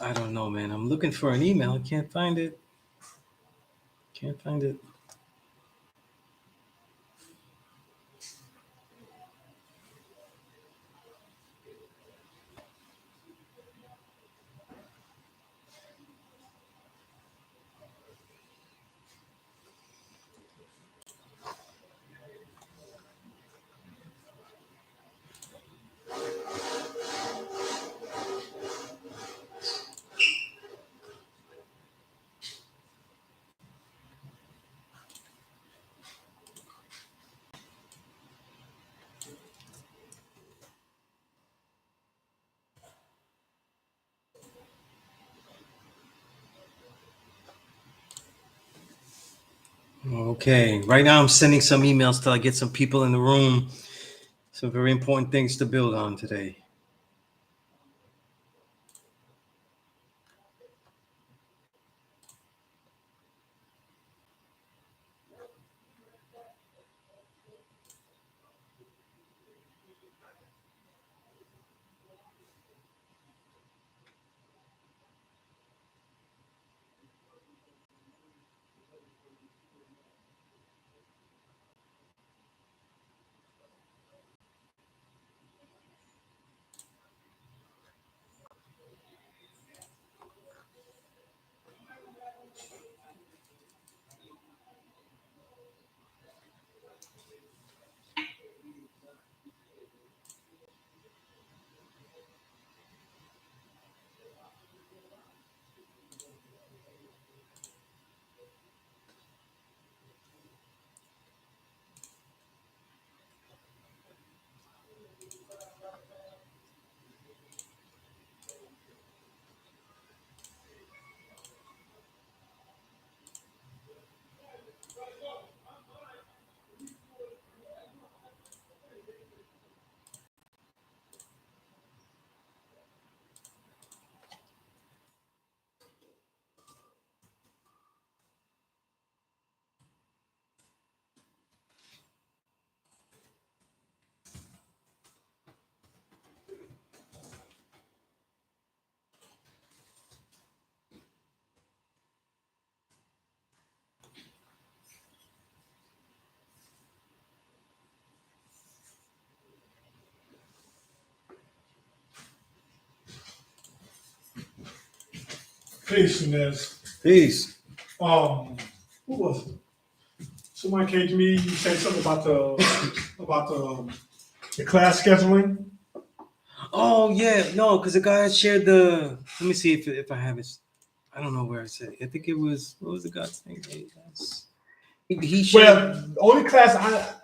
I don't know, man. I'm looking for an email. I can't find it. Can't find it. Okay, right now I'm sending some emails till I get some people in the room. Some very important things to build on today. Peace, Sunez. Peace. Who was it? Somebody came to me. You said something about the class scheduling. Oh yeah, no, because the guy had shared the. Let me see if I have it. I don't know where I said it. I think it was. What was the guy's name? He shared. Well, the only class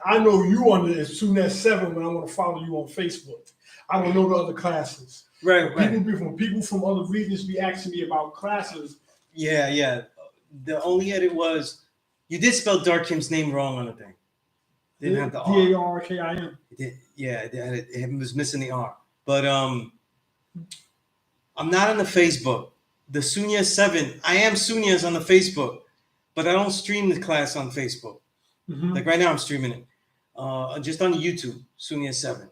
I know you on is Sunez 7 when I want to follow you on Facebook. I don't know the other classes. Right. People from other regions be asking me about classes. Yeah. The only edit was you did spell Darkim's name wrong on the thing. Didn't have the R. D-A-R-K-I-M. It was missing the R. But I'm not on the Facebook. The Sunez 7. I am Sunez on the Facebook, but I don't stream the class on Facebook. Mm-hmm. Like right now, I'm streaming it just on YouTube. Sunez 7.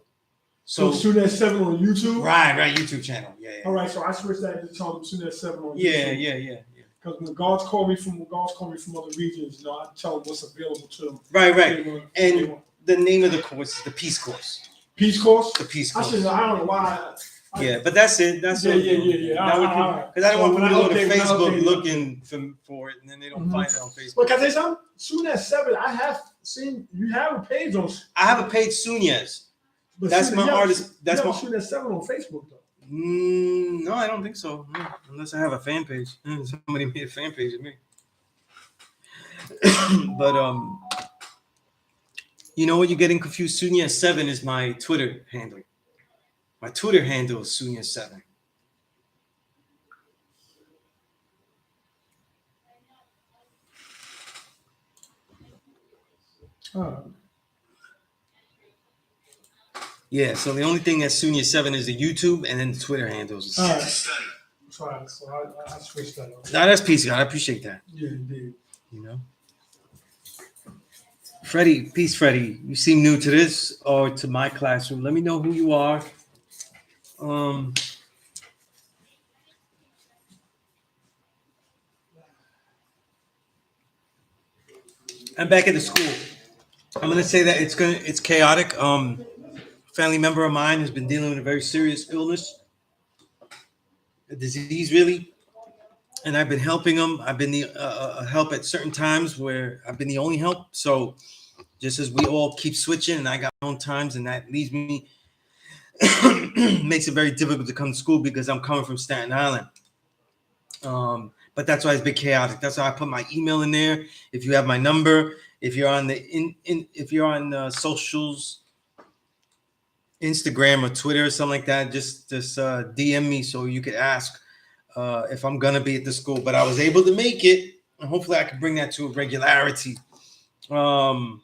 So Sunez 7 on YouTube? Right, YouTube channel. Yeah. All right, so I switched that to tell them Sunez 7 on YouTube. Yeah. Because when guards call me from other regions, I tell them what's available to them. Right. And the name of the course is the P.E.A.C.E course. P.E.A.C.E course? The P.E.A.C.E course. I don't know why. But that's it. Yeah. Because I don't want people to go to Facebook looking for it, and then they don't find it on Facebook. But can I say something? Sunez 7, I have seen you have a page on. I have a page Sunez. But that's my artist. That's my Sunez 7 on Facebook though. No, I don't think so. No, unless I have a fan page. Somebody made a fan page of me. But you know what? You're getting confused. Sunez 7 is my Twitter handle. My Twitter handle is Sunez 7. Yeah, so the only thing that's Sunez 7 is the YouTube, and then the Twitter handles. All right. So I switched that up. Nah, that's peace, God. I appreciate that. Yeah, indeed. You know? Freddie, peace, Freddie. You seem new to this or to my classroom. Let me know who you are. I'm back at the school. I'm gonna say that it's chaotic. Family member of mine has been dealing with a very serious illness, a disease really, and I've been helping him. I've been the help at certain times where I've been the only help. So just as we all keep switching, and I got my own times, and that leaves me makes it very difficult to come to school because I'm coming from Staten Island. But that's why it's been chaotic. That's why I put my email in there. If you have my number, if you're on the if you're on socials, Instagram or Twitter or something like that, just DM me so you could ask if I'm gonna be at the school. But I was able to make it, and hopefully I can bring that to a regularity. Jarrell,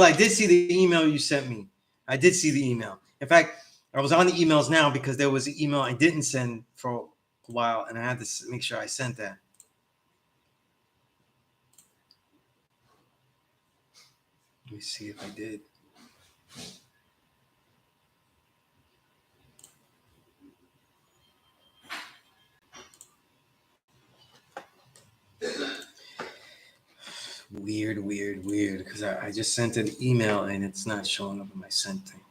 I did see the email you sent me. I did see the email. In fact, I was on the emails now because there was an email I didn't send for a while, and I had to make sure I sent that. Let me see if I did. Weird, because I just sent an email and it's not showing up in my sent thing.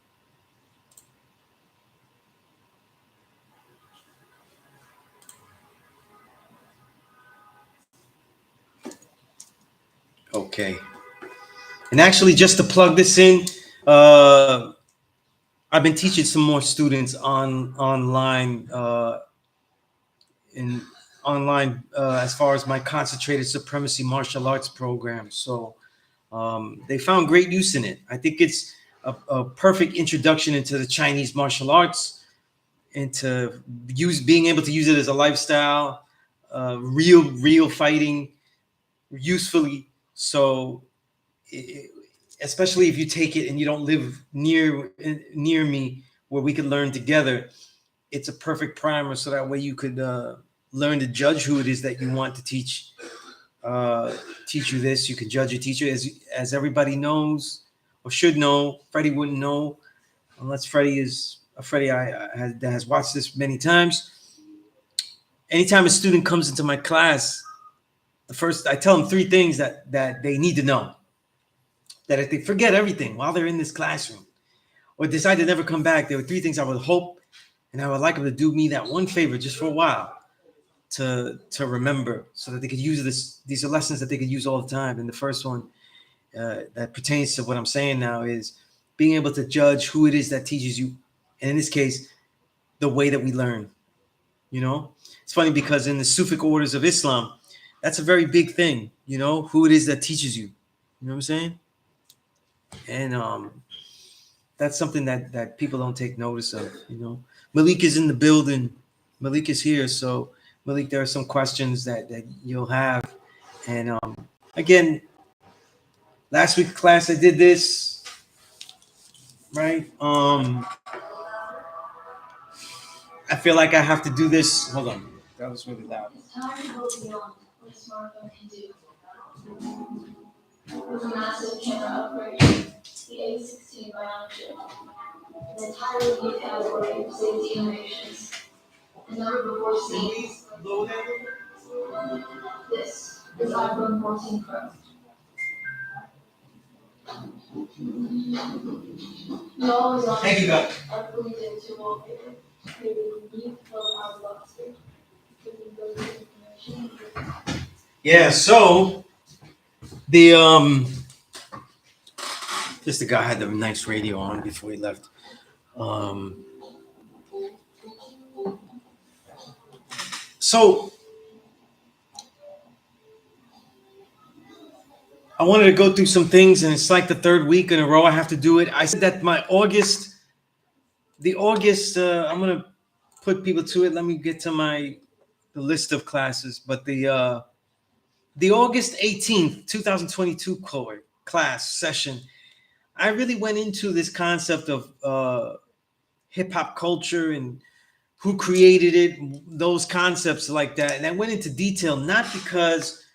Okay. And actually, just to plug this in, I've been teaching some more students online as far as my concentrated supremacy martial arts program. So they found great use in it. I think it's a perfect introduction into the Chinese martial arts, into being able to use it as a lifestyle, real fighting, usefully. So, especially if you take it and you don't live near me where we could learn together, it's a perfect primer. So that way you could learn to judge who it is that you want to teach you this. You can judge your teacher, as everybody knows or should know. Freddie wouldn't know unless Freddie is a Freddie that has watched this many times. Anytime a student comes into my class, I tell them 3 things that they need to know. That if they forget everything while they're in this classroom or decide to never come back, there were 3 things I would hope, and I would like them to do me that one favor just for a while to remember, so that they could use this. These are lessons that they could use all the time. And the first one that pertains to what I'm saying now is being able to judge who it is that teaches you. And in this case, the way that we learn. You know, it's funny because in the Sufic orders of Islam, that's a very big thing. You know, who it is that teaches you. You know what I'm saying? And that's something that people don't take notice of. You know, Malik is in the building. Malik is here. So Malik, there are some questions that you'll have. And again, last week class I did this, right? I feel like I have to do this. Hold on, that was really loud. It's time to go beyond what a smartphone can do. With a massive camera upgrade, the A16 Bionic chip, an entirely new category of safety innovations, and never before seen. This is iPhone 14 Pro. The always-on upgraded into wallpaper, creating a unique low-power lock screen. Yeah, so the just the guy had the nice radio on before he left. So I wanted to go through some things, and it's like the 3rd week in a row I have to do it. I said that I'm gonna put people to it. Let me get to the list of classes, but the August 18th, 2022 class session, I really went into this concept of hip hop culture and who created it, those concepts like that. And I went into detail, not because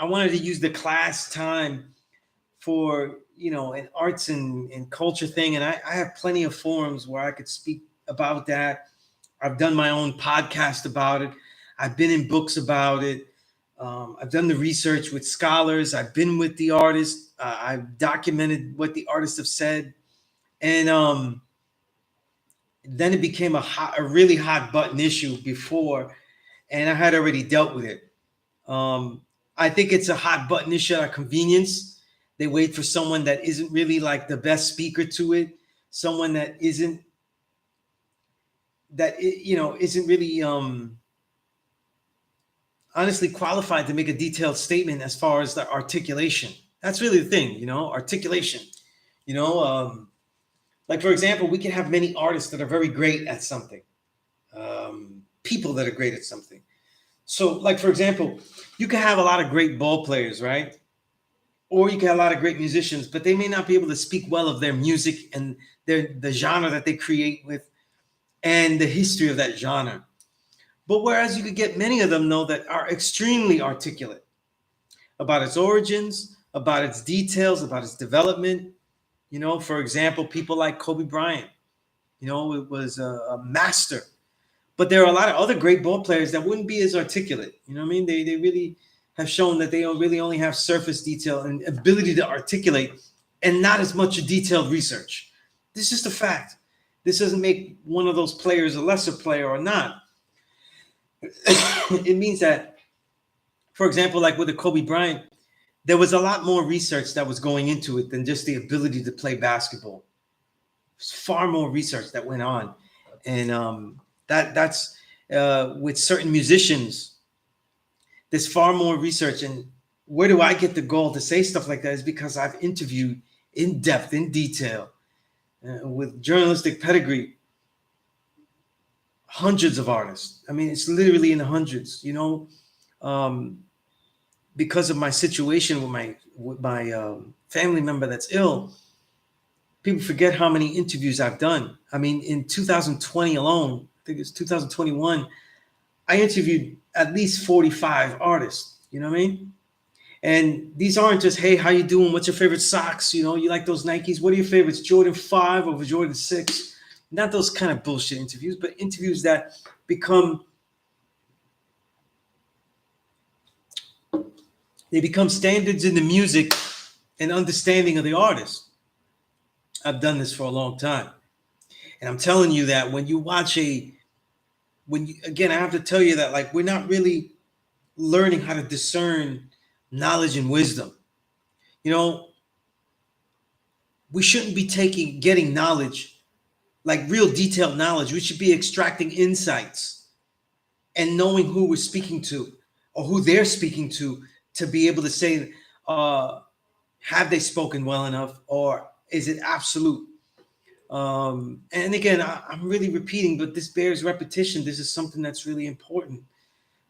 I wanted to use the class time for, an arts and culture thing. And I have plenty of forums where I could speak about that. I've done my own podcast about it. I've been in books about it. I've done the research with scholars. I've been with the artist. I've documented what the artists have said, and then it became a really hot button issue before, and I had already dealt with it. I think it's a hot button issue out of convenience. They wait for someone that isn't really like the best speaker to it, someone that isn't isn't really honestly qualified to make a detailed statement as far as the articulation. That's really the thing, articulation. Like for example, we can have many artists that are very great at something, people that are great at something. So, like for example, you can have a lot of great ball players, right? Or you can have a lot of great musicians, but they may not be able to speak well of their music and the genre that they create with, and the history of that genre. But whereas you could get many of them, though, that are extremely articulate about its origins, about its details, about its development. For example, people like Kobe Bryant, it was a master. But there are a lot of other great ball players that wouldn't be as articulate. You know what I mean? They really have shown that they don't really only have surface detail and ability to articulate and not as much detailed research. This is just a fact. This doesn't make one of those players a lesser player or not. It means that, for example, like with the Kobe Bryant, there was a lot more research that was going into it than just the ability to play basketball. There's far more research that went on. And that's with certain musicians, there's far more research. And where do I get the goal to say stuff like that is because I've interviewed in depth, in detail, with journalistic pedigree, hundreds of artists. I mean, it's literally in the hundreds, because of my situation with my family member that's ill. People forget how many interviews I've done. I mean, in 2020 alone, I think it's 2021, I interviewed at least 45 artists. You know what I mean? And these aren't just, hey, how you doing? What's your favorite socks? You like those Nikes? What are your favorites? Jordan 5 over Jordan 6? Not those kind of bullshit interviews, but interviews that become standards in the music and understanding of the artist. I've done this for a long time. And I'm telling you that when you watch again, I have to tell you that like we're not really learning how to discern knowledge and wisdom. We shouldn't be getting knowledge, like real detailed knowledge. We should be extracting insights and knowing who we're speaking to or who they're speaking to be able to say, have they spoken well enough or is it absolute? And again, I'm really repeating, but this bears repetition. This is something that's really important.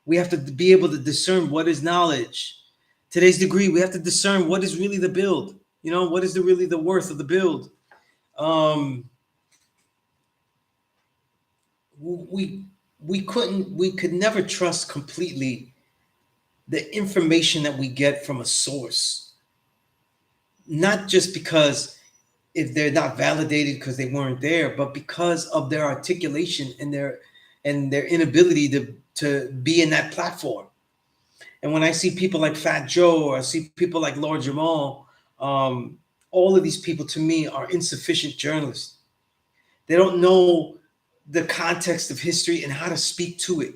We have to be able to discern what is knowledge. Today's degree, we have to discern what is really the build. What is really the worth of the build. We could never trust completely the information that we get from a source. Not just because if they're not validated because they weren't there, but because of their articulation and their inability to be in that platform. And when I see people like Fat Joe or I see people like Lord Jamal, all of these people to me are insufficient journalists. They don't know the context of history and how to speak to it,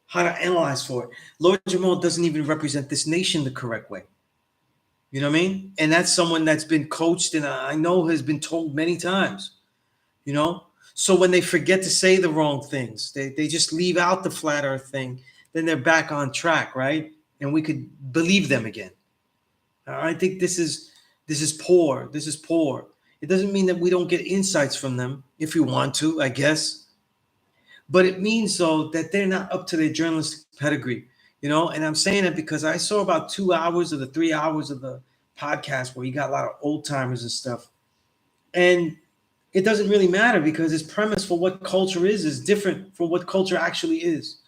how to analyze for it. Lord Jamal doesn't even represent this nation the correct way. You know what I mean? And that's someone that's been coached and I know has been told many times, So when they forget to say the wrong things, they just leave out the flat earth thing, then they're back on track, right? And we could believe them again. I think this is poor. This is poor. It doesn't mean that we don't get insights from them if we want to, I guess. But it means, though, that they're not up to their journalistic pedigree, And I'm saying it because I saw about 2 hours of the 3 hours of the podcast where you got a lot of old timers and stuff. And it doesn't really matter because his premise for what culture is different from what culture actually is.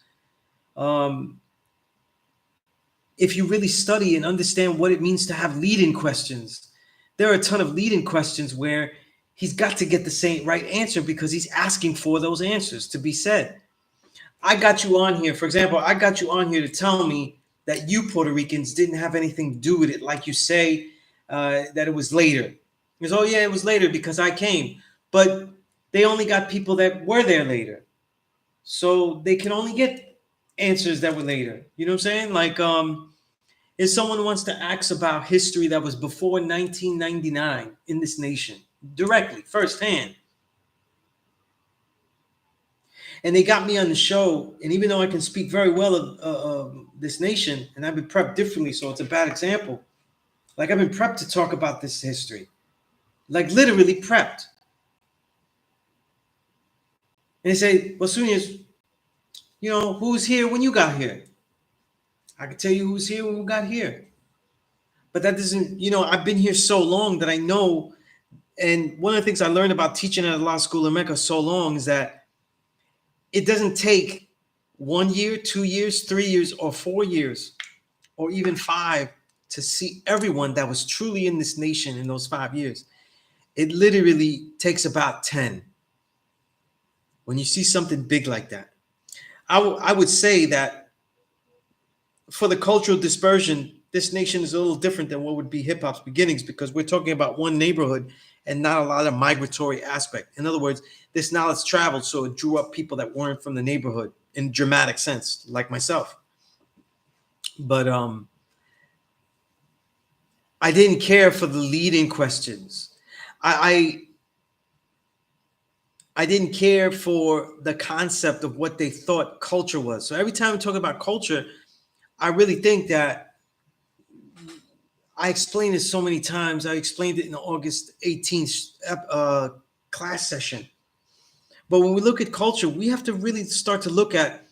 If you really study and understand what it means to have lead-in questions, there are a ton of lead-in questions where he's got to get the same right answer because he's asking for those answers to be said. I got you on here. For example, I got you on here to tell me that you Puerto Ricans didn't have anything to do with it, like you say that it was later. Because, oh yeah, it was later because I came. But they only got people that were there later. So they can only get answers that were later. You know what I'm saying? Like, if someone wants to ask about history that was before 1999 in this nation, directly, firsthand, and they got me on the show, and even though I can speak very well of this nation, and I've been prepped differently, so it's a bad example. Like, I've been prepped to talk about this history, like literally prepped. And they say, well, Sunez, you know, who was here when you got here? I can tell you who was here when we got here. But that doesn't, you know, I've been here so long that I know. And one of the things I learned about teaching at a law school in Mecca so long is that it doesn't take 1 year, 2 years, 3 years, or 4 years, or even 5 to see everyone that was truly in this nation in those 5 years. It literally takes about 10 when you see something big like that. I would say that for the cultural dispersion, this nation is a little different than what would be hip hop's beginnings, because we're talking about one neighborhood and not a lot of migratory aspect. In other words, this knowledge traveled, so it drew up people that weren't from the neighborhood in dramatic sense, like myself. But I didn't care for the leading questions. I didn't care for the concept of what they thought culture was. So every time we talk about culture, I really think that I explained it so many times. I explained it in the August 18th class session. But when we look at culture, we have to really start to look at,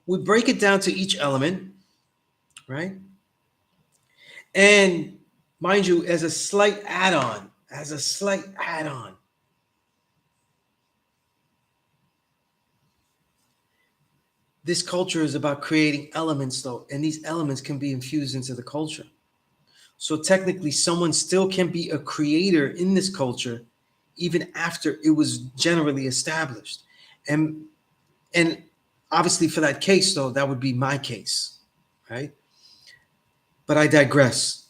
we break it down to each element, right? And mind you, as a slight add-on, this culture is about creating elements, though, and these elements can be infused into the culture. So technically, someone still can be a creator in this culture, even after it was generally established. And obviously, for that case, though, that would be my case, right? But I digress.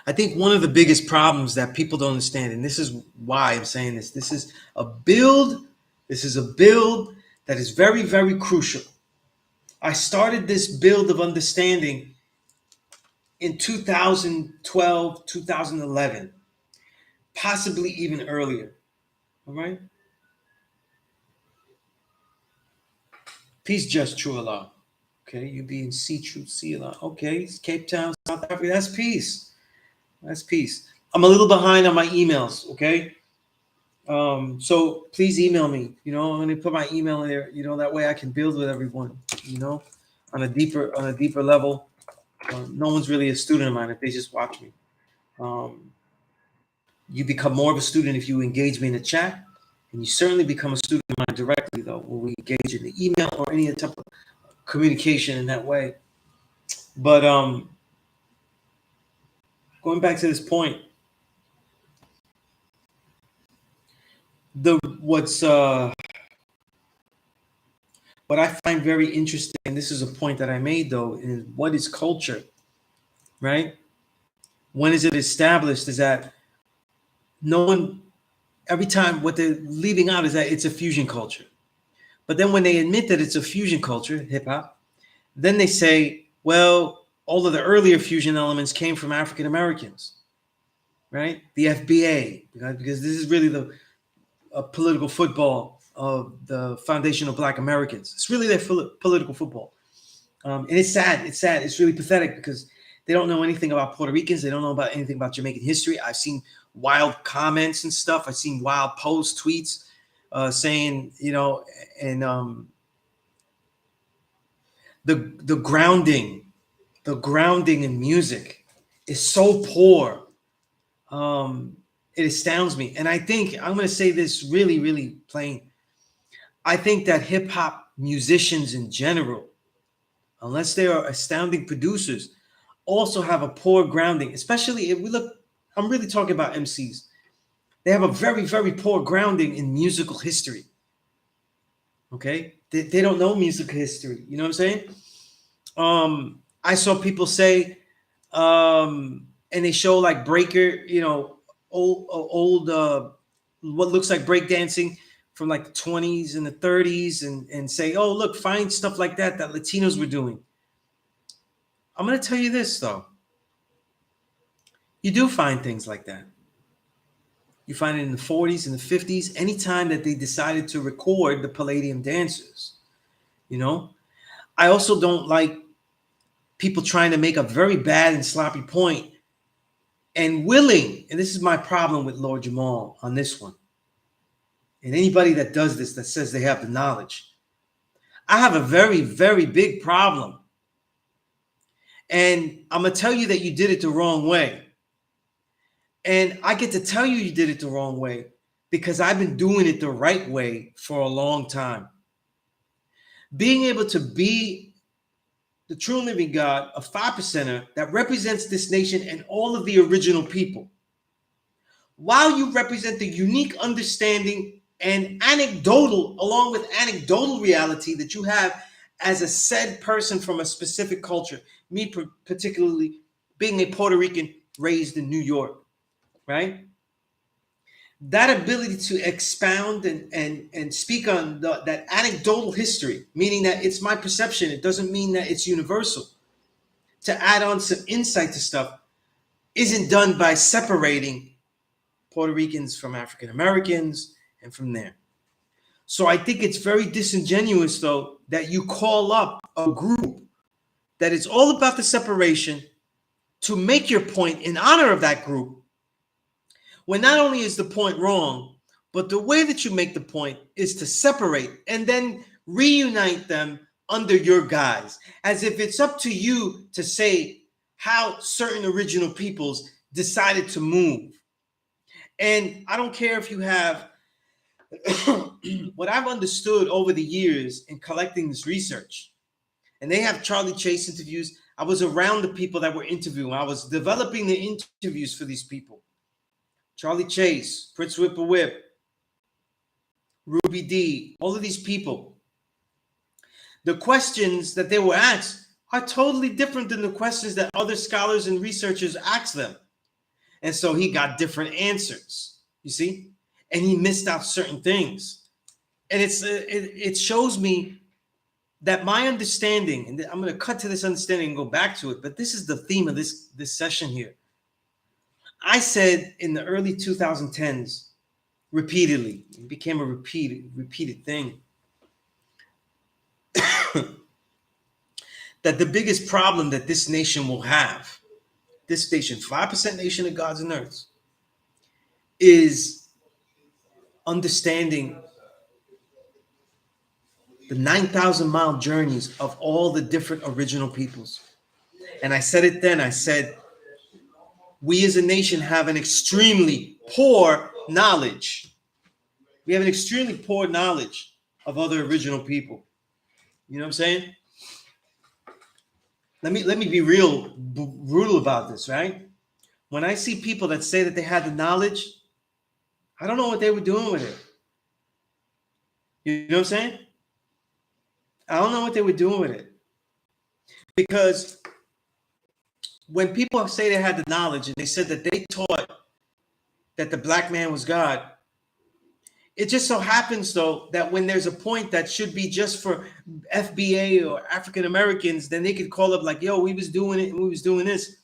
I think one of the biggest problems that people don't understand, and this is why I'm saying this, this is a build that is very, very crucial. I started this build of understanding in 2012, 2011, possibly even earlier. All right? Peace, just, true Allah. Okay, you be in C, truth, see Allah. Okay, it's Cape Town, South Africa. That's peace. That's peace. I'm a little behind on my emails, okay? So please email me. You know, I'm gonna put my email in there. You know, that way I can build with everyone. You know, on a deeper level. No one's really a student of mine if they just watch me. You become more of a student if you engage me in the chat, and you certainly become a student of mine directly, though, when we engage in the email or any type of communication in that way. But going back to this point, what I find very interesting, and this is a point that I made, though, is what is culture, right? When is it established? Is that no one, every time what they're leaving out is that it's a fusion culture. But then when they admit that it's a fusion culture, hip hop, then they say, well, all of the earlier fusion elements came from African Americans, right? The FBA, because this is really the political football of the foundation of Black Americans. It's really their political football. And it's sad. It's sad. It's really pathetic because they don't know anything about Puerto Ricans. They don't know about anything about Jamaican history. I've seen wild comments and stuff. I've seen wild posts, tweets saying, you know, and the grounding in music is so poor. It astounds me. And I think I'm going to say this really, really plain. I think that hip hop musicians in general, unless they are astounding producers, also have a poor grounding, especially if we look, I'm really talking about MCs. They have a very, very poor grounding in musical history. Okay, they don't know music history. You know what I'm saying? I saw people say, and they show like breaker, you know, old what looks like breakdancing from like the 20s and the 30s, and say, oh look, find stuff like that Latinos were doing. I'm gonna tell you this though. You do find things like that. You find it in the 40s and the 50s, anytime that they decided to record the Palladium dancers. You know, I also don't like people trying to make a very bad and sloppy point and willing, and this is my problem with Lord Jamal on this one, and anybody that does this that says they have the knowledge. I have a very, very big problem. And I'm going to tell you that you did it the wrong way. And I get to tell you you did it the wrong way because I've been doing it the right way for a long time. Being able to be the true and living God, a 5%er that represents this nation and all of the original people, while you represent the unique understanding and anecdotal, along with anecdotal reality that you have as a said person from a specific culture, me particularly being a Puerto Rican raised in New York, right? That ability to expound and speak on that anecdotal history, meaning that it's my perception, it doesn't mean that it's universal, to add on some insight to stuff, isn't done by separating Puerto Ricans from African Americans and from there. So I think it's very disingenuous, though, that you call up a group that is all about the separation to make your point in honor of that group, when not only is the point wrong, but the way that you make the point is to separate and then reunite them under your guise, as if it's up to you to say how certain original peoples decided to move. And I don't care if you have what I've understood over the years in collecting this research, and they have Charlie Chase interviews. I was around the people that were interviewing. I was developing the interviews for these people. Charlie Chase, Prince Whippoorwhip, Ruby D, all of these people. The questions that they were asked are totally different than the questions that other scholars and researchers asked them. And so he got different answers, you see? And he missed out certain things. And it shows me that my understanding, and I'm going to cut to this understanding and go back to it, but this is the theme of this session here. I said in the early 2010s, repeatedly, it became a repeated thing, that the biggest problem that this nation will have, this nation, 5% nation of gods and earths, is understanding the 9,000-mile journeys of all the different original peoples. And I said it then, I said, we as a nation have an extremely poor knowledge. We have an extremely poor knowledge of other original people. You know what I'm saying? Let me be real brutal about this, right? When I see people that say that they had the knowledge, I don't know what they were doing with it. You know what I'm saying? I don't know what they were doing with it. Because when people say they had the knowledge and they said that they taught that the black man was God, it just so happens, though, that when there's a point that should be just for FBA or African Americans, then they could call up like, yo, we was doing it and we was doing this.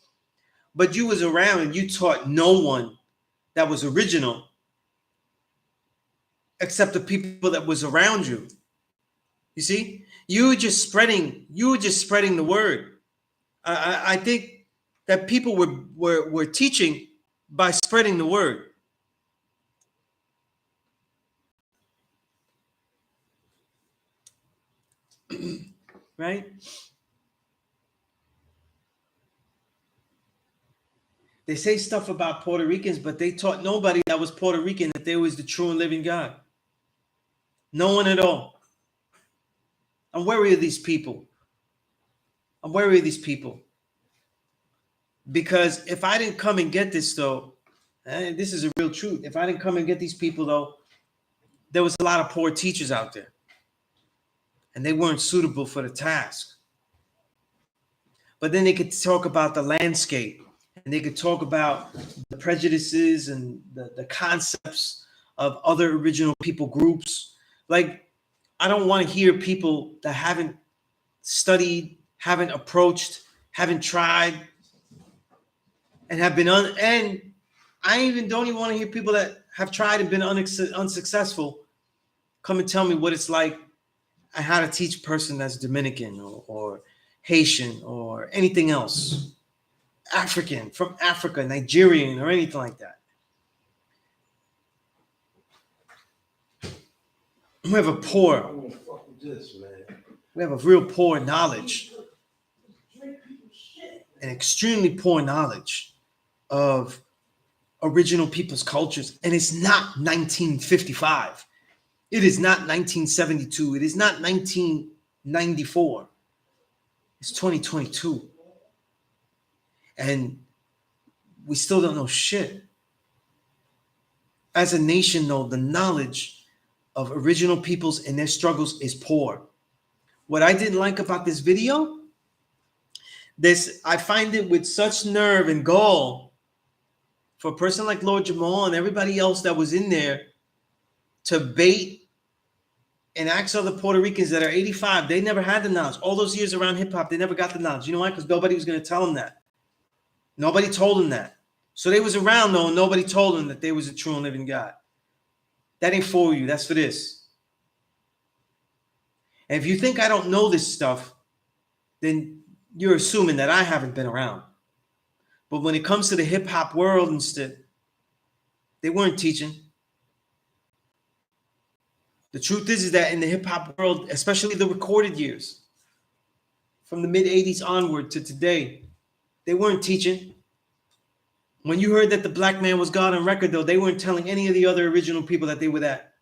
But you was around and you taught no one that was original except the people that was around you. You see, you were just spreading the word. I think that people were teaching by spreading the word. Right? They say stuff about Puerto Ricans, but they taught nobody that was Puerto Rican that they was the true and living God. No one at all. I'm wary of these people. Because if I didn't come and get this, though, this is a real truth. If I didn't come and get these people, though, there was a lot of poor teachers out there. and they weren't suitable for the task. But then they could talk about the landscape, and they could talk about the prejudices and the concepts of other original people groups. Like, I don't want to hear people that haven't studied, haven't approached, haven't tried, and have been and I even don't even want to hear people that have tried and been unsuccessful come and tell me what it's like and how to teach a person that's Dominican or Haitian or anything else, African, from Africa, Nigerian, or anything like that. We have a poor, we have a real poor knowledge, an extremely poor knowledge of original people's cultures. And it's not 1955. It is not 1972. It is not 1994. It's 2022. And we still don't know shit. As a nation, though, the knowledge of original peoples and their struggles is poor. What I didn't like about this video, I find it with such nerve and gall for a person like Lord Jamal and everybody else that was in there to bait and ask other Puerto Ricans that are 85. They never had the knowledge. All those years around hip hop, they never got the knowledge. You know why? Because nobody was going to tell them that. Nobody told them that. So they was around, though, and nobody told them that they was a true and living God. That ain't for you. That's for this. And if you think I don't know this stuff, then you're assuming that I haven't been around. But when it comes to the hip hop world instead, they weren't teaching. The truth is that in the hip hop world, especially the recorded years, from the mid 80s onward to today, they weren't teaching. When you heard that the black man was God on record, though, they weren't telling any of the other original people that they were that.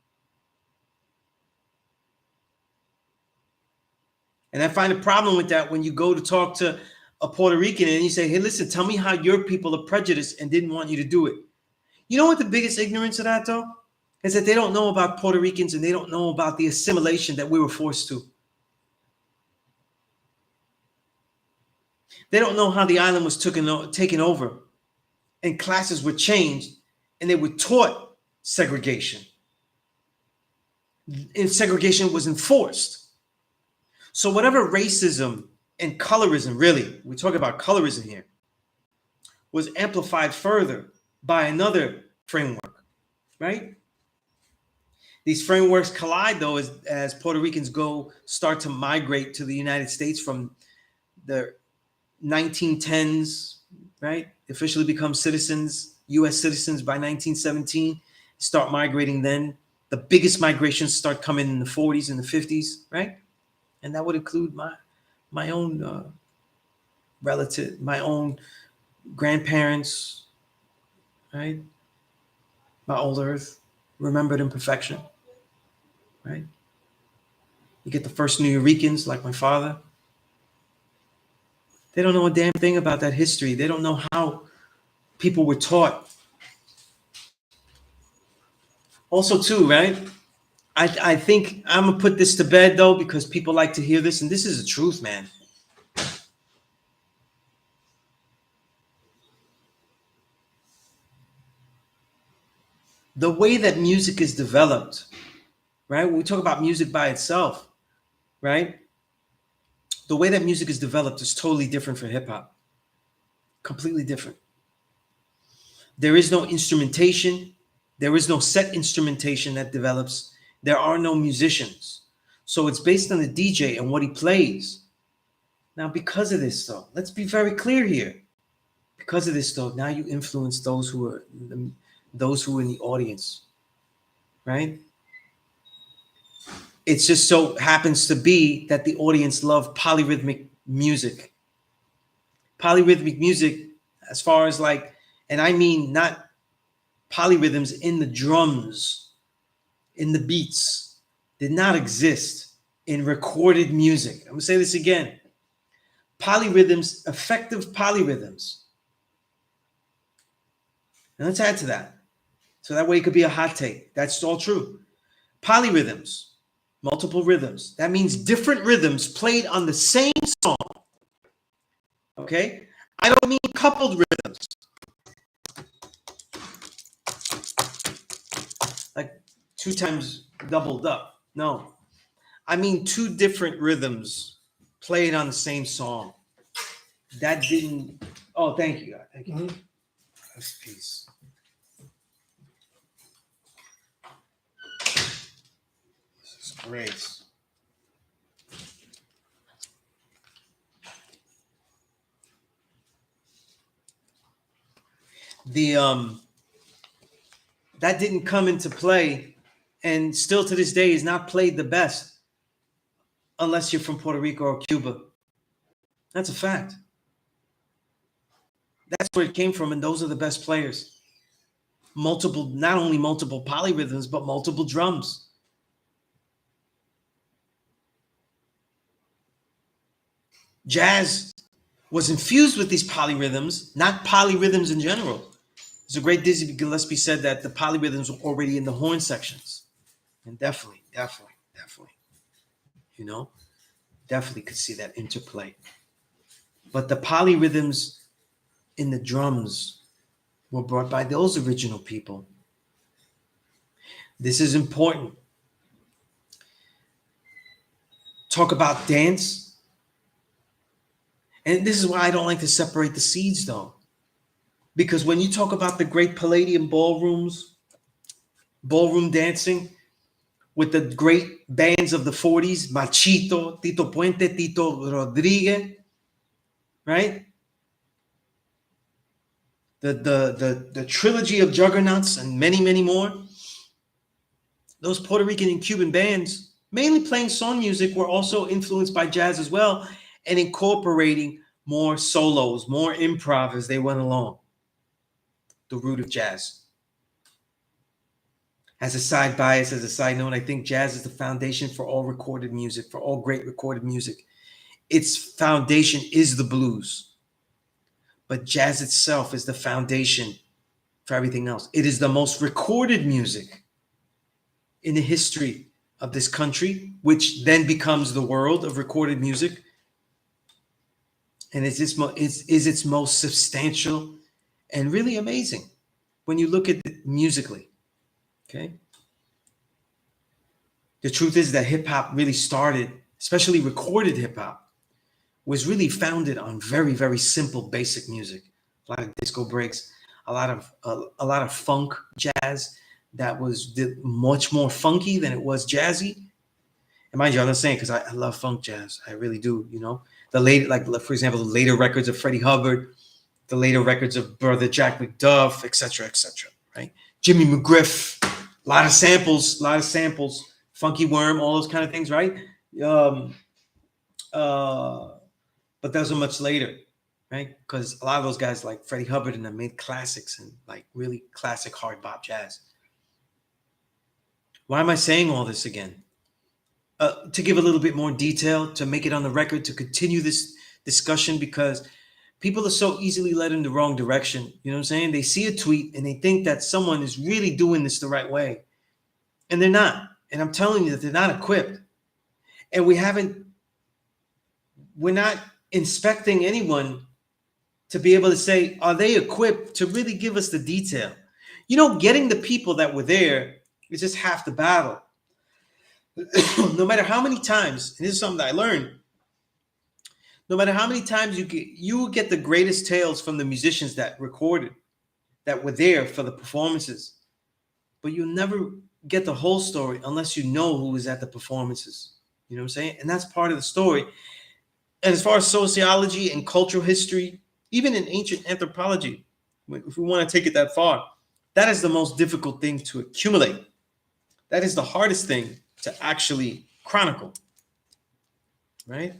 And I find a problem with that when you go to talk to a Puerto Rican and you say, hey, listen, tell me how your people are prejudiced and didn't want you to do it. You know what the biggest ignorance of that, though? Is that they don't know about Puerto Ricans and they don't know about the assimilation that we were forced to. They don't know how the island was taken over and classes were changed and they were taught segregation. And segregation was enforced. So whatever racism and colorism, really, we talk about colorism here, was amplified further by another framework, right? These frameworks collide, though, as Puerto Ricans start to migrate to the United States from the 1910s, right? Officially become citizens, U.S. citizens by 1917, start migrating then. The biggest migrations start coming in the 40s and the 50s, right? And that would include my own relative, my own grandparents, right? My old earth, remembered imperfection, right? You get the first New Yorkers like my father. They don't know a damn thing about that history. They don't know how people were taught. Also, too, right? I think I'm going to put this to bed, though, because people like to hear this, and this is the truth, man. The way that music is developed, right? When we talk about music by itself, right? The way that music is developed is totally different from hip hop. Completely different. There is no instrumentation. There is no set instrumentation that develops. There are no musicians. So it's based on the DJ and what he plays. Now, because of this, though, let's be very clear here. Because of this, though, now you influence those who are in the audience, right? It just so happens to be that the audience love polyrhythmic music. Polyrhythmic music, as far as like, and I mean not polyrhythms in the drums, in the beats, did not exist in recorded music. I'm going to say this again. Polyrhythms, effective polyrhythms. And let's add to that. So that way it could be a hot take. That's all true. Polyrhythms multiple rhythms. That means different rhythms played on the same song. Okay? I don't mean coupled rhythms. Like 2 times doubled up. No. I mean 2 different rhythms played on the same song. That didn't. Oh, thank you. Thank you. Mhm. Peace. This is great. That didn't come into play, and still to this day is not played the best unless you're from Puerto Rico or Cuba. That's a fact. That's where it came from, and those are the best players. Multiple, not only multiple polyrhythms, but multiple drums. Jazz was infused with these polyrhythms, not polyrhythms in general. There's a great Dizzy Gillespie said that the polyrhythms were already in the horn sections. And definitely, you know, definitely could see that interplay. But the polyrhythms in the drums were brought by those original people. This is important. Talk about dance. And this is why I don't like to separate the seeds, though. Because when you talk about the great Palladium ballrooms, ballroom dancing, with the great bands of the 40s, Machito, Tito Puente, Tito Rodriguez, right? The trilogy of juggernauts and many, many more. Those Puerto Rican and Cuban bands, mainly playing song music, were also influenced by jazz as well, and incorporating more solos, more improv as they went along. The root of jazz. As a side bias, as a side note, I think jazz is the foundation for all recorded music, for all great recorded music. Its foundation is the blues. But jazz itself is the foundation for everything else. It is the most recorded music in the history of this country, which then becomes the world of recorded music. And is its most substantial and really amazing when you look at it musically. Okay. The truth is that hip hop really started, especially recorded hip hop, was really founded on very, very simple, basic music. A lot of disco breaks, a lot of funk jazz that was much more funky than it was jazzy. And mind you, I'm not saying because I love funk jazz, I really do. You know, the late, like for example, the later records of Freddie Hubbard, the later records of Brother Jack McDuff, etc., right? Jimmy McGriff, a lot of samples, Funky Worm, all those kind of things, right? But those are much later, right? Because a lot of those guys like Freddie Hubbard and them made classics and like really classic hard bop jazz. Why am I saying all this again? To give a little bit more detail, to make it on the record, to continue this discussion, because people are so easily led in the wrong direction. You know what I'm saying? They see a tweet and they think that someone is really doing this the right way. And they're not. And I'm telling you that they're not equipped. And we're not inspecting anyone to be able to say, are they equipped to really give us the detail? You know, getting the people that were there is just half the battle. No matter how many times, and this is something that I learned, no matter how many times you will get the greatest tales from the musicians that recorded, that were there for the performances, but you'll never get the whole story unless you know who was at the performances. You know what I'm saying? And that's part of the story. And as far as sociology and cultural history, even in ancient anthropology, if we want to take it that far, that is the most difficult thing to accumulate. That is the hardest thing to actually chronicle, right?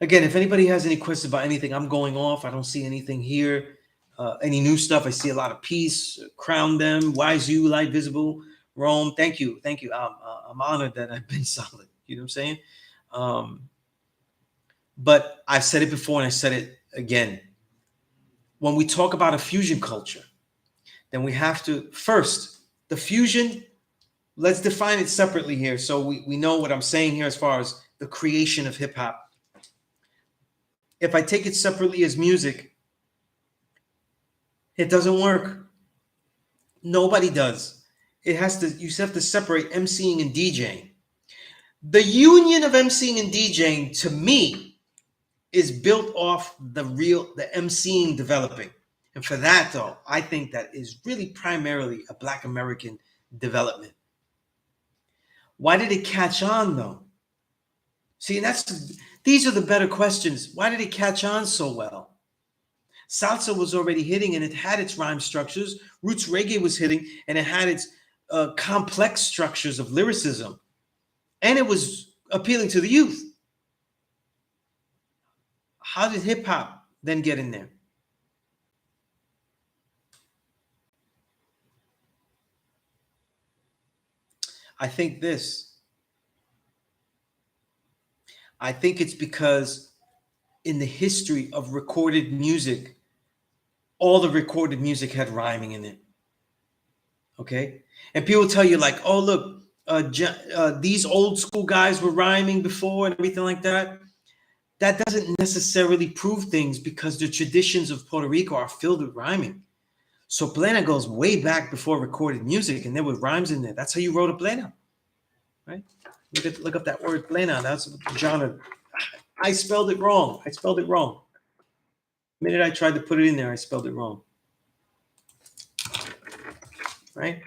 Again, if anybody has any questions about anything, I'm going off. I don't see anything here. Any new stuff? I see a lot of peace. Crown them. Wise you, light visible. Rome. Thank you. I'm honored that I've been solid. You know what I'm saying? But I've said it before and I said it again. When we talk about a fusion culture, then we have to first, the fusion let's define it separately here so we know what I'm saying here as far as the creation of hip hop. If I take it separately as music, it doesn't work. Nobody does. You have to separate emceeing and DJing. The union of emceeing and DJing, to me, is built off the emceeing developing. And for that, though, I think that is really primarily a Black American development. Why did it catch on, though? See, and these are the better questions. Why did it catch on so well? Salsa was already hitting, and it had its rhyme structures. Roots reggae was hitting, and it had its complex structures of lyricism. And it was appealing to the youth. How did hip hop then get in there? I think it's because in the history of recorded music, all the recorded music had rhyming in it. Okay? And people tell you like, oh, look, these old school guys were rhyming before and everything like that. That doesn't necessarily prove things because the traditions of Puerto Rico are filled with rhyming. So plena goes way back before recorded music, and there were rhymes in there. That's how you wrote a plena, right? Look up that word plena. That's genre. I spelled it wrong. The minute I tried to put it in there, I spelled it wrong. Right?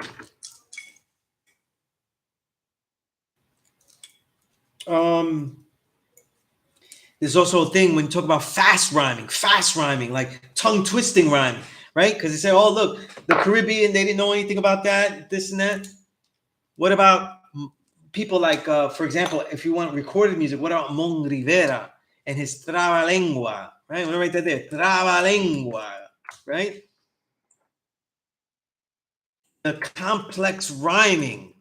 There's also a thing when you talk about fast rhyming, like tongue twisting rhyming, right? Because they say, oh, look, the Caribbean, they didn't know anything about that, this and that. What about people like, for example, if you want recorded music, what about Mon Rivera and his Trabalengua, right? I'm going to write that there, Trabalengua, right? The complex rhyming.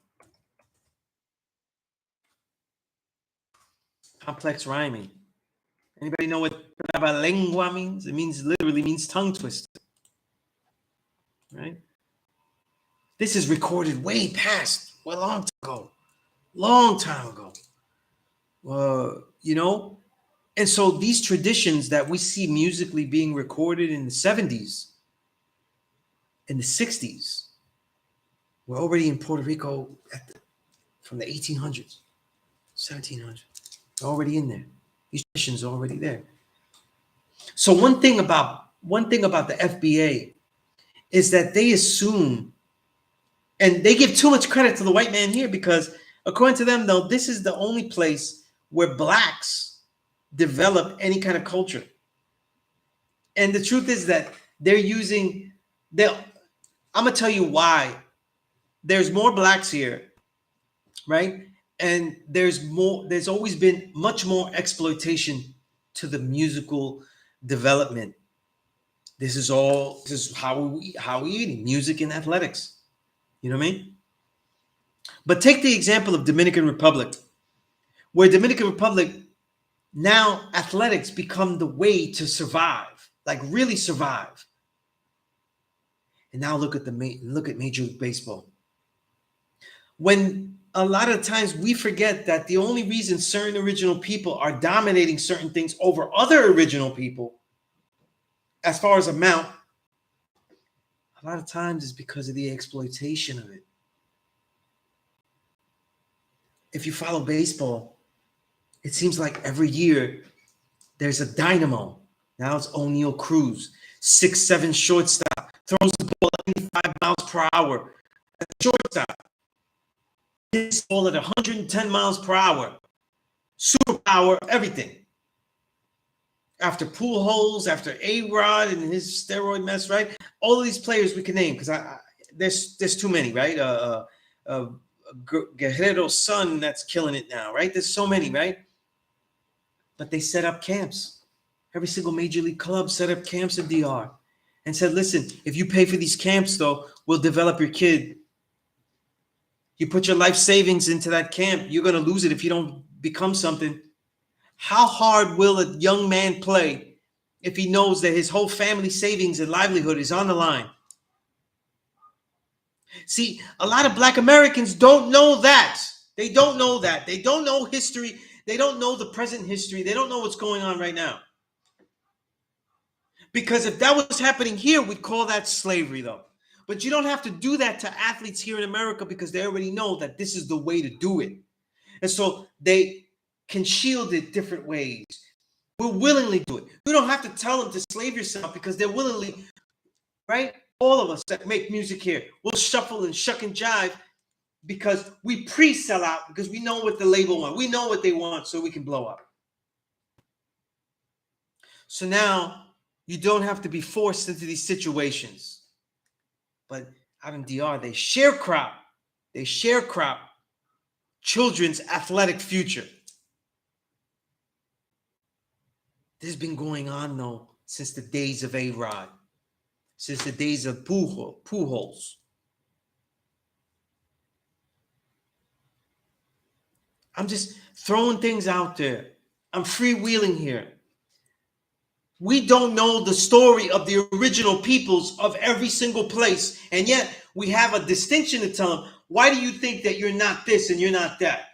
Anybody know what Trabalengua means? It literally means tongue twister, right? This is recorded way past, well, long time ago. And so these traditions that we see musically being recorded in the 70s, in the 60s, were already in Puerto Rico from the 1800s, 1700s, already in there. These traditions are already there. So one thing about the FBA is that they assume, and they give too much credit to the white man here because according to them, though, this is the only place where blacks develop any kind of culture. And the truth is that I'm going to tell you why. There's more blacks here, right? And there's always been much more exploitation to the musical development. This is how we eat music and athletics. You know what I mean? But take the example of Dominican Republic, where Dominican Republic, now athletics become the way to survive, like really survive. And now look at Major League Baseball. When a lot of times we forget that the only reason certain original people are dominating certain things over other original people, as far as amount, a lot of times is because of the exploitation of it. If you follow baseball, it seems like every year there's a dynamo. Now it's O'Neal Cruz, 6'7" shortstop, throws the ball at 85 miles per hour. At shortstop, hits the ball at 110 miles per hour. Superpower, everything. After Pujols, after A-Rod and his steroid mess, right? All of these players we can name because there's too many, right? Guerrero's son that's killing it now, right? There's so many, right? But they set up camps. Every single major league club set up camps in DR and said, listen, if you pay for these camps, though, we'll develop your kid. You put your life savings into that camp, you're going to lose it if you don't become something. How hard will a young man play if he knows that his whole family savings and livelihood is on the line? See, a lot of Black Americans don't know that. They don't know that. They don't know history. They don't know the present history. They don't know what's going on right now. Because if that was happening here, we'd call that slavery, though. But you don't have to do that to athletes here in America because they already know that this is the way to do it. And so they can shield it different ways. We'll willingly do it. We don't have to tell them to slave yourself because they're willingly, right? All of us that make music here, we'll shuffle and shuck and jive because we pre-sell out because we know what the label wants. We know what they want so we can blow up. So now you don't have to be forced into these situations. But out in DR, they sharecrop. They sharecrop children's athletic future. This has been going on, though, since the days of A-Rod, since the days of Pujols. I'm just throwing things out there. I'm freewheeling here. We don't know the story of the original peoples of every single place, and yet we have a distinction to tell them. Why do you think that you're not this and you're not that?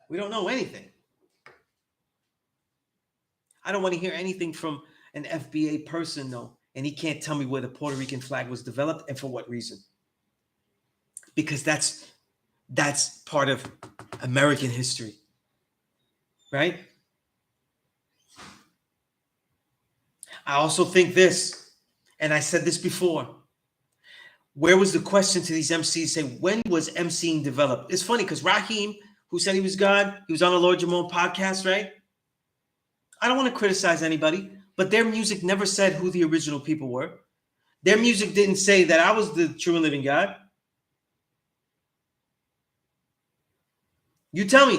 We don't know anything. I don't want to hear anything from an FBA person, though, and he can't tell me where the Puerto Rican flag was developed and for what reason. Because that's part of American history, right? I also think this, and I said this before. Where was the question to these MCs? Say, when was MCing developed? It's funny because Raheem, who said he was God, he was on the Lord Jamon podcast, right? I don't want to criticize anybody, but their music never said who the original people were. Their music didn't say that I was the true and living God. You tell me.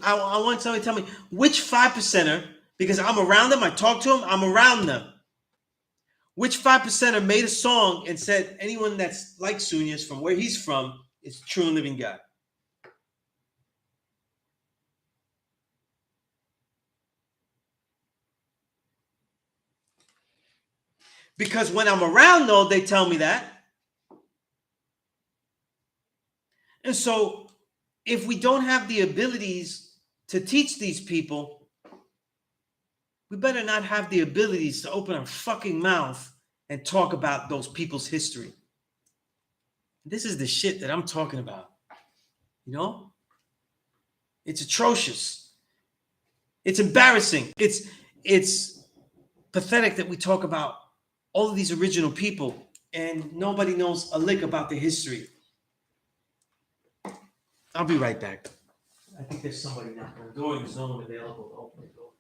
I want somebody to tell me which 5%er, because I'm around them, I talk to them, I'm around them. Which 5%er made a song and said anyone that's like Sunez from where he's from is true and living God? Because when I'm around, though, they tell me that. And so if we don't have the abilities to teach these people, we better not have the abilities to open our fucking mouth and talk about those people's history. This is the shit that I'm talking about. You know? It's atrocious. It's embarrassing. It's pathetic that we talk about all of these original people and nobody knows a lick about their history. I'll be right back. I think there's somebody knocking on the door. There's no one available to open the door.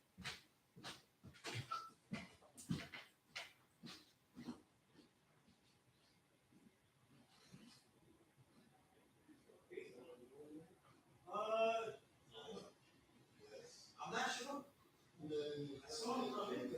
I'm not sure. I saw him come in.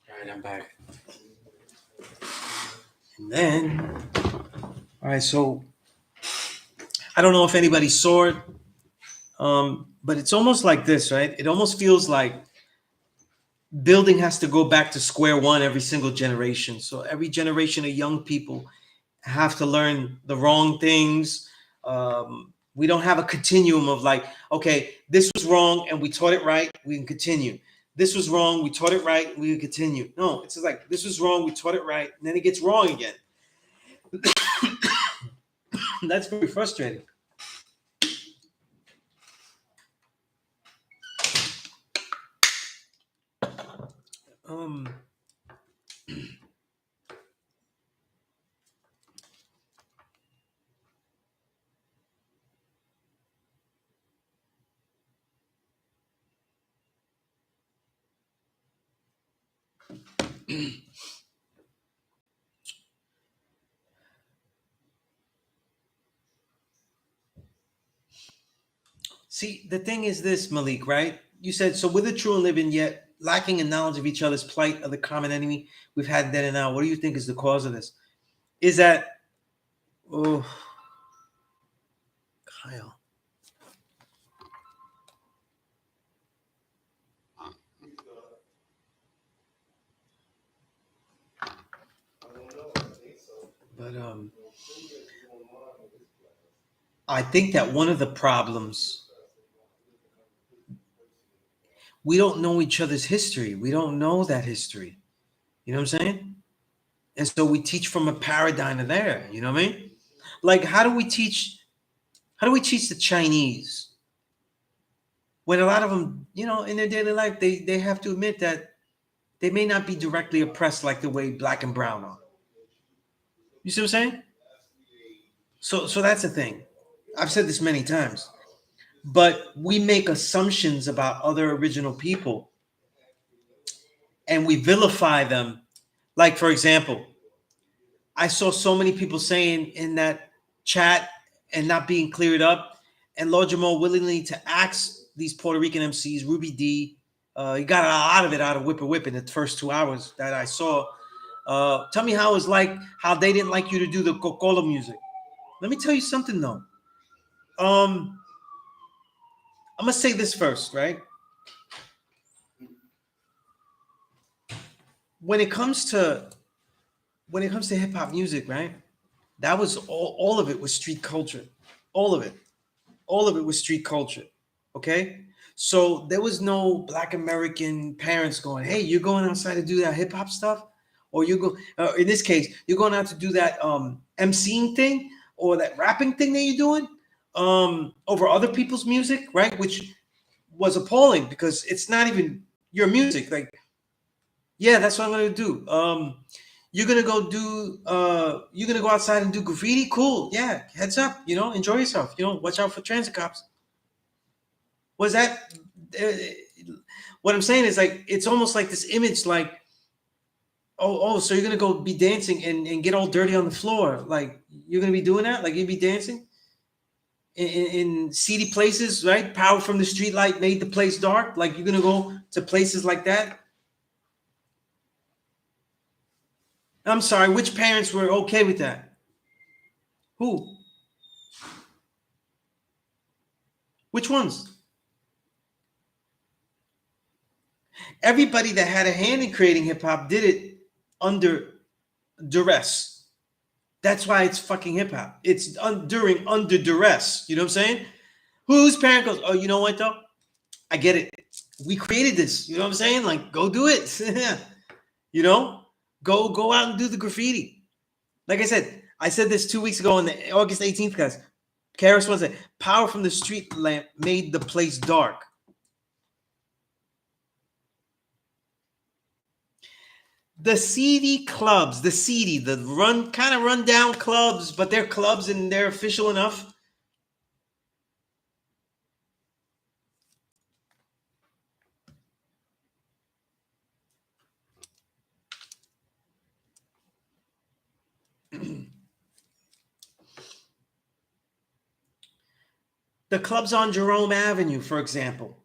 All right, I'm back. And then, all right, so I don't know if anybody saw it, but it's almost like this, right? It almost feels like building has to go back to square one every single generation. So every generation of young people have to learn the wrong things. We don't have a continuum of like, okay, this was wrong and we taught it right, we can continue. This was wrong, we taught it right, we can continue. No, it's just like, this was wrong, we taught it right, and then it gets wrong again. That's very frustrating. See, the thing is this, Malik, right? You said, so with the true and living, yet lacking in knowledge of each other's plight of the common enemy we've had then and now. What do you think is the cause of this? Is that, oh, Kyle. But I think that one of the problems, we don't know each other's history. We don't know that history. You know what I'm saying? And so we teach from a paradigm of there. You know what I mean? Like, how do we teach? How do we teach the Chinese when a lot of them, you know, in their daily life, they have to admit that they may not be directly oppressed like the way black and brown are. You see what I'm saying? So that's the thing. I've said this many times, but we make assumptions about other original people and we vilify them. Like, for example, I saw so many people saying in that chat and not being cleared up, and Lord Jamal willingly to ask these Puerto Rican MCs, Ruby D, he got a lot of it out of Whipper Whip in the first 2 hours that I saw. Tell me how it's like, how they didn't like you to do the Coca-Cola music. Let me tell you something though. I'm gonna say this first, right? When it comes to hip hop music, right? That was all of it was street culture. All of it. All of it was street culture. Okay? So there was no black American parents going, "Hey, you're going outside to do that hip hop stuff?" Or you go in this case, you're going out to do that MCing thing or that rapping thing that you're doing over other people's music, right? Which was appalling because it's not even your music. Like, yeah, that's what I'm gonna do. You're gonna go do you're gonna go outside and do graffiti? Cool. Yeah, heads up, you know, enjoy yourself. You know, watch out for transit cops. Was that what I'm saying is like it's almost like this image like so you're gonna go be dancing and get all dirty on the floor. Like you're gonna be doing that? Like you'd be dancing in seedy places, right? Power from the street light made the place dark. Like you're gonna go to places like that. I'm sorry, which parents were okay with that? Who? Which ones? Everybody that had a hand in creating hip hop did it under duress. That's why it's fucking hip hop. It's during under duress. You know what I'm saying? Whose parent goes, oh, you know what though? I get it. We created this. You know what I'm saying? Like, go do it. You know, go out and do the graffiti. Like I said this 2 weeks ago in the August 18th class. Karis was it? Power from the street lamp made the place dark. The seedy clubs, the run down clubs, but they're clubs and they're official enough. The clubs on Jerome Avenue, for example,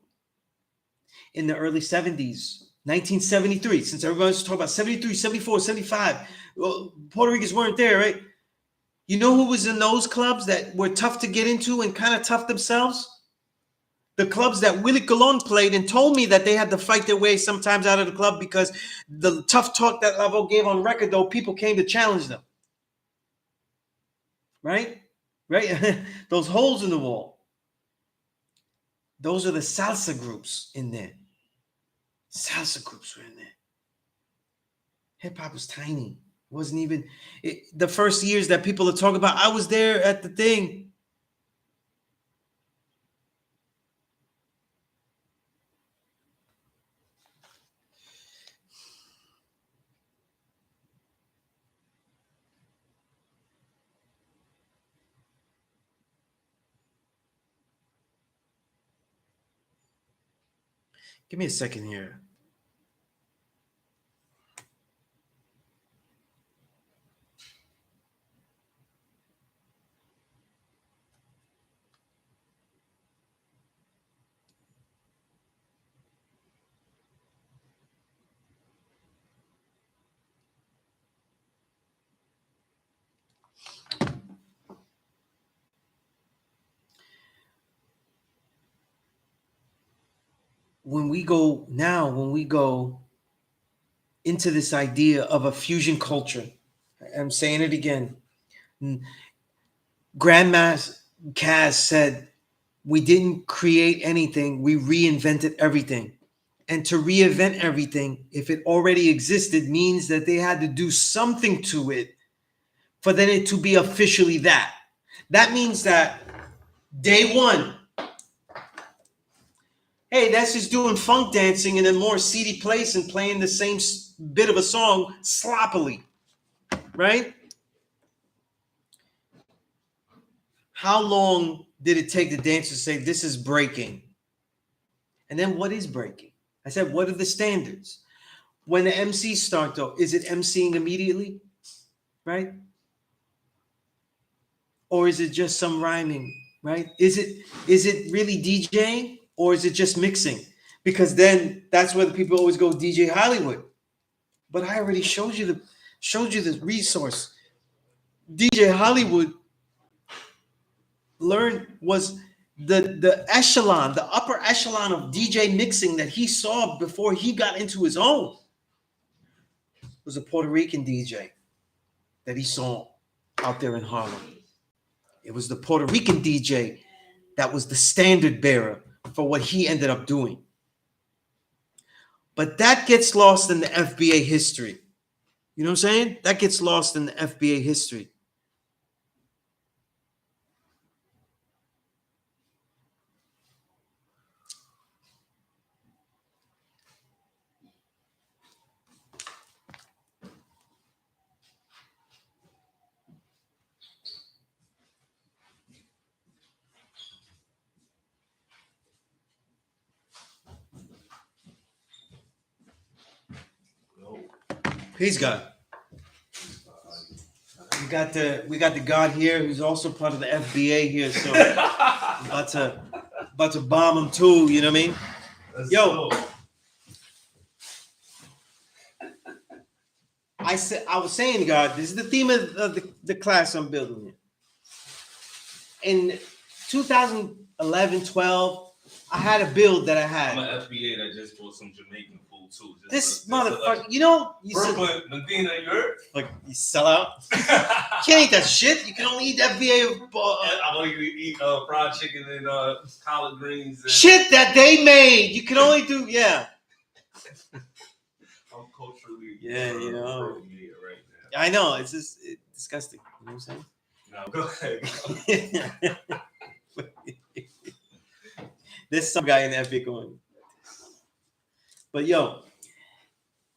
in the early 70s, 1973, since everyone's talking about 73, 74, 75, well, Puerto Ricans weren't there, right? You know who was in those clubs that were tough to get into and kind of tough themselves? The clubs that Willie Colon played and told me that they had to fight their way sometimes out of the club because the tough talk that Lavo gave on record, though, people came to challenge them. Right? Right? Those holes in the wall. Those are the salsa groups in there. Salsa groups were in there. Hip hop was tiny. It wasn't even the first years that people are talking about. I was there at the thing. Give me a second here. when we go into this idea of a fusion culture, I'm saying it again. Grandmaster Kaz said, we didn't create anything, we reinvented everything. And to reinvent everything, if it already existed, means that they had to do something to it for then it to be officially that. That means that day one, hey, that's just doing funk dancing in a more seedy place and playing the same bit of a song sloppily, right? How long did it take the dancers to say, this is breaking? And then what is breaking? I said, what are the standards? When the MCs start, though, is it MCing immediately, right? Or is it just some rhyming, right? Is it really DJing, or is it just mixing? Because then that's where the people always go DJ Hollywood. But I already showed you the resource. DJ Hollywood was the echelon, the upper echelon of DJ mixing that he saw before he got into his own. Was a Puerto Rican DJ that he saw out there in Harlem. It was the Puerto Rican DJ that was the standard bearer for what he ended up doing. But that gets lost in the FBA history. You know what I'm saying? That gets lost in the FBA history. Peace, God. We got the God here who's also part of the FBA here, so about to bomb him too. You know what I mean? Yo, I was saying, God, this is the theme of the class I'm building here. In 2011, 12, I had a build that I had. I'm an FBA that just brought some Jamaican food too. This motherfucker, you know, Brooklyn, Medina, you're like you sell out. Can't eat that shit. You can only eat FBA. I want you to eat fried chicken and collard greens. And Shit that they made. You can only do, yeah. I'm culturally You know. appropriated right now. I know, it's disgusting. You know what I'm saying? No, go ahead. There's some guy in the FBA going. But yo,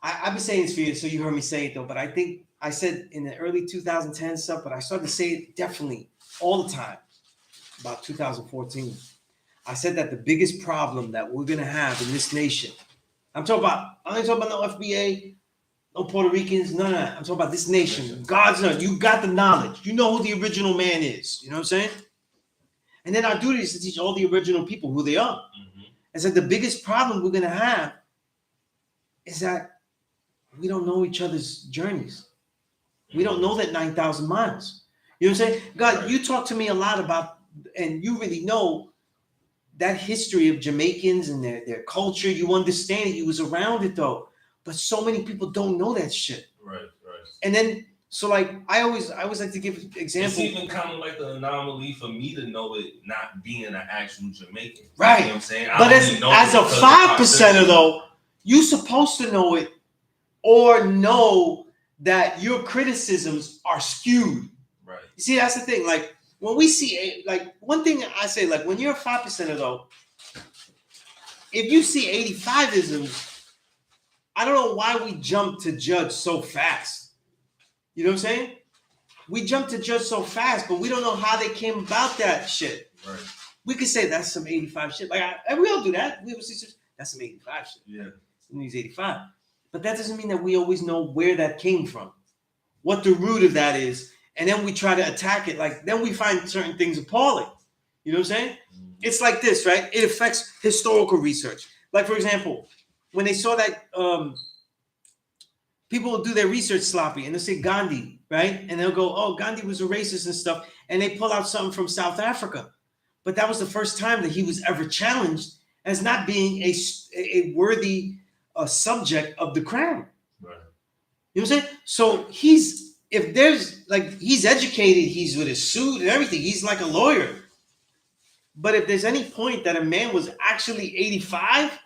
I've been saying this for you, so you heard me say it though. But I think I said in the early 2010 stuff, but I started to say it definitely all the time about 2014. I said that the biggest problem that we're gonna have in this nation, I ain't talking about no FBA, no Puerto Ricans, none of that. I'm talking about this nation. God's not. You got the knowledge. You know who the original man is. You know what I'm saying? And then our duty is to teach all the original people who they are. Mm-hmm. And so the biggest problem we're gonna have is that we don't know each other's journeys. We don't know that 9,000 miles. You know what I'm saying? God, right. You talk to me a lot about, and you really know that history of Jamaicans and their culture. You understand it. You was around it though. But so many people don't know that shit. Right. And then, so like, I always like to give examples. It's even kind of like an anomaly for me to know it not being an actual Jamaican. Right. You know what I'm saying? But as a 5%er though, you're supposed to know it or know that your criticisms are skewed. Right. You see, that's the thing. Like when we see, like one thing I say, like when you're a 5%er though, if you see 85isms, I don't know why we jump to judge so fast. You know what I'm saying? We jump to judge so fast, but we don't know how they came about that shit. Right. We could say that's some 85 shit. Like we all do that. We would say that's some 85 shit. Yeah. He's 85. But that doesn't mean that we always know where that came from, what the root of that is, and then we try to attack it. Like then we find certain things appalling. You know what I'm saying? Mm-hmm. It's like this, right? It affects historical research. Like for example, when they saw that people will do their research sloppy and they'll say Gandhi, right? And they'll go, oh, Gandhi was a racist and stuff. And they pull out something from South Africa. But that was the first time that he was ever challenged. as not being a worthy subject of the crown. Right. You know what I'm saying? So he's educated, he's with his suit and everything. He's like a lawyer. But if there's any point that a man was actually 85,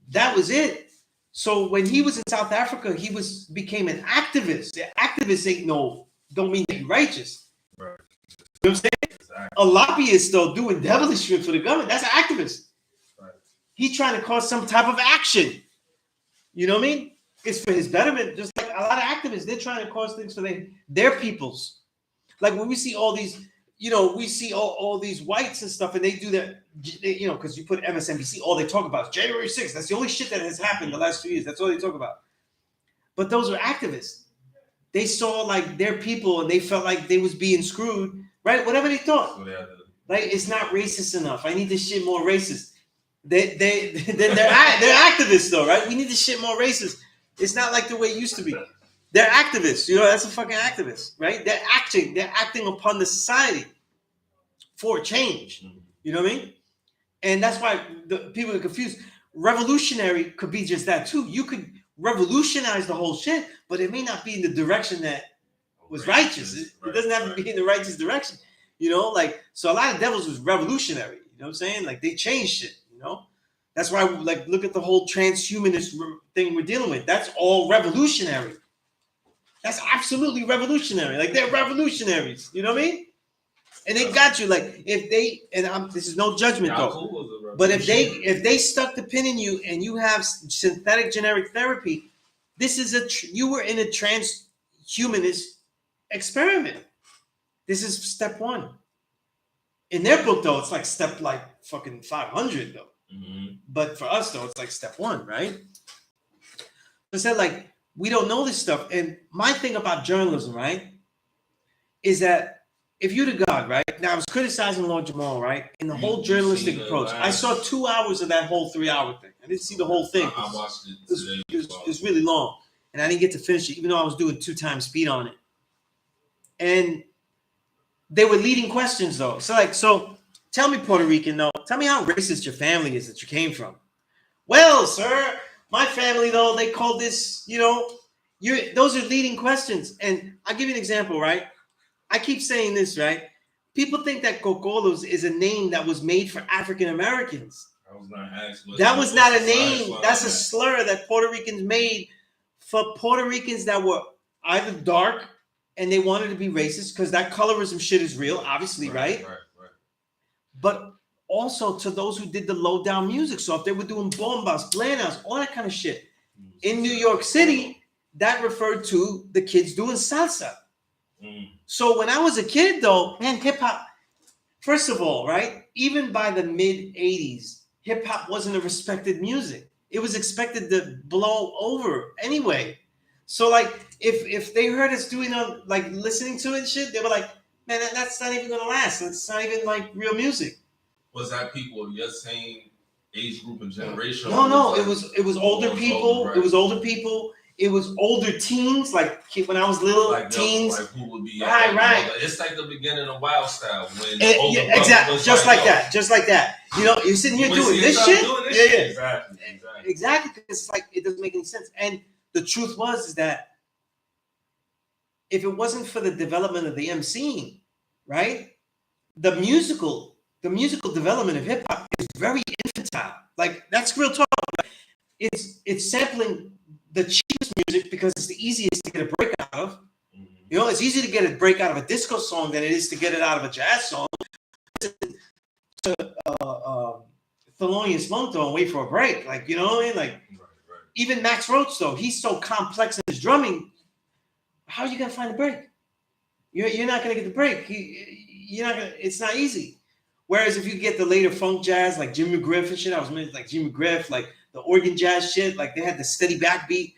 that was it. So when he was in South Africa, he became an activist. The activists don't mean to be righteous. Right. You know what I'm saying? Exactly. A lobbyist though doing devilish shit for the government, that's an activist. Right. He's trying to cause some type of action. You know what I mean? It's for his betterment. Just like a lot of activists, they're trying to cause things for their peoples. Like when we see all these, we see all these whites and stuff, and they do that, because you put MSNBC, all they talk about is January 6th. That's the only shit that has happened the last 2 years. That's all they talk about. But those are activists. They saw like their people, and they felt like they was being screwed, right? Whatever they thought. So Like, it's not racist enough. I need this shit more racist. They're activists though, right? We need this shit more racist. It's not like the way it used to be. They're activists. That's a fucking activist, right? They're acting upon the society for change. You know what I mean? And that's why the people are confused. Revolutionary could be just that too. You could revolutionize the whole shit, but it may not be in the direction that was righteous. It doesn't have to be in the righteous direction. So a lot of devils was revolutionary. You know what I'm saying? Like they changed shit. That's why, like, look at the whole transhumanist thing we're dealing with. That's all revolutionary. That's absolutely revolutionary. Like they're revolutionaries. You know what I mean? And they got you. Like if they this is no judgment though. But if they stuck the pin in you and you have synthetic generic therapy, this is you were in a transhumanist experiment. This is step 1. In their book though, it's like step like fucking 500 though. Mm-hmm. But for us though, it's like step 1, right? So said like we don't know this stuff. And my thing about journalism, right, is that if you to God, right? Now I was criticizing Lord Jamal, right? In the whole journalistic approach. I saw 2 hours of that whole 3-hour thing. I didn't see the whole thing. I watched it today. It was really long. And I didn't get to finish it, even though I was doing 2 times speed on it. And they were leading questions though. So tell me, Puerto Rican, though. Tell me how racist your family is that you came from. Well, sir, my family, though, they call this, those are leading questions. And I'll give you an example, right? I keep saying this, right? People think that Cocolos is a name that was made for African Americans. I was not asked. That was not a name. That's a slur that Puerto Ricans made for Puerto Ricans that were either dark and they wanted to be racist because that colorism shit is real, obviously, right? Right. But also to those who did the low down music. So if they were doing bombas, blanas, all that kind of shit. In New York City, that referred to the kids doing salsa. So when I was a kid, though, man, hip hop, first of all, right, even by the mid 80s, hip hop wasn't a respected music. It was expected to blow over anyway. So like if they heard us doing like listening to it and shit, they were like, man, that's not even gonna last. It's not even like real music. Was that people of your same age group and generation? No. It was older people. Right. It was older people. It was older teens. Like when I was little, like teens. Like who would be right. It's like the beginning of Wild Style when exactly, just like that. You're sitting here doing this shit. Exactly. Because it's like it doesn't make any sense. And the truth is that if it wasn't for the development of the MCing, right, the musical development of hip hop is very infantile. Like that's real talk. It's sampling the cheapest music because it's the easiest to get a break out of. It's easy to get a break out of a disco song than it is to get it out of a jazz song. Thelonious Monk and wait for a break. Like, you know what I mean? Like, even Max Roach, though, he's so complex in his drumming. How are you gonna find a break? You're not gonna get the break. You're not gonna. It's not easy. Whereas if you get the later funk jazz, like Jimmy McGriff and shit, I was meant like Jimmy McGriff, like the organ jazz shit, like they had the steady backbeat,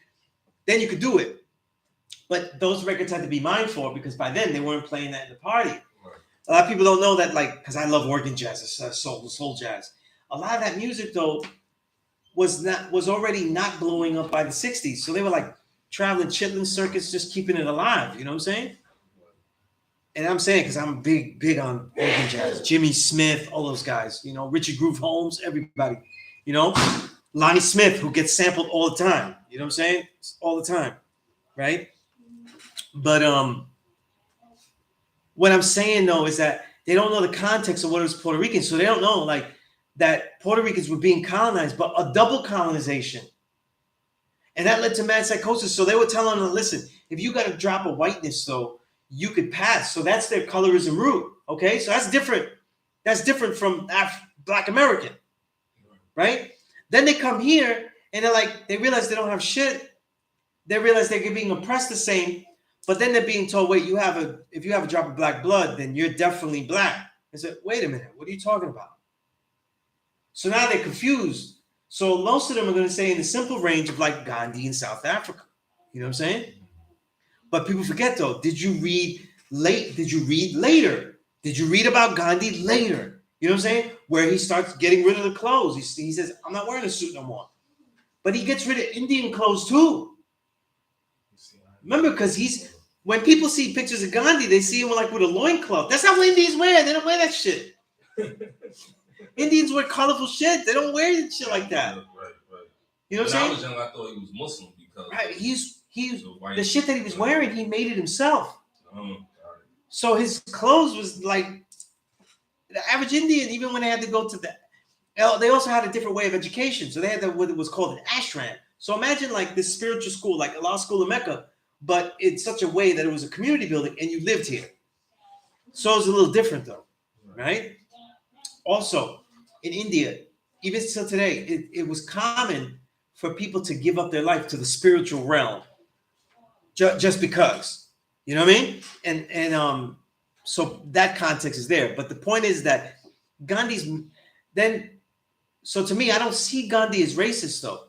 then you could do it. But those records had to be mindful because by then they weren't playing that in the party. Right. A lot of people don't know that, like, because I love organ jazz, soul jazz. A lot of that music though was already not blowing up by the 60s. So they were like traveling chitlin circuits, just keeping it alive. You know what I'm saying? and I'm saying because I'm big on American jazz, Jimmy Smith, all those guys, you know, Richard Groove Holmes, everybody, you know, Lonnie Smith, who gets sampled all the time, you know what I'm saying? All the time, right? But what I'm saying though is that they don't know the context of what it was Puerto Rican, so they don't know like that Puerto Ricans were being colonized, but a double colonization. And that led to mad psychosis. So they were telling them, listen, if you got a drop of whiteness, though, you could pass. So that's their colorism root. Okay, so that's different. That's different from Black American, right? Then they come here and they're like, they realize they don't have shit. They realize they're being oppressed the same, but then they're being told, wait, if you have a drop of black blood, then you're definitely black. I said, wait a minute, what are you talking about? So now they're confused. So most of them are going to say in the simple range of like Gandhi in South Africa. You know what I'm saying? But people forget though, did you read later? Did you read about Gandhi later? You know what I'm saying? Where he starts getting rid of the clothes. He says, I'm not wearing a suit no more. But he gets rid of Indian clothes too. Remember, because when people see pictures of Gandhi, they see him like with a loincloth. That's not what Indians wear. They don't wear that shit. Indians wear colorful shit. They don't wear shit like that. Right. You know what I'm When I saying? was young, I thought he was Muslim because Right. The shit that he was wearing, he made it himself. So his clothes was like the average Indian, even when they had to go to they also had a different way of education. So they had what was called an ashram. So imagine like this spiritual school, like a law school in Mecca, but in such a way that it was a community building and you lived here. So it's a little different though, right? Also, in India, even still today, it was common for people to give up their life to the spiritual realm, just because, you know what I mean? And so that context is there. But the point is that Gandhi's then. So to me, I don't see Gandhi as racist though.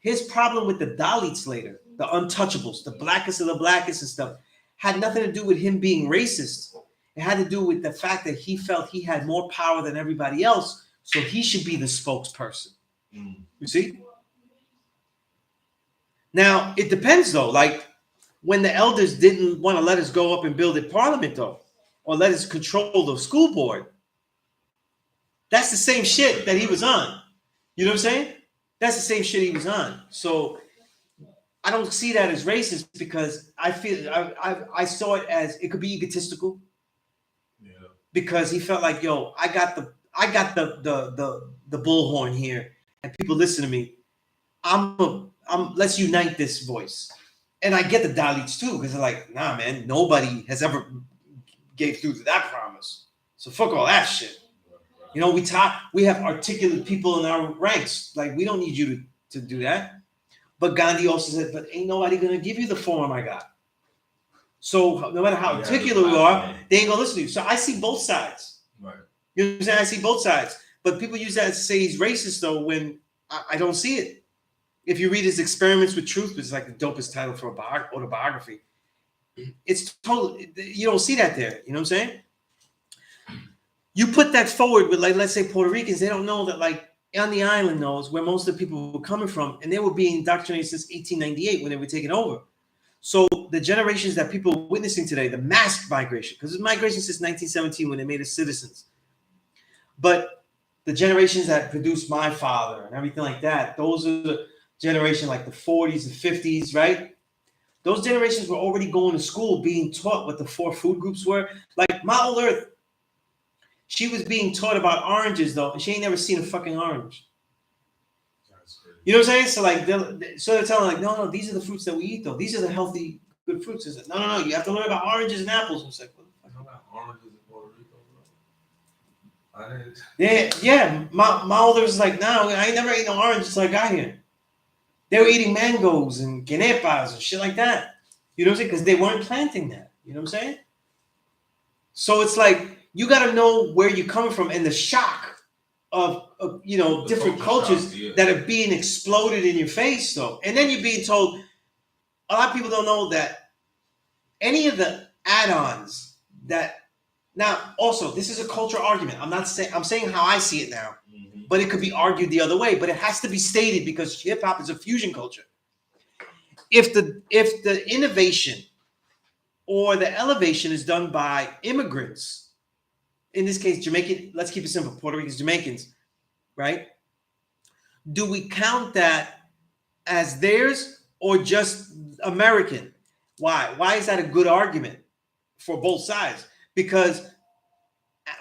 His problem with the Dalits later, the untouchables, the blackest of the blackest and stuff, had nothing to do with him being racist. It had to do with the fact that he felt he had more power than everybody else, so he should be the spokesperson. You see? Now, it depends, though. Like, when the elders didn't want to let us go up and build a parliament, though, or let us control the school board, that's the same shit that he was on. You know what I'm saying? That's the same shit he was on. So I don't see that as racist because I feel I saw it as it could be egotistical. Yeah. Because he felt like, yo, I got the bullhorn here, and people listen to me. Let's unite this voice. And I get the Dalits too, because they're like, nah, man, nobody has ever gave through to that promise. So fuck all that shit. You know, we have articulate people in our ranks. Like, we don't need you to do that. But Gandhi also said, but ain't nobody gonna give you the form I got. So no matter how articulate we are, they ain't gonna listen to you. So I see both sides. Right. You know what I'm saying? I see both sides. But people use that to say he's racist though, when I don't see it. If you read his Experiments with Truth, which is like the dopest title for an autobiography, it's totally, you don't see that there. You know what I'm saying? You put that forward with, like, let's say Puerto Ricans, they don't know that, like, on the island knows where most of the people were coming from, and they were being indoctrinated since 1898 when they were taken over. So the generations that people are witnessing today, the mass migration, because it's migration since 1917 when they made us citizens. But the generations that produced my father and everything like that, those are the generation like the 40s, the 50s, right? Those generations were already going to school being taught what the 4 food groups were. Like my old Earth, she was being taught about oranges though, and she ain't never seen a fucking orange. You know what I'm saying? So like, they're telling like, no, these are the fruits that we eat though. These are the healthy, good fruits. It's like, no, you have to learn about oranges and apples. It's like, what the fuck? About oranges in Puerto Rico, bro? Yeah. My older was like, no, I ain't never eaten no orange until I got here. They were eating mangoes and guinepas and shit like that. You know what I'm saying? Because they weren't planting that. You know what I'm saying? So it's like, you got to know where you're coming from and the shock of different cultures that are being exploded in your face, though. And then you're being told, a lot of people don't know that any of the add-ons that, now also, this is a cultural argument. I'm saying how I see it now, but it could be argued the other way, but it has to be stated because hip hop is a fusion culture. If the innovation or the elevation is done by immigrants. In this case, Jamaican, let's keep it simple, Puerto Ricans, Jamaicans, right? Do we count that as theirs or just American? Why? Why is that a good argument for both sides? Because,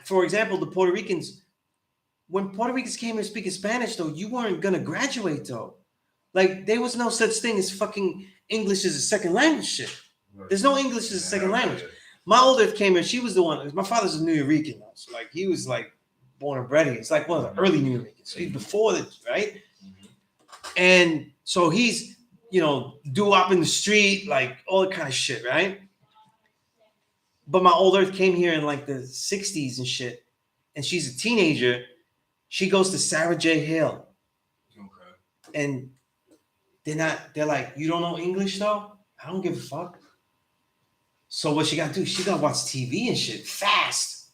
for example, the Puerto Ricans, when Puerto Ricans came here speaking Spanish, though, you weren't going to graduate, though. Like, there was no such thing as fucking English as a second language shit. There's no English as a second language. My older came here, she was the one. My father's a New Yorican, though. So, like, he was, like, born and bred here. It's like one of the early New Yorkers. So he's before the, right? And so he's, you know, doo-wop in the street, like, all that kind of shit, right? But my old earth came here in, like, the 60s and shit. And she's a teenager. She goes to Sarah J. Hill. Okay. And they're like, you don't know English though? I don't give a fuck. So what she gotta do, she gotta watch TV and shit fast.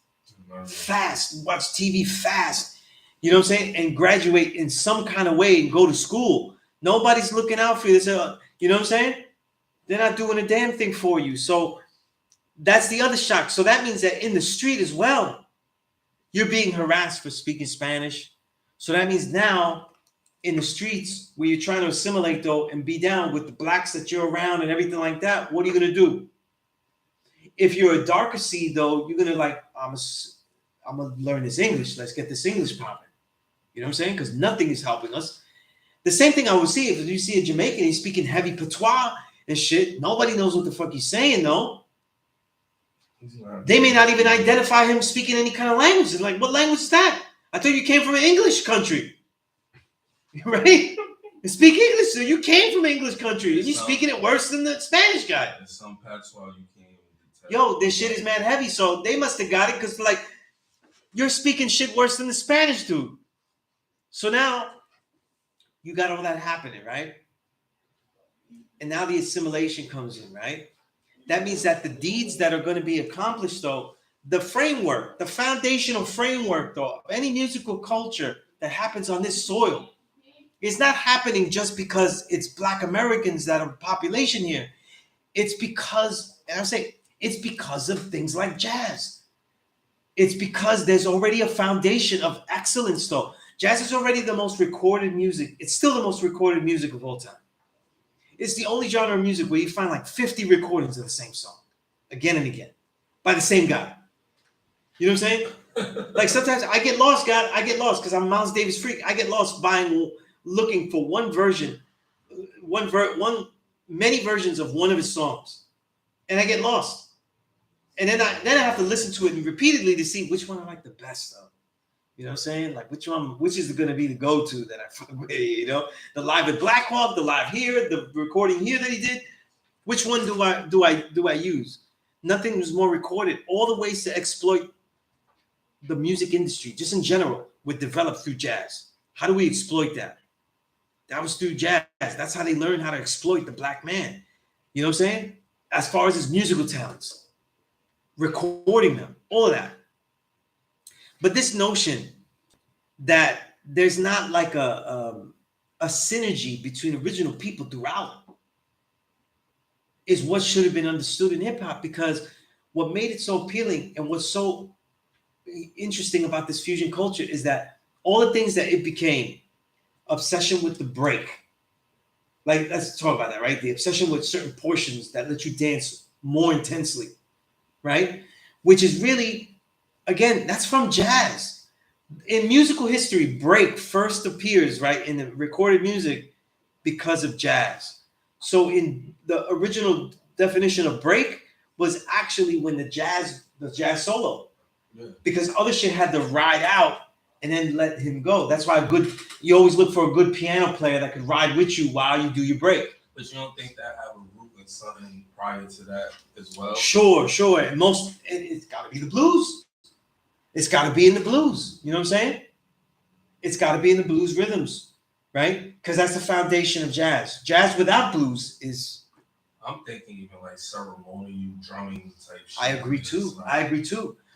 Fast. Watch TV fast. You know what I'm saying? And graduate in some kind of way and go to school. Nobody's looking out for you. You know what I'm saying? They're not doing a damn thing for you. So that's the other shock. So that means that in the street as well, you're being harassed for speaking Spanish. So that means now in the streets where you're trying to assimilate though and be down with the blacks that you're around and everything like that, what are you going to do? If you're a darker seed though, you're going to like, I'm going to learn this English. Let's get this English popping. You know what I'm saying? Because nothing is helping us. The same thing I would see if you see a Jamaican, he's speaking heavy patois and shit. Nobody knows what the fuck he's saying though. They may not even identify him speaking any kind of language. It's like, what language is that? I thought you came from an English country. Right? You speak English, so you came from an English country. And you're speaking it worse than the Spanish guy. There's some patois you can't even detect. Yo, this shit is mad heavy. So they must have got it because, like, you're speaking shit worse than the Spanish dude. So now you got all that happening, right? And now the assimilation comes in, right? That means that the deeds that are going to be accomplished, though, the framework, the foundational framework, though, of any musical culture that happens on this soil is not happening just because it's Black Americans that are population here. It's because, and I say, it's because of things like jazz. It's because there's already a foundation of excellence, though. Jazz is already the most recorded music. It's still the most recorded music of all time. It's the only genre of music where you find like 50 recordings of the same song again and again by the same guy. You know what I'm saying? Like sometimes I get lost, God. I get lost because I'm a Miles Davis freak. I get lost looking for one version, many versions of one of his songs. And I get lost. And then I have to listen to it repeatedly to see which one I like the best of. You know what I'm saying? Like which is going to be the go-to that I fuck with, you know? The live at Black Hawk, the live here, the recording here that he did. Which one do I use? Nothing was more recorded. All the ways to exploit the music industry, just in general, were developed through jazz. How do we exploit that? That was through jazz. That's how they learned how to exploit the black man. You know what I'm saying? As far as his musical talents, recording them, all of that. But this notion that there's not like a synergy between original people throughout is what should have been understood in hip hop, because what made it so appealing and what's so interesting about this fusion culture is that all the things that it became, obsession with the break, like let's talk about that, right? The obsession with certain portions that let you dance more intensely, right? Which is really, again, that's from jazz. In musical history, break first appears, right, in the recorded music because of jazz. So in the original definition of break was actually when the jazz solo, because other shit had to ride out and then let him go. That's why you always look for a good piano player that could ride with you while you do your break. But you don't think that have a root in something prior to that as well? Sure. And it's got to be the blues. It's got to be in the blues. You know what I'm saying? It's got to be in the blues rhythms, right? Because that's the foundation of jazz. Jazz without blues is... I'm thinking even like ceremonial drumming type shit. I agree too.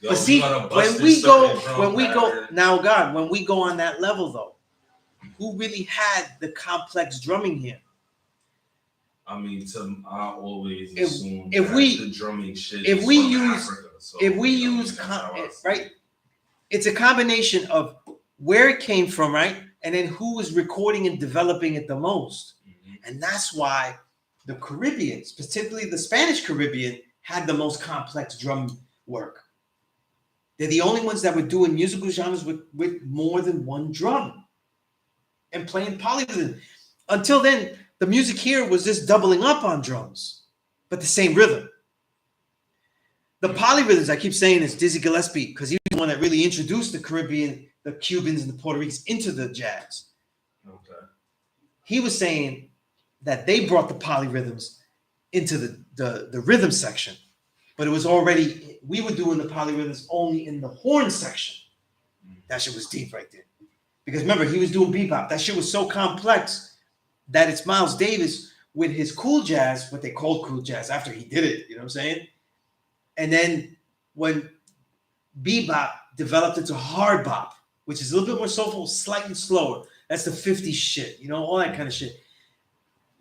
Yo, but see, when we go on that level though, who really had the complex drumming here? I mean, I always assume if that we- the drumming shit if is we from use- Africa. So, if we you know, use that's how I see right, it. it's a combination of where it came from, right, and then who was recording and developing it the most, and that's why the Caribbean, particularly the Spanish Caribbean, had the most complex drum work. They're the only ones that were doing musical genres with more than one drum and playing polyrhythm. Until then, the music here was just doubling up on drums, but the same rhythm. The polyrhythms I keep saying is Dizzy Gillespie, because he was the one that really introduced the Caribbean, the Cubans, and the Puerto Ricans into the jazz. Okay. He was saying that they brought the polyrhythms into the rhythm section, but it was already, we were doing the polyrhythms only in the horn section. That shit was deep right there. Because remember, he was doing bebop. That shit was so complex that it's Miles Davis with his cool jazz, what they called cool jazz after he did it, you know what I'm saying? And then when bebop developed into hard bop, which is a little bit more soulful, slightly slower. That's the 50s shit, you know, all that kind of shit.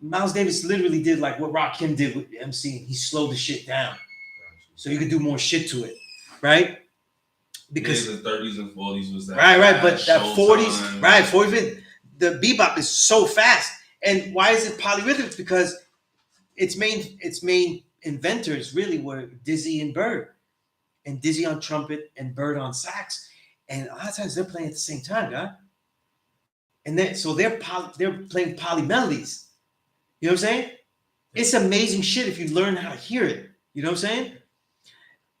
Miles Davis literally did like what Rakim did with MC. He slowed the shit down so you could do more shit to it, right? Because the 30s and 40s was that. right, but that Showtime. 40s, right, 40s, the bebop is so fast. And why is it polyrhythmic? Because its main inventors really were Dizzy and Bird, and Dizzy on trumpet and Bird on sax, and a lot of times they're playing at the same time, guy. And then so they're playing poly melodies. You know what I'm saying? It's amazing shit if you learn how to hear it. You know what I'm saying?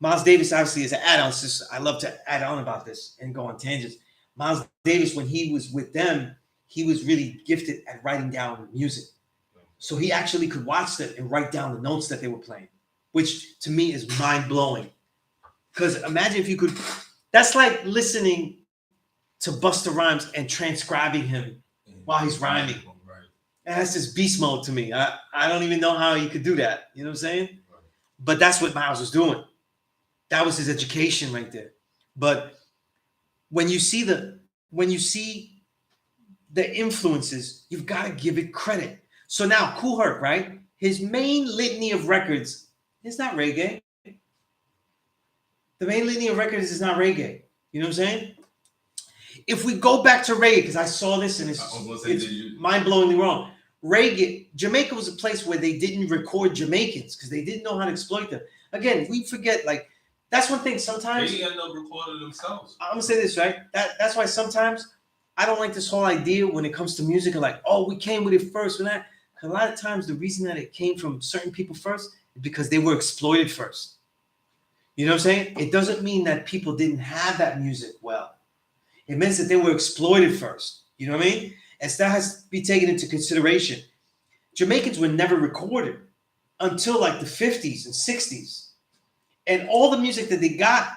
Miles Davis obviously is an add-on. I love to add on about this and go on tangents. Miles Davis, when he was with them, he was really gifted at writing down music. So he actually could watch them and write down the notes that they were playing, which to me is mind-blowing. Because imagine if you could, that's like listening to Busta Rhymes and transcribing him while he's rhyming. It has this beast mode to me. I don't even know how he could do that. You know what I'm saying? But that's what Miles was doing. That was his education right there. But when you see the influences, you've got to give it credit. So now, Kool Herc, right? His main litany of records is not reggae. The main litany of records is not reggae. You know what I'm saying? If we go back to reggae, because I saw this and it's mind-blowingly wrong. Reggae, Jamaica was a place where they didn't record Jamaicans because they didn't know how to exploit them. Again, we forget, like, that's one thing sometimes. They end up recording themselves. I'm gonna say this, right? That's why sometimes I don't like this whole idea when it comes to music of like, oh, we came with it first. A lot of times the reason that it came from certain people first is because they were exploited first. You know what I'm saying? It doesn't mean that people didn't have that music well. It means that they were exploited first. You know what I mean? And so that has to be taken into consideration. Jamaicans were never recorded until like the 50s and 60s. And all the music that they got,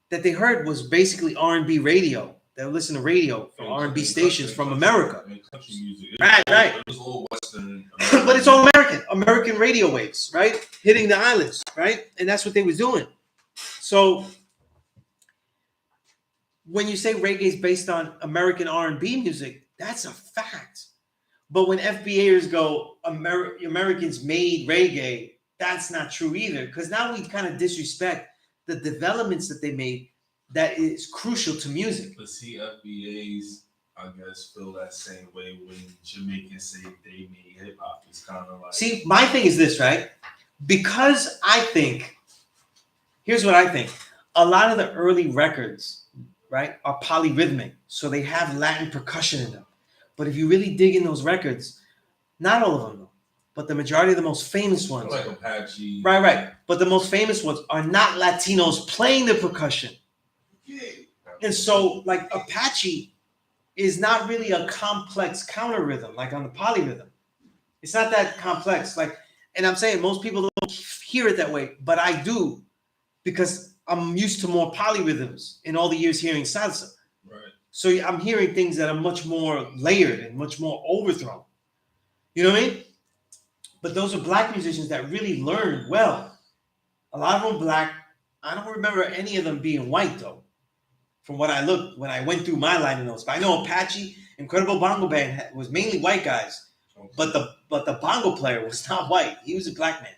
that they heard was basically R&B radio. They would listen to radio from R&B stations from America. Right. It was all Western. But it's all American radio waves, right? Hitting the islands, right? And that's what they was doing. So when you say reggae is based on American R&B music, that's a fact. But when FBAers go, Americans made reggae, that's not true either. Because now we kind of disrespect the developments that they made that is crucial to music. But see, FBAs, I guess, feel that same way when Jamaicans say they made hip hop. It's kind of like. See, my thing is this, right? Because I think, here's what I think. A lot of the early records, right, are polyrhythmic. So they have Latin percussion in them. But if you really dig in those records, not all of them, but the majority of the most famous ones. Like Apache. Right. But the most famous ones are not Latinos playing the percussion. Yeah. And so, like, Apache is not really a complex counter rhythm, like on the polyrhythm. It's not that complex. Like, and I'm saying most people don't hear it that way, but I do because I'm used to more polyrhythms in all the years hearing salsa. Right. So I'm hearing things that are much more layered and much more overthrown. You know what I mean? But those are black musicians that really learned well. A lot of them black. I don't remember any of them being white, though, from what I looked when I went through my line of notes. But I know Apache, Incredible Bongo Band was mainly white guys. But but the bongo player was not white. He was a black man.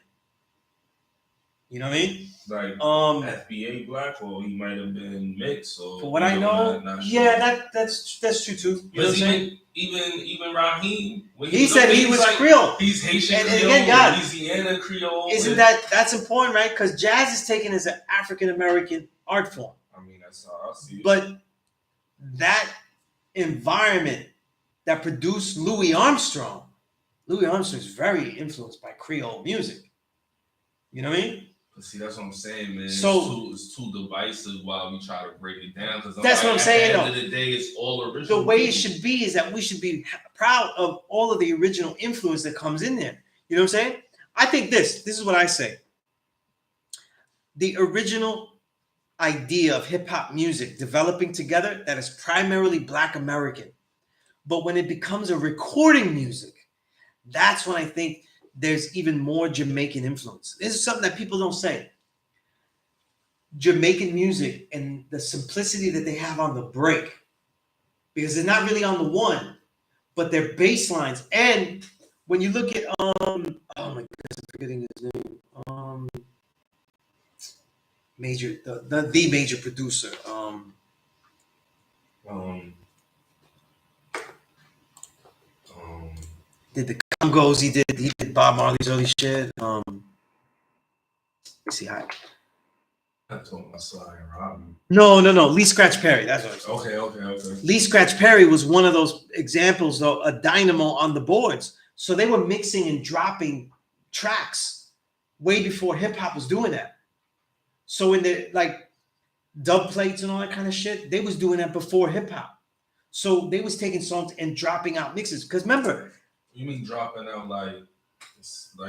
You know what I mean? Like FBA black, or he might have been mixed. Or for what I know, not yeah, that's true too. You know what I'm saying? Even Raheem, when He said he was like, Creole. He's Haitian And Creole, again, God, Louisiana Creole. Isn't that's important, right? Because jazz is taken as an African American art form. I mean, that's how I see it. But that environment that produced Louis Armstrong is very influenced by Creole music. You know what I mean? But see, that's what I'm saying, man. So it's too divisive while we try to break it down. Because that's what I'm saying. At the end of the day, it's all original. The way it should be is that we should be proud of all of the original influence that comes in there. You know what I'm saying? I think this is what I say. The original idea of hip hop music developing together that is primarily Black American. But when it becomes a recording music, that's when I think there's even more Jamaican influence. This is something that people don't say. Jamaican music and the simplicity that they have on the break, because they're not really on the one, but they're bass lines. And when you look at oh my goodness, I'm forgetting his name. The major producer. Did the Congos? He did Bob Marley's early shit. Let's see how. I told my Sly and Robbie. No. Lee Scratch Perry. That's what I'm saying. Okay. Lee Scratch Perry was one of those examples, though, a dynamo on the boards. So they were mixing and dropping tracks way before hip hop was doing that. So in the like dub plates and all that kind of shit, they was doing that before hip hop. So they was taking songs and dropping out mixes. Because remember, you mean dropping out like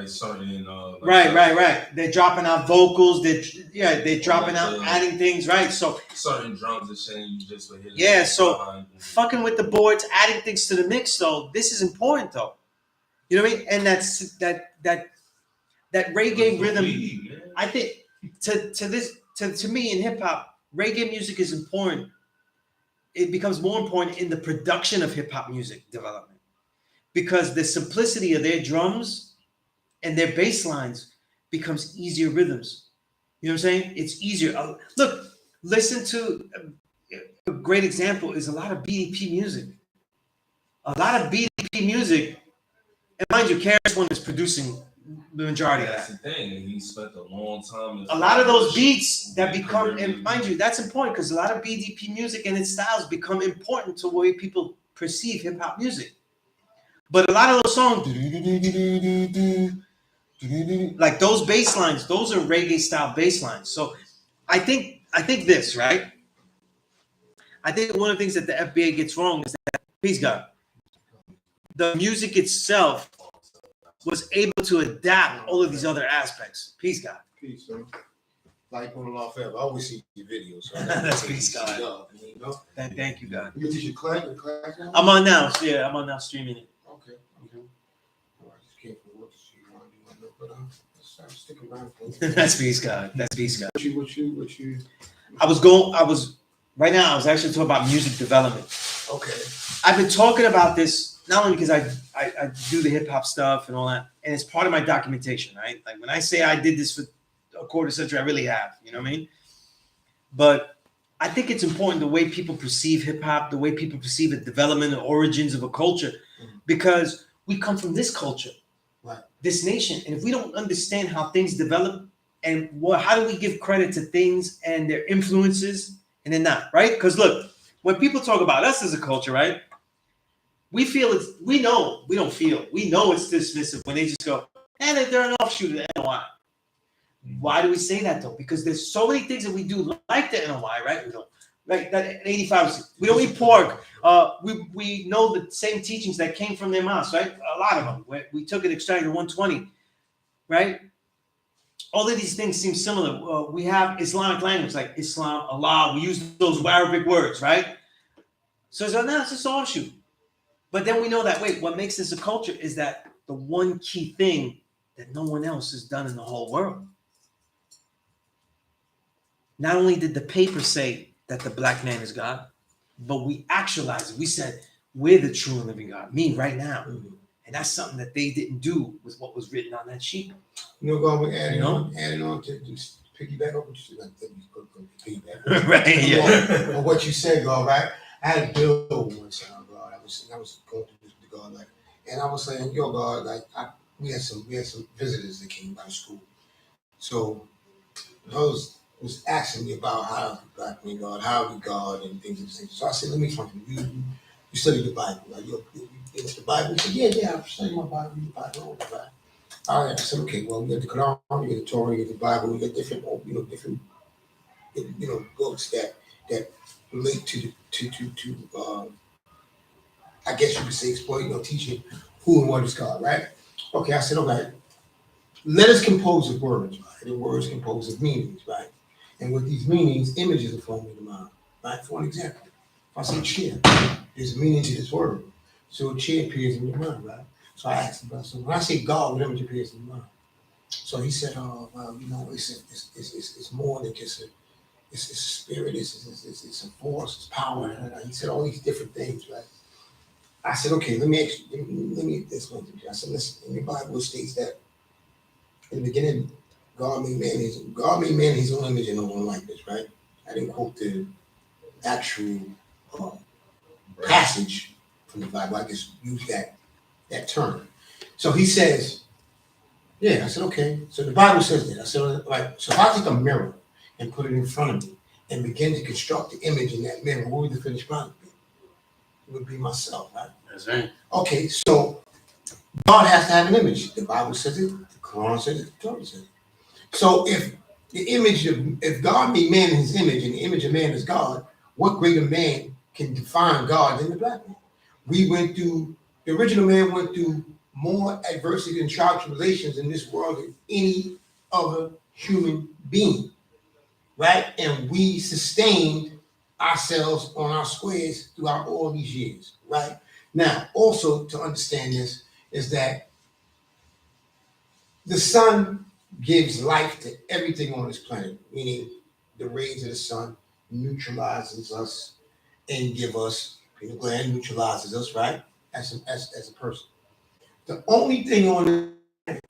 certain right. They're dropping out vocals. They're dropping out, adding things, right? So certain drums and shit, you just for hitting. Yeah, so fucking with the boards, adding things to the mix. So this is important, though. You know what I mean? And that's that reggae rhythm. I think to me in hip hop, reggae music is important. It becomes more important in the production of hip hop music development because the simplicity of their drums and their bass lines becomes easier rhythms. You know what I'm saying? It's easier. Look, listen to a great example is a lot of BDP music. A lot of BDP music, and mind you, KRS-One is producing the majority of that. That's the thing. He spent a long time. A lot of those beats that become, and mind you, that's important because a lot of BDP music and its styles become important to the way people perceive hip hop music. But a lot of those songs, like those bass lines, those are reggae style bass lines. So I think this, right? I think one of the things that the FBA gets wrong is that, please God, the music itself was able to adapt all of these other aspects. Peace, God. Peace, sir. Like on the law forever. I always see your videos. So that's peace, God. You know? Thank you, God. You teach your class now? I'm on now. Yeah, I'm on now streaming it. Okay. All right, just can't what you want to do, but stick around. That's peace, God. That's peace, God. What you? I was actually talking about music development. Okay. I've been talking about this not only because I do the hip hop stuff and all that, and it's part of my documentation, right? Like when I say I did this for a quarter century, I really have, you know what I mean? But I think it's important the way people perceive hip hop, the way people perceive the development and origins of a culture, because we come from this culture, right? This nation, and if we don't understand how things develop and how do we give credit to things and their influences, and they're not, right? Because look, when people talk about us as a culture, right? We know it's dismissive when they just go, they're an offshoot of the NOI. Why do we say that though? Because there's so many things that we do like the NOI, right? We don't like that 85. We don't eat pork. We know the same teachings that came from their mosques, right? A lot of them. We took it extracted 120, right? All of these things seem similar. We have Islamic language like Islam, Allah. We use those Arabic words, right? So it's just offshoot. But then we know that, what makes this a culture is that the one key thing that no one else has done in the whole world. Not only did the paper say that the black man is God, but we actualized it. We said, we're the true and living God. Me right now. And that's something that they didn't do with what was written on that sheet. You know, going adding You know? on to just piggyback over what you said, piggyback. Right, yeah. On what you said, God, right? I had a bill one time, God. I was going through this with God, like, and I was saying, yo, God, like, we had some visitors that came by school. So I was asking me about how black men God, how we God, and things of the same. So I said, let me talk to you. You study the Bible, like you the Bible. He said, yeah, I'm studying my Bible, read the Bible, all the Bible. All right, I said, okay, well, we got the Quran, we got the Torah, we got the Bible, we got different, different, books that relate to I guess you could say, teaching who and what is God, right? Okay, I said, all right, let us compose of words, right? The words compose of meanings, right? And with these meanings, images are formed in the mind, right? For an example, if I say chair, there's a meaning to this word. So a chair appears in your mind, right? So I asked him about, so when I say God, what image appears in your mind? So he said, oh, well, it's more than just it's a spirit, it's a force, it's power. And he said all these different things, right? I said, okay, let me explain to you. I said, listen, in the Bible it states that in the beginning, God made man in his own image and own likeness, right? I didn't quote the actual uh, passage from the Bible. I just used that term. So he says, yeah, I said, okay. So the Bible says that. I said, like, so if I take a mirror and put it in front of me and begin to construct the image in that mirror, what would the finished product be? It would be myself, right? That's right. Okay, so God has to have an image. The Bible says it, the Quran says it, the Torah says it. So if God made man in his image and the image of man is God, what greater man can define God than the black man? The original man went through more adversity and trial tribulations in this world than any other human being, right? And we sustained ourselves on our squares throughout all these years, right? Now, also to understand this is that the sun gives life to everything on this planet, meaning the rays of the sun neutralizes us and give us, pineal gland neutralizes us, right? As a person. The only thing on it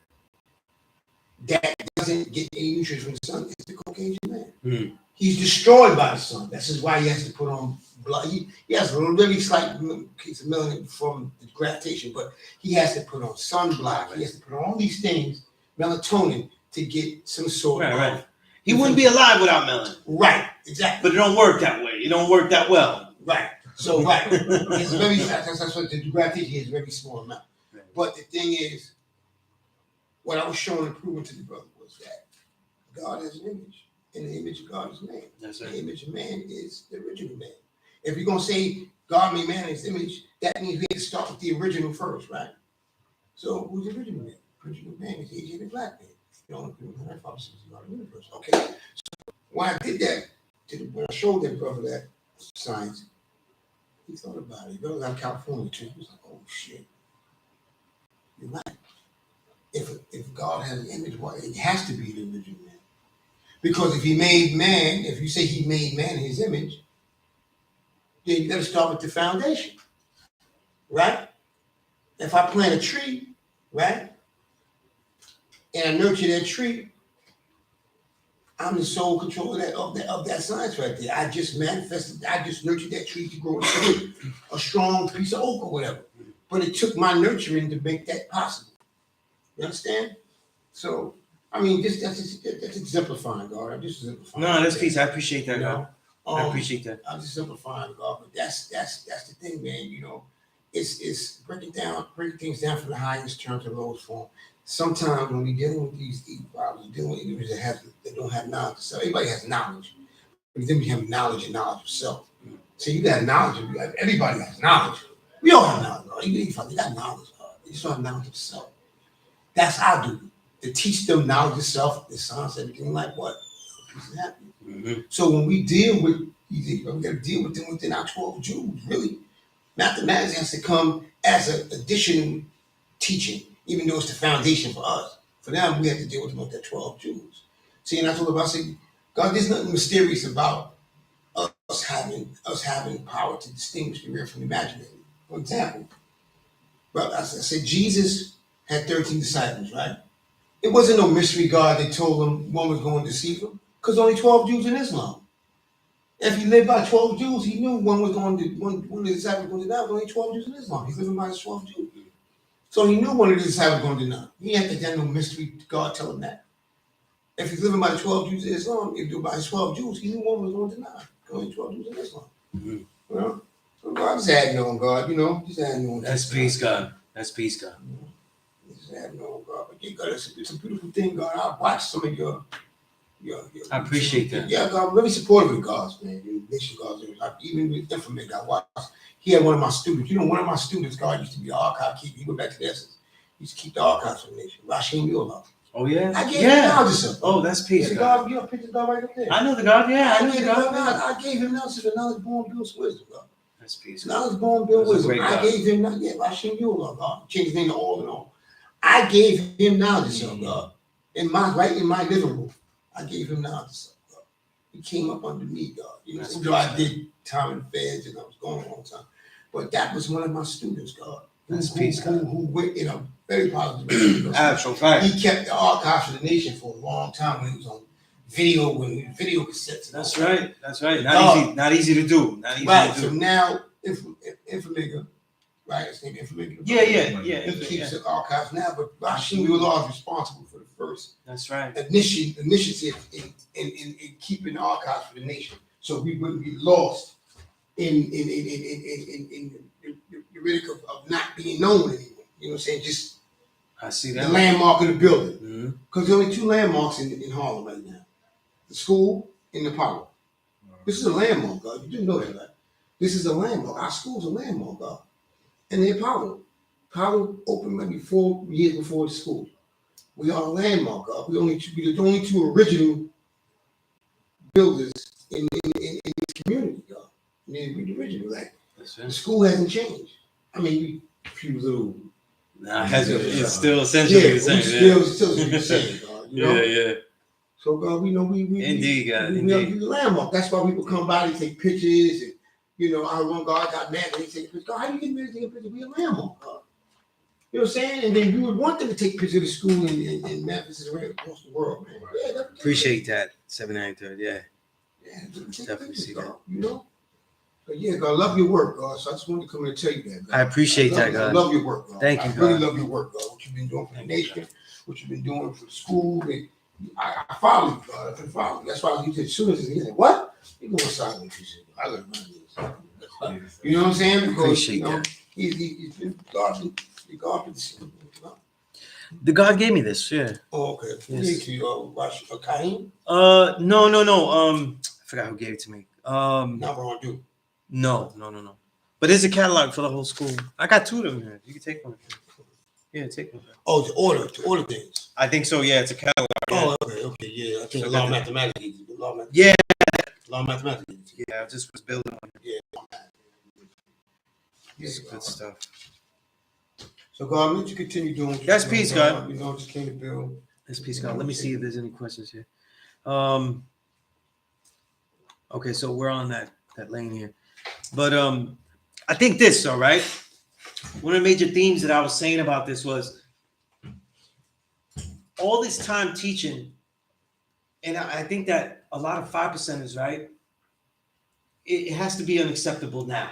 that doesn't get any nutrients from the sun is the Caucasian man. Mm. He's destroyed by the sun. This is why he has to put on blood. He has a really slight case of melanin from the gravitation, but he has to put on sunblock. He has to put on all these things, melatonin, to get some sort of. Right. He wouldn't be alive without melanin. Right, exactly. But it don't work that way. It don't work that well. Right. So right, it's very. That's what the gravitation is, very small amount. Right. But the thing is, what I was showing and proving to the brother was that God has an image, and the image of God is man. That's right. The image of man is the original man. If you're gonna say God made man in his image, that means we have to start with the original first, right? So who's the original man? The original man is Asian and black man. You don't agree with that? God in the universe. Okay. So when I did that, when I showed that brother that science, he thought about it. He goes out of California too. He was like, "Oh shit, you're right. If God has an image, well, it has to be the original man. Because if you say he made man in his image, then you got to start with the foundation, right? If I plant a tree, right, and I nurture that tree, I'm the sole controller of that science right there. I just nurtured that tree to grow into a strong piece of oak or whatever. But it took my nurturing to make that possible. You understand? So, I mean, that's exemplifying, God. I'm just exemplifying. No, that's peace. I appreciate that, God. I appreciate that. I'm just simplifying, God. But that's the thing, man. It's breaking things down from the highest term to the lowest form. Sometimes when we're dealing with these problems, we're dealing with individuals that don't have knowledge of self. Everybody has knowledge. But then we have knowledge and knowledge of self. So you got knowledge. Everybody has knowledge. We all have knowledge. God. You got knowledge. God. You just don't have knowledge of self. That's our duty. To teach them knowledge of self, the science, everything like what? Peace and happiness. Mm-hmm. So when we deal with we got to deal with them within our 12 jewels, really. Mathematics has to come as an additional teaching, even though it's the foundation for us. For them, we have to deal with them with that 12 jewels. See, and I told about saying, God, there's nothing mysterious about us having power to distinguish the real from the imaginary. For example, But I said Jesus had 13 disciples, right? It wasn't no mystery God that told him one was going to deceive him, because only 12 Jews in Islam. If he lived by 12 Jews, he knew one of the disciples was going to die. But only 12 Jews in Islam. He's living by his 12 Jews. So he knew one of the disciples was going to deny. He had to get no mystery God tell him that. If he's living by the 12 Jews in Islam, if he by his 12 Jews, he knew one was going to deny. Only 12 Jews in Islam. Mm-hmm. You know? So God just adding on God, you know, just adding on. That's peace, God. That's peace, God. Just adding on God. But yeah, God, it's a beautiful thing, God. I watched some of your I appreciate that. Yeah, God, I'm really supportive of God's, man. Nation God's. Even with Information, I watched. He had one of my students. You know, one of my students, God, used to be an archive keeper. He went back to the essence. He used to keep the archives for the nation. Rashim Yullah. Oh, yeah? I gave him knowledge of something. Oh, that's peace, Yeah, God. God, you have pictures of God right up there. I know the God, yeah. I know gave the him God. knowledge. I gave him knowledge of the knowledge born builds wisdom, God. That's peace, God. Knowledge born builds That's a wisdom. great I God. gave him knowledge. Yeah, Rashim Yullah, God. Changed his name to all in all. I gave him knowledge of God. Right in my living room. I gave him knowledge of God. He came up under me, God. You know, so I did time and feds and I was going a long time. But that was one of my students, God. Who went in a very positive direction. Actual fact. He kept the archives of the nation for a long time when he was on video, video cassettes. That's right. That's right. God. Not easy to do. Not easy Right. to So do. now, Information, right? His name Information. Yeah. He keeps the archives now, but Rashim Yullah is responsible for the first That's right. initiative in keeping the archives for the nation, so we wouldn't be lost in the risk of not being known anymore. You know what I'm saying? Just I see the that. landmark of the building. Mm-hmm. Because there are only two landmarks in Harlem right now: the school and the Apollo. This is a landmark, God. You didn't know that, right? This is a landmark. Our school's a landmark, God. And the Apollo. Apollo opened maybe 4 years before the school. We are a landmark, God. We're the only two original builders in this community, God. We're the original. Like, That's the right. school hasn't changed. I mean, a few little. Nah, it's still essentially the same. Still the same, God. You know? Yeah. So God, we know we Indeed, God, we indeed. are the landmark. That's why people come by, they take pictures, and you know, our one God got mad and he take pictures. God, how do you get me to take a picture? We a landmark, God. You know what I'm saying? And then you would want them to take pictures of the school in Memphis and right across the world, man. Yeah, Appreciate that. 793rd, yeah. Yeah, Definitely see that. You know? But yeah, God, I love your work, God. So I just wanted to come and tell you that, God. I appreciate that, God. I love your work, God. Thank you, I really God. love your work, God. What you've been doing for the nation, what you've been doing for the school. And I follow you, God. I've been following you. That's why you said, as soon as he's like, what? You going silent, you said. I love my news. You know what I'm saying? Because, Appreciate you know, that. he's been God. The God gave me this, yeah. Oh, okay. Yes. Gave to you, Kaim? No. I forgot who gave it to me. Not wrong, do. No. But it's a catalog for the whole school. I got 2 of them here. You can take one. Yeah, take one. Oh, to order things. I think so. Yeah, it's a catalog. Yeah. Oh, okay, yeah. I think So law that- mathematics. Yeah. Law mathematics. Yeah, I just was building one. Yeah. It's good stuff. So God, let you continue doing what you're That's doing, peace, God. You know, just came to build. This piece, God. Let me see if there's any questions here. Okay, so we're on that lane here. But I think this, all right. One of the major themes that I was saying about this was all this time teaching, and I think that a lot of 5%ers, right? It has to be unacceptable now.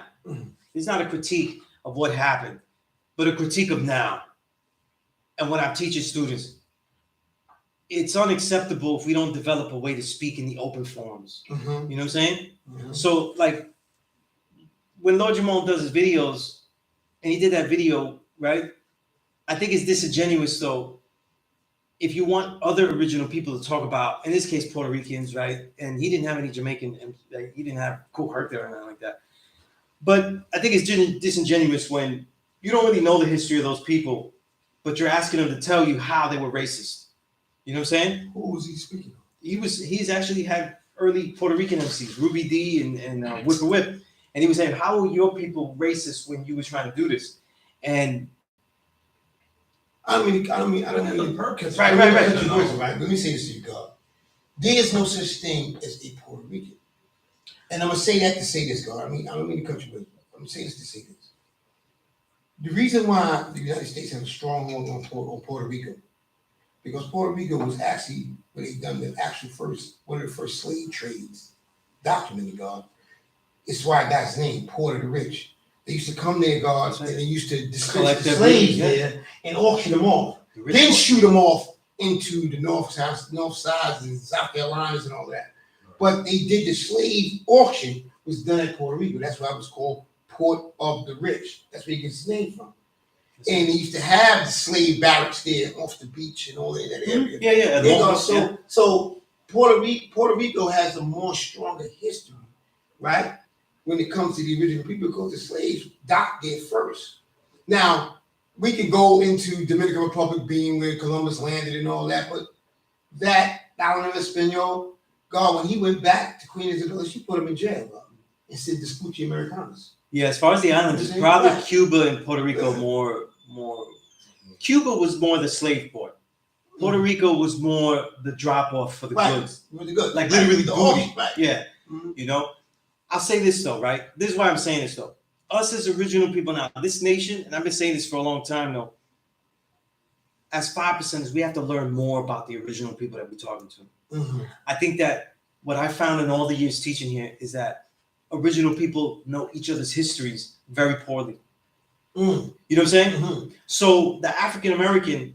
It's not a critique of what happened, but a critique of now. And when I'm teaching students, it's unacceptable if we don't develop a way to speak in the open forums. Mm-hmm. You know what I'm saying? So, like, when Lord Jamon does his videos, and he did that video, right? I think it's disingenuous, though, if you want other original people to talk about, in this case, Puerto Ricans, right? And he didn't have any Jamaican, and he didn't have Cool Herc there or anything like that. But I think it's disingenuous when you don't really know the history of those people, but you're asking them to tell you how they were racist. You know what I'm saying? Who was he speaking of? He's actually had early Puerto Rican MCs, Ruby D and Whipper Whip, and he was saying, how were your people racist when you were trying to do this? And I don't mean Right. Right. Let me say this to you, God. There is no such thing as a Puerto Rican. And I'm gonna say that to say this, God. I don't mean to cut you, but I'm gonna say this to say this. The reason why the United States has a stronghold on Puerto Rico, because Puerto Rico was actually when they done the actual one of the first slave trades documented, God. It's why that's named Port of the Rich. They used to come there, God, and they used to dispense the slaves there and auction them off. Then shoot them off into the north sides and South Carolinas and all that. But they did the slave auction was done at Puerto Rico. That's why it was called Port of the Rich. That's where it gets its name from. And they used to have the slave barracks there off the beach and all in that area. Yeah. So Puerto Rico has a more stronger history, right? When it comes to the original people, because the slaves docked there first. Now, we can go into Dominican Republic being where Columbus landed and all that, but that Island of Espanol, God, when he went back to Queen Isabella, she put him in jail, God, and said, "Discuche Americanos." Yeah, as far as the islands, probably Cuba and Puerto Rico more. Cuba was more the slave port. Puerto Rico was more the drop off for the goods. Really good. Like literally the booty. Right. Yeah. You know, I'll say this though, right? This is why I'm saying this though. Us as original people now, this nation, and I've been saying this for a long time though, as 5%, we have to learn more about the original people that we're talking to. I think that what I found in all the years teaching here is that original people know each other's histories very poorly. You know what I'm saying? So the African American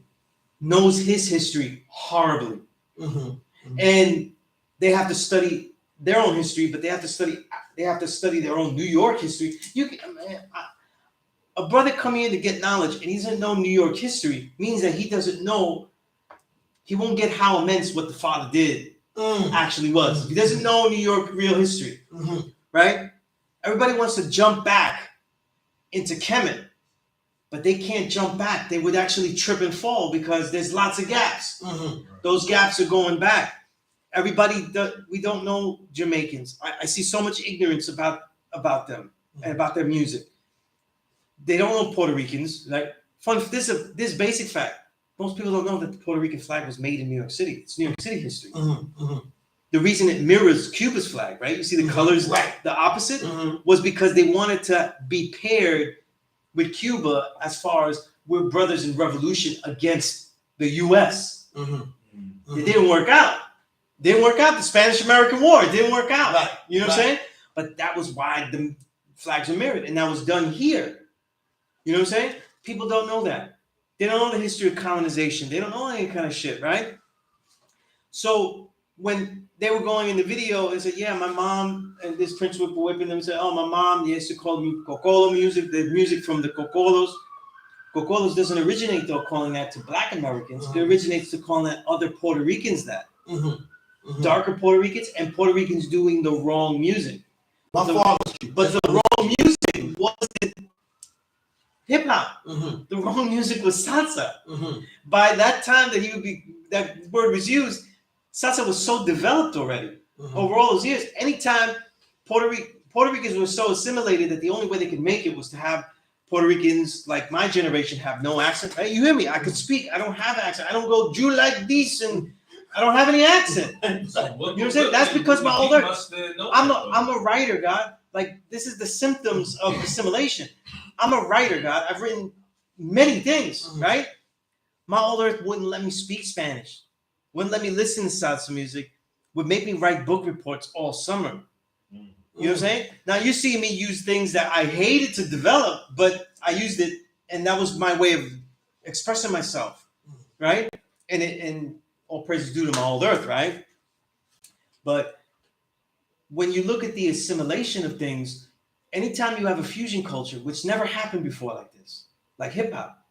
knows his history horribly. And they have to study their own history, but they have to study their own New York history. A brother coming in to get knowledge and he doesn't know New York history means that he won't get how immense what the father did actually was. He doesn't know New York real history, right? Everybody wants to jump back into Kemet, but they can't jump back. They would actually trip and fall because there's lots of gaps. Those gaps are going back. We don't know Jamaicans. I see so much ignorance about them and about their music. They don't know Puerto Ricans. Like this basic fact. Most people don't know that the Puerto Rican flag was made in New York City. It's New York City history. The reason it mirrors Cuba's flag, right? You see the colors, the opposite, was because they wanted to be paired with Cuba as far as we're brothers in revolution against the U.S. It didn't work out. Didn't work out. The Spanish-American War, it didn't work out. Right. You know what I'm saying? But that was why the flags were mirrored, and that was done here. You know what I'm saying? People don't know that. They don't know the history of colonization. They don't know any kind of shit, right? So when they were going in the video, they said, yeah, my mom, and this Prince were whipping them, said, oh, my mom used to call me Cocolo music, the music from the Cocolos. Cocolos doesn't originate, though, calling that to Black Americans. It originates to calling that other Puerto Ricans that. Darker Puerto Ricans and Puerto Ricans doing the wrong music. But the wrong music wasn't hip-hop. The wrong music was salsa. By that time that word was used, salsa was so developed already. Over all those years, anytime Puerto Ricans were so assimilated that the only way they could make it was to have Puerto Ricans like my generation have no accent. Hey, you hear me? I could speak. I don't have an accent. I don't go Jew like this, and I don't have any accent. You know what I'm saying? That's because my older. I'm a writer, God. Like this is the symptoms of assimilation. I'm a writer, God. I've written many things, right? My old earth wouldn't let me speak Spanish, wouldn't let me listen to salsa music, would make me write book reports all summer. You know what I'm saying? Now you see me use things that I hated to develop, but I used it, and that was my way of expressing myself, right? And all praise is due to my old earth, right? But when you look at the assimilation of things, anytime you have a fusion culture, which never happened before like this, like hip hop,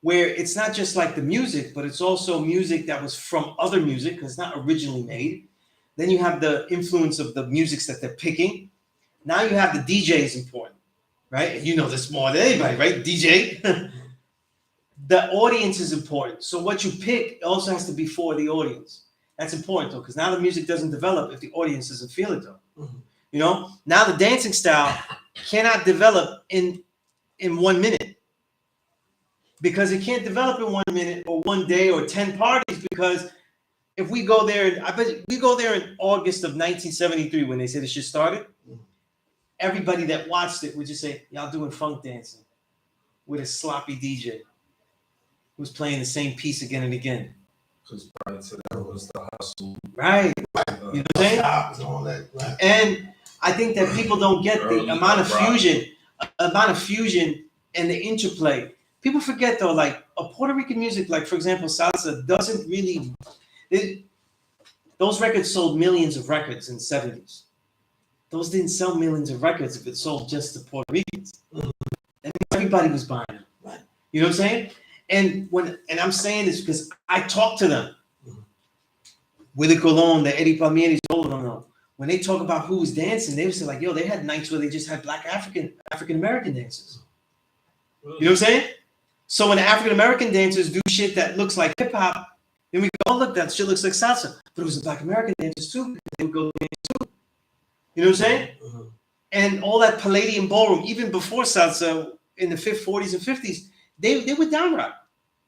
where it's not just like the music, but it's also music that was from other music, because it's not originally made. Then you have the influence of the musics that they're picking. Now you have the DJ is important, right? And you know this more than anybody, right? DJ. The audience is important. So what you pick also has to be for the audience. That's important though, because now the music doesn't develop if the audience doesn't feel it though. You know, now the dancing style cannot develop in 1 minute. Because it can't develop in 1 minute or 1 day or 10 parties, because if we go there, I bet we go there in August of 1973 when they said the shit started. Everybody that watched it would just say, y'all doing funk dancing. with a sloppy DJ who's playing the same piece again and again. Because prior to that was the hustle. Right. You know what I'm saying? Stops and all that, right? And I think that people don't get the Early amount of rock. fusion and the interplay. People forget though, like a Puerto Rican music, like for example, salsa doesn't really. Those records sold millions of records in the 70s. Those didn't sell millions of records if it sold just to Puerto Ricans. That means everybody was buying them. Right. You know what I'm saying? And I'm saying this because I talk to them. Willie Colon, the Eddie Palmieri's, all of them know. When they talk about who was dancing, they would say like, yo, they had nights where they just had black African American dancers. You know what I'm saying? So when the African American dancers do shit that looks like hip hop, then we go, oh look, that shit looks like salsa. But it was the black American dancers too. They would go dance too. You know what I'm saying? And all that Palladium ballroom, even before salsa in the 40s and 50s, they would down rock.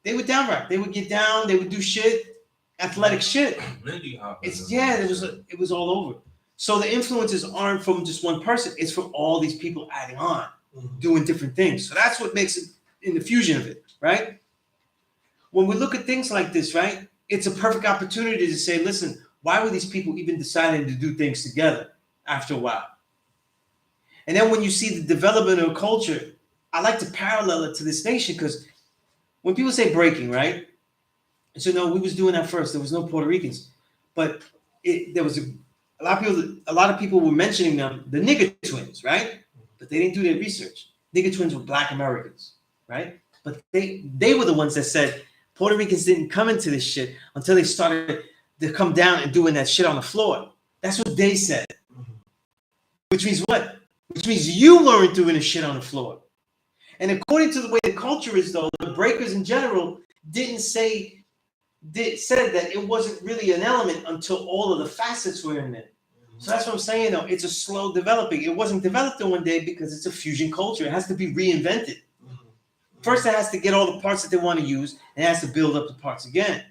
They would down rock. They would get down. They would do shit, athletic shit. Lindy Hop. It was all over. So the influences aren't from just one person. It's from all these people adding on, doing different things. So that's what makes it in the fusion of it, right? When we look at things like this, right, it's a perfect opportunity to say, listen, why were these people even deciding to do things together after a while? And then when you see the development of a culture, I like to parallel it to this nation because when people say breaking, right? So no, we was doing that first. There was no Puerto Ricans, but there was a lot of people were mentioning them, the nigger twins, right? But they didn't do their research. Nigger twins were black Americans, right? But they were the ones that said Puerto Ricans didn't come into this shit until they started to come down and doing that shit on the floor. That's what they said. Which means what? Which means you weren't doing the shit on the floor. And according to the way the culture is, though, the breakers in general said that it wasn't really an element until all of the facets were in there. So that's what I'm saying, though. It's a slow developing. It wasn't developed in one day because it's a fusion culture. It has to be reinvented. First, it has to get all the parts that they want to use, and it has to build up the parts again.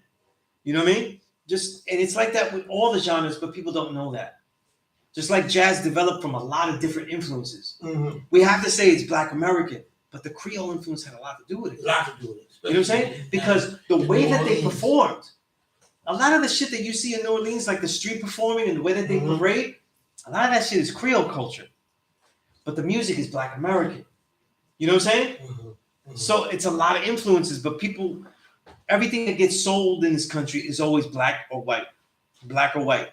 You know what I mean? And it's like that with all the genres, but people don't know that. Just like jazz developed from a lot of different influences. We have to say it's Black American, but the Creole influence had a lot to do with it. A lot to do with it. You know what I'm saying? Because the way that they performed, a lot of the shit that you see in New Orleans, like the street performing and the way that they parade, a lot of that shit is Creole culture. But the music is Black American. You know what I'm saying? So it's a lot of influences, but everything that gets sold in this country is always black or white. Black or white.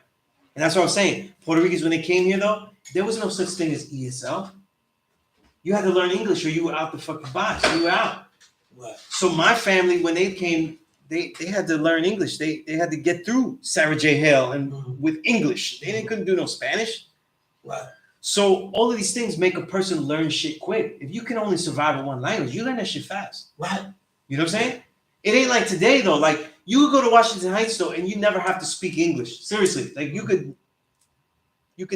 And that's what I'm saying. Puerto Ricans, when they came here, though, there was no such thing as ESL. You had to learn English or you were out the fucking box. You were out. Right. So my family, when they came, they had to learn English. They had to get through Sarah J. Hale and with English. They couldn't do no Spanish. Right. So all of these things make a person learn shit quick. If you can only survive in one language, you learn that shit fast. Right. You know what I'm saying? It ain't like today, though. Like, you could go to Washington Heights, though, and you never have to speak English. Seriously. Like, you could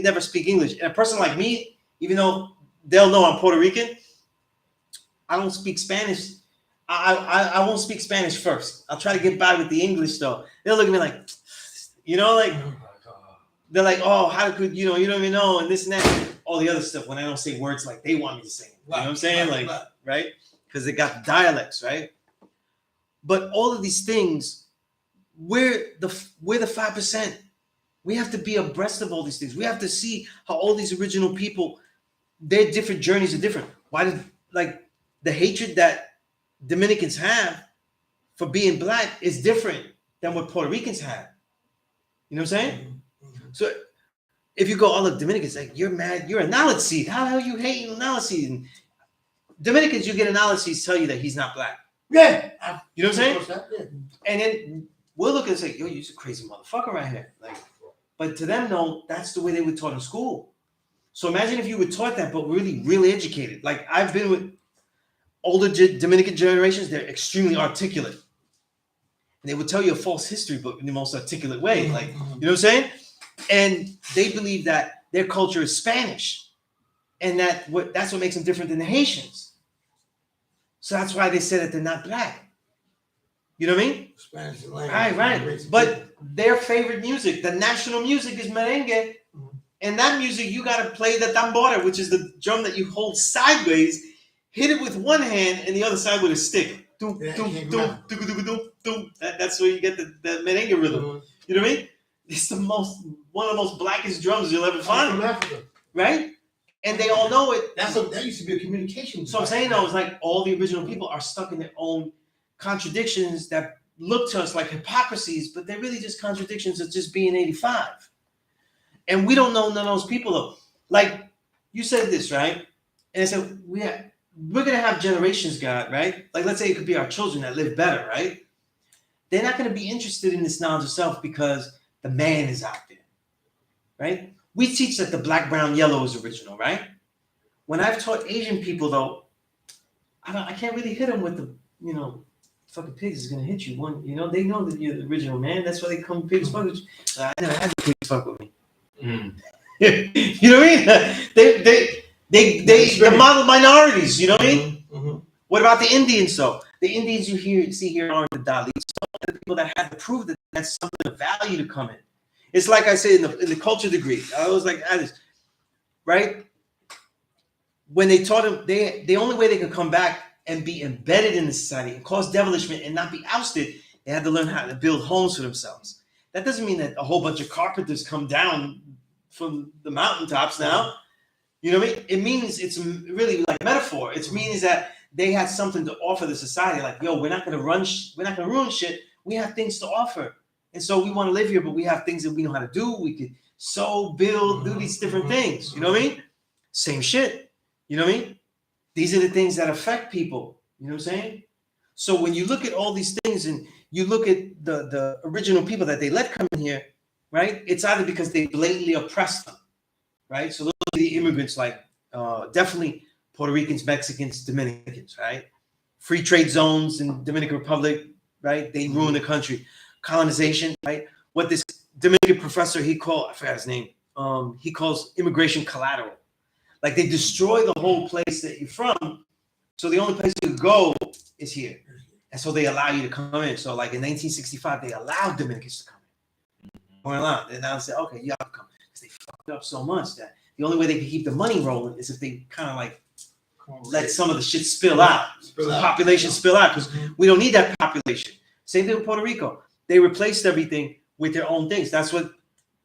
never speak English. And a person like me, even though they'll know I'm Puerto Rican, I don't speak Spanish. I won't speak Spanish first. I'll try to get by with the English, though. They'll look at me like, you know, like, they're like, oh, how could, you don't even know, and this and that, all the other stuff when I don't say words like they want me to say it. You know what I'm saying? Right? Because they got the dialects, right? But all of these things, we're the 5%. We have to be abreast of all these things. We have to see how all these original people, their different journeys are different. Why did, like, the hatred that Dominicans have for being black is different than what Puerto Ricans have. You know what I'm saying? So if you go, oh, look, Dominicans, like, you're mad, you're a knowledge seed. How the hell you hating a knowledge seed? And Dominicans, you get a knowledge seed tell you that he's not black. Yeah. You know what I'm saying? And then we'll look and say, yo, you're a crazy motherfucker right here. Like, but to them, no, that's the way they were taught in school. So imagine if you were taught that, but really, really educated. Like, I've been with older Dominican generations, they're extremely articulate. And they would tell you a false history book in the most articulate way. Like, you know what I'm saying? And they believe that their culture is Spanish. And that's what makes them different than the Haitians. So that's why they say that they're not black. You know what I mean? Spanish language. Right. But their favorite music, the national music, is merengue. And that music, you got to play the tambora, which is the drum that you hold sideways. hit it with one hand and the other side with a stick. Doom, Yeah, doom, came doom, out. doom, doom, doom, doom. That's where you get the merengue rhythm. Mhm. You know what I mean? It's one of the most blackest drums you'll ever I'm find, from Africa. right? And they all know it. That used to be a communication. So I'm saying though, it's like all the original people are stuck in their own contradictions that look to us like hypocrisies, but they're really just contradictions of just being 85. And we don't know none of those people though. Like you said this, right? And I said, we're gonna have generations, God, right? Like let's say it could be our children that live better, right? They're not gonna be interested in this knowledge of self because the man is out there, right? We teach that the black, brown, yellow is original, right? When I've taught Asian people though, I can't really hit them with the, fucking pigs is gonna hit you. They know that you're the original man. That's why they come pigs fuck with you. I never had the pigs fuck with me. You know what I mean? They the model minorities. You know what I mean? Mm-hmm. What about the Indians though? The Indians you see here aren't the Dalits. The people that had to prove that that's something of value to come in. It's like I said in the culture degree. I was like, right? When they taught them, the only way they could come back and be embedded in the society and cause devilishment and not be ousted, they had to learn how to build homes for themselves. That doesn't mean that a whole bunch of carpenters come down from the mountaintops now. You know what I mean? It means it's really like a metaphor. It means that they had something to offer the society. Like, yo, we're not gonna ruin shit. We have things to offer, and so we want to live here, but we have things that we know how to do. We could sew, build, do these different things. You know what I mean? Same shit. You know what I mean? These are the things that affect people. You know what I'm saying? So when you look at all these things and you look at the original people that they let come in here, right? It's either because they blatantly oppressed them, right? So those are the immigrants, like definitely Puerto Ricans, Mexicans, Dominicans, right? Free trade zones in Dominican Republic, right? They ruined the country. Colonization, right? What this Dominican professor I forgot his name. He calls immigration collateral. Like they destroy the whole place that you're from. So the only place you go is here. And so they allow you to come in. So like in 1965, they allowed Dominicans to come in. Weren't allowed. And now they say, okay, you have to come. Because they fucked up so much that the only way they can keep the money rolling is if they kind of like let some of the shit spill out. Population spill out. Because we don't need that population. Same thing with Puerto Rico. They replaced everything with their own things. That's what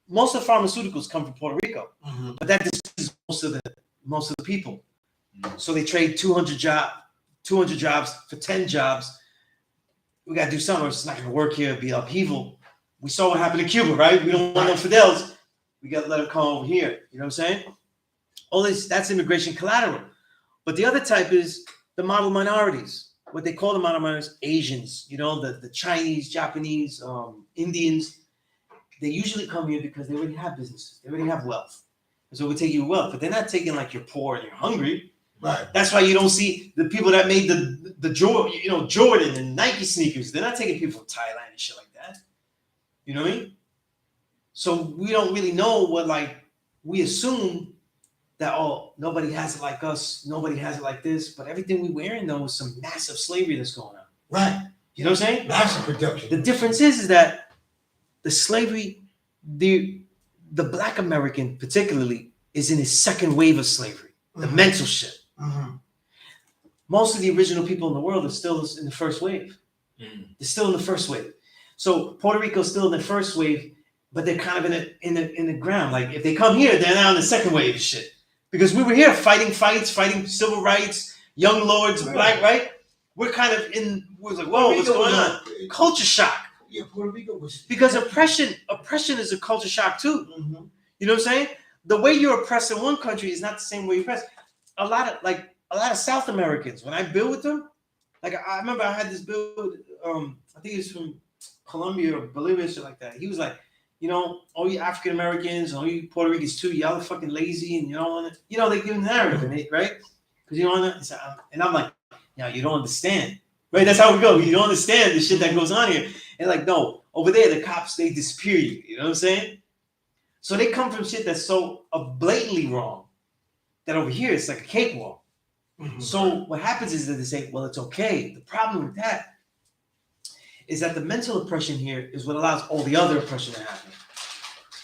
most of the pharmaceuticals come from Puerto Rico. But that is most of the people. So they trade 200 jobs for 10 jobs. We got to do something. It's not going to work here. It'll be upheaval. We saw what happened in Cuba, right? We don't want no Fidels. We got to let them come over here. You know what I'm saying? All this, that's immigration collateral. But the other type is the model minorities. What they call the model minorities, Asians, the Chinese, Japanese, Indians. They usually come here because they already have businesses. They already have wealth. And so we take your wealth. But they're not taking like you're poor and you're hungry. Right. That's why you don't see the people that made the Jordan and Nike sneakers. They're not taking people from Thailand and shit like that. You know what I mean? So we don't really know we assume that, nobody has it like us. Nobody has it like this. But everything we wearing though is some massive slavery that's going on. Right. You know what I'm saying? Massive production. The difference is that the slavery, the Black American particularly is in his second wave of slavery. The mental shit. Most of the original people in the world are still in the first wave. They're still in the first wave. So Puerto Rico's still in the first wave, but they're kind of in the ground. Like if they come here, they're now in the second wave of shit. Because we were here fighting fights, fighting civil rights, young lords, black, right? We're kind of we're like, whoa, what's going on? Culture shock. Yeah, Puerto Rico was Because oppression is a culture shock too. You know what I'm saying? The way you're oppressed in one country is not the same way you're oppressed. A lot of South Americans, when I build with them, like I remember I had this build, I think it was from Colombia or Bolivia, shit like that. He was like, all you African Americans, all you Puerto Ricans too, y'all are fucking lazy and you don't want to, they give the narrative, right? Because you don't want to, and I'm like, you don't understand, right? That's how we go. You don't understand the shit that goes on here. And like, no, over there, the cops, they disappear you. You know what I'm saying? So they come from shit that's so blatantly wrong that over here, it's like a cakewalk. So what happens is that they say, well, it's okay. The problem with that is that the mental oppression here is what allows all the other oppression to happen.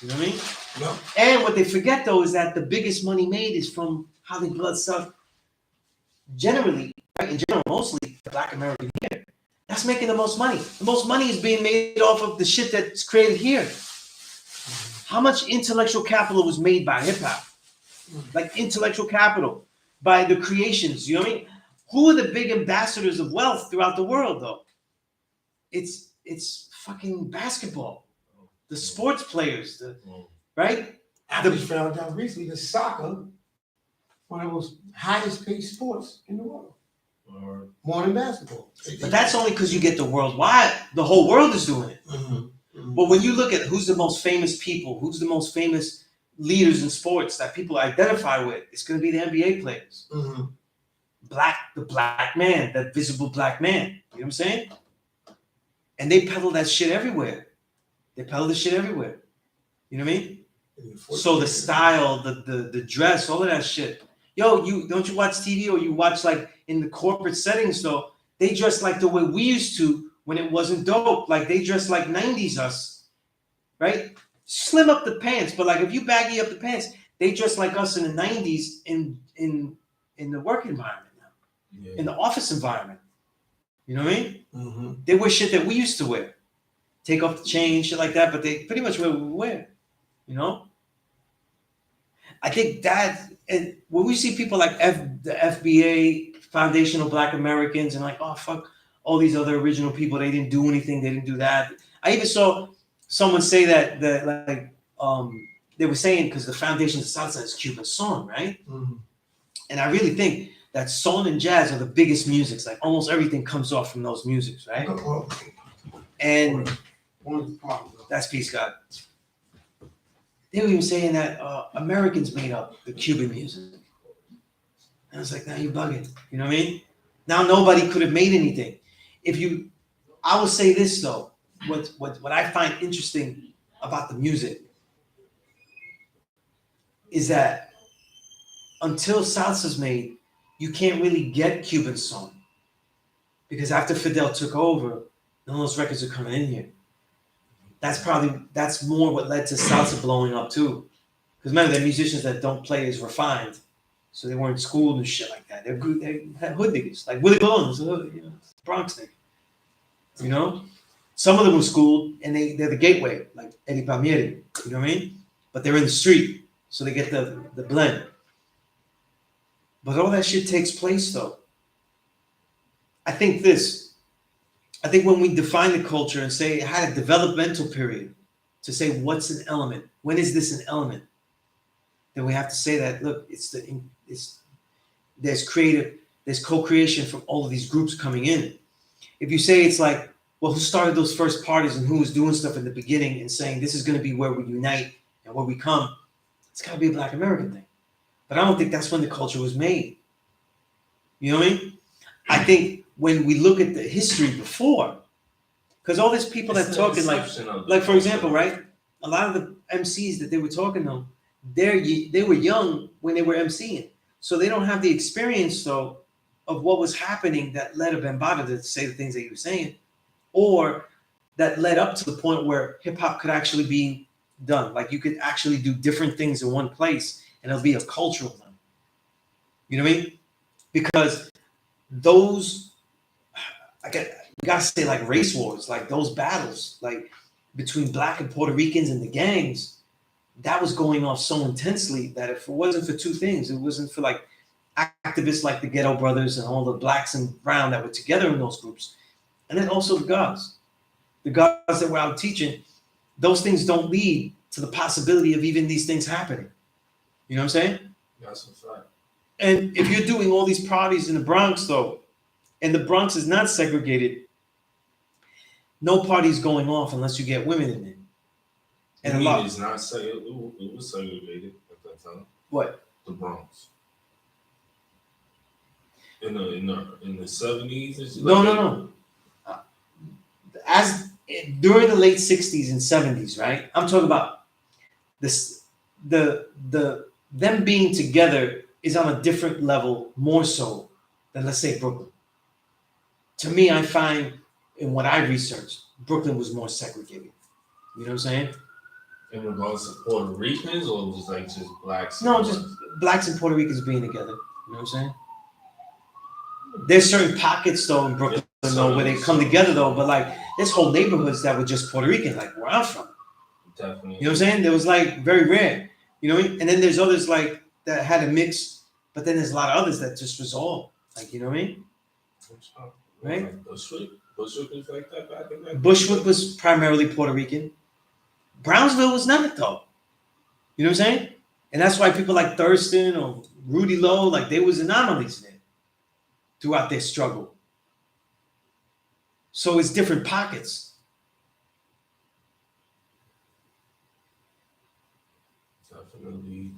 You know what I mean? No. And what they forget, though, is that the biggest money made is from how they blood suck generally, right, in general, mostly the Black American here. That's making the most money. The most money is being made off of the shit that's created here. How much intellectual capital was made by hip hop? Like intellectual capital by the creations. You know what I mean? Who are the big ambassadors of wealth throughout the world, though? It's fucking basketball. The sports players, right? I just found out recently that soccer, one of those highest paid sports in the world. More than basketball. But that's only because you get the worldwide. The whole world is doing it. But when you look at who's the most famous people, who's the most famous leaders in sports that people identify with, it's going to be the NBA players. The black man, that visible black man. You know what I'm saying? And they peddle that shit everywhere. They peddle the shit everywhere. You know what I mean? So the style, the dress, all of that shit. Yo, you don't you watch TV or you watch like in the corporate settings though? They dress like the way we used to when it wasn't dope. Like they dress like 90s us, right? Slim up the pants, but like if you baggy up the pants, they dress like us in the 90s in the work environment now, in the office environment. You know what I mean? They wear shit that we used to wear. Take off the chain, shit like that, but they pretty much wear what we wear. You know? I think that, and when we see people like the FBA, Foundational Black Americans, and like, oh, fuck, all these other original people, they didn't do anything, they didn't do that. I even saw someone say that they were saying, because the foundation of salsa is Cuban son, right? And I really think that son and jazz are the biggest musics. Like almost everything comes off from those musics, right? And that's peace, God. They were even saying that Americans made up the Cuban music. And I was like, now you're bugging. You know what I mean? Now nobody could have made anything. I will say this though, what I find interesting about the music is that until salsa's made, you can't really get Cuban son. Because after Fidel took over, none of those records are coming in here. That's more what led to salsa blowing up too. Because remember, they're musicians that don't play as refined. So they weren't schooled and shit like that. They're good, they had hood niggas. Like Willie Bones, Bronx nigga. You know? Some of them were schooled and they're the gateway, like Eddie Palmieri. You know what I mean? But they're in the street. So they get the blend. But all that shit takes place though. I think when we define the culture and say it had a developmental period to say what's an element, when is this an element, then we have to say that look, there's co-creation from all of these groups coming in. If you say it's like, well, who started those first parties and who was doing stuff in the beginning and saying this is going to be where we unite and where we come, it's got to be a Black American thing. But I don't think that's when the culture was made. You know what I mean? I think when we look at the history before, because all these people that talking like for example, right? A lot of the MCs that they were talking to, they were young when they were MCing, so they don't have the experience though of what was happening that led a Bambaataa to say the things that he was saying, or that led up to the point where hip hop could actually be done. Like you could actually do different things in one place, and it'll be a cultural one. You know what I mean? Because those. We gotta say like race wars, like those battles, like between Black and Puerto Ricans and the gangs, that was going off so intensely that if it wasn't for two things, it wasn't for like activists like the Ghetto Brothers and all the Blacks and Brown that were together in those groups, and then also the guys that were out teaching, those things don't lead to the possibility of even these things happening. You know what I'm saying? That's a fact. And if you're doing all these parties in the Bronx though, and the Bronx is not segregated, no party's going off unless you get women in it. And a lot. It's not segregated. It was segregated at that time. What? The Bronx. In the 70s. No. As during the late 60s and 70s, right? I'm talking about this. Them being together is on a different level, more so than let's say Brooklyn. To me, I find in what I researched, Brooklyn was more segregated. You know what I'm saying? In regards to Puerto Ricans, or was like just blacks? No, just Blacks and Puerto Ricans being together. You know what I'm saying? There's certain pockets though in Brooklyn though where they come together though, but like there's whole neighborhoods that were just Puerto Rican, like where I'm from. Definitely. You know what I'm saying? There was like very rare. You know what I mean? And then there's others like that had a mix, but then there's a lot of others that just was all like, you know what I mean? Right? Like Bushwick was like that back in that. Bushwick was primarily Puerto Rican. Brownsville was not though. You know what I'm saying? And that's why people like Thurston or Rudy Lowe, like they was anomalies there throughout their struggle. So it's different pockets. Definitely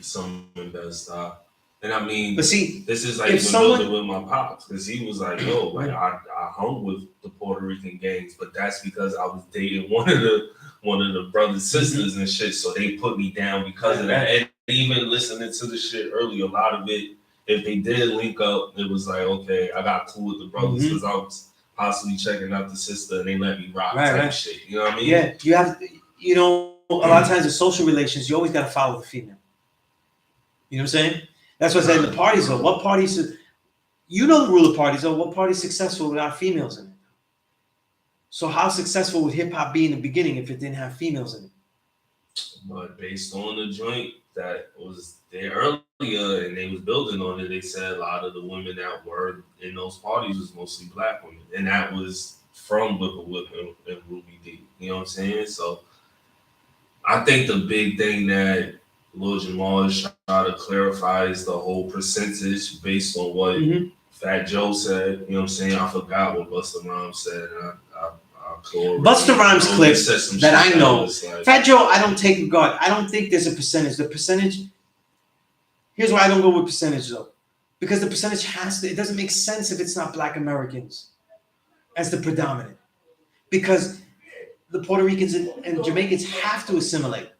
some best stuff. And I mean, But see, this is like if familiar with my pops because he was like, "Yo, like I hung with the Puerto Rican gangs, but that's because I was dating one of the brothers sisters and shit. So they put me down because of that." And even listening to the shit earlier, a lot of it, if they did link up, it was like, okay, I got cool with the brothers because I was possibly checking out the sister and they let me rock type shit. You know what I mean? Yeah, you have, you know, a lot of times in social relations, you always got to follow the female. You know what I'm saying? That's what I said in the parties, though. What parties, you know the rule of parties, though. What party's successful without females in it? So how successful would hip hop be in the beginning if it didn't have females in it? But based on the joint that was there earlier and they was building on it, they said a lot of the women that were in those parties was mostly black women. And that was from Whip and Ruby D. You know what I'm saying? So I think the big thing that Lil Jamal is trying to clarify is the whole percentage based on what Fat Joe said. You know what I'm saying? I forgot what Busta Rhymes said. Busta Rhymes clip that I know. Like, Fat Joe, I don't take regard. I don't think there's a percentage. The percentage, here's why I don't go with percentage though. Because the percentage has to, it doesn't make sense if it's not Black Americans as the predominant. Because the Puerto Ricans and Jamaicans have to assimilate.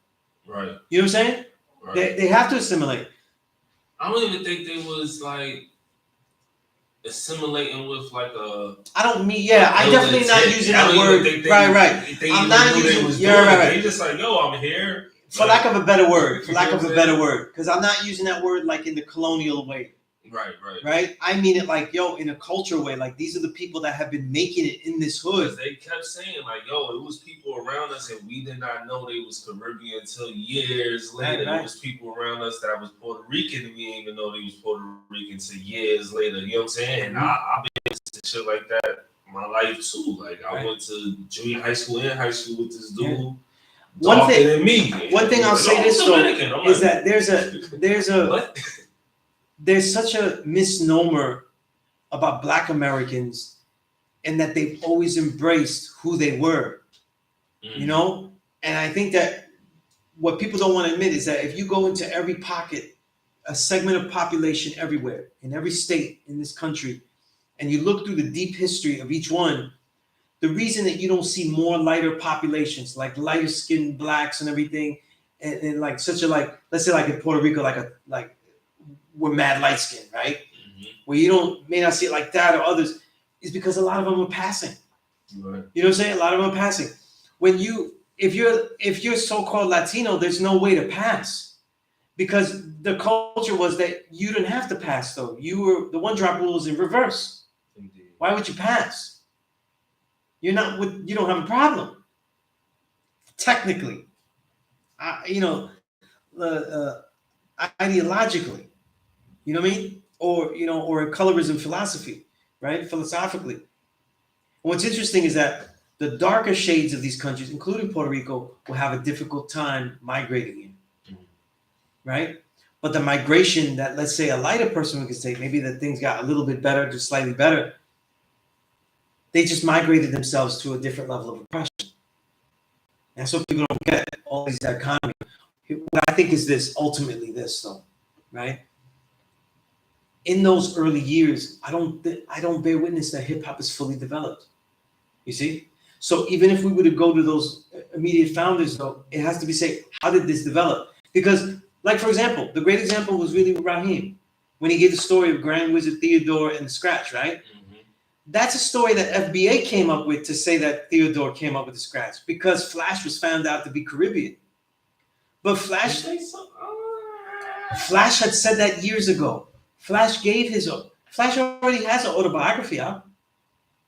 Right. You know what I'm saying? Right. They have to assimilate. I don't even think they was like assimilating with like a. I don't mean, yeah, I definitely not using that word. Right. I'm not using, yeah, right. They just like, yo, I'm here. For lack of a better word, because I'm not using that word like in the colonial way. Right. I mean it like, yo, in a culture way. Like these are the people that have been making it in this hood. They kept saying like, yo, it was people around us and we did not know they was Caribbean until years later. There was people around us that was Puerto Rican and we didn't even know they was Puerto Rican until years later. You know what I'm saying? And I've been to shit like that my life too. Like I went to junior high school and high school with this dude. One thing I'll like, say this though is that what? There's such a misnomer about Black Americans and that they've always embraced who they were, you know? And I think that what people don't want to admit is that if you go into every pocket, a segment of population everywhere, in every state in this country, and you look through the deep history of each one, the reason that you don't see more lighter populations, like lighter skinned Blacks and everything, and like such a, like, let's say like in Puerto Rico, like we're mad light skinned, right? Where you may not see it like that or others, is because a lot of them are passing. Right. You know what I'm saying? A lot of them are passing. If you're so-called Latino, there's no way to pass. Because the culture was that you didn't have to pass though. The one drop rule is in reverse. Indeed. Why would you pass? You don't have a problem. Technically. Ideologically. You know what I mean? Or a colorism philosophy, right? Philosophically. And what's interesting is that the darker shades of these countries, including Puerto Rico, will have a difficult time migrating in, right? But the migration that, let's say, a lighter person could take, maybe that things got a little bit better, just slightly better, they just migrated themselves to a different level of oppression. That's what people don't get, all these economy. What I think is ultimately this, though, right? In those early years, I don't bear witness that hip hop is fully developed. You see? So even if we were to go to those immediate founders, though, it has to be say, how did this develop? Because, like, for example, the great example was really Raheem, when he gave the story of Grand Wizard Theodore and the Scratch, right? That's a story that FBA came up with to say that Theodore came up with the Scratch because Flash was found out to be Caribbean. But Flash had said that years ago. Flash gave his own. Flash already has an autobiography out.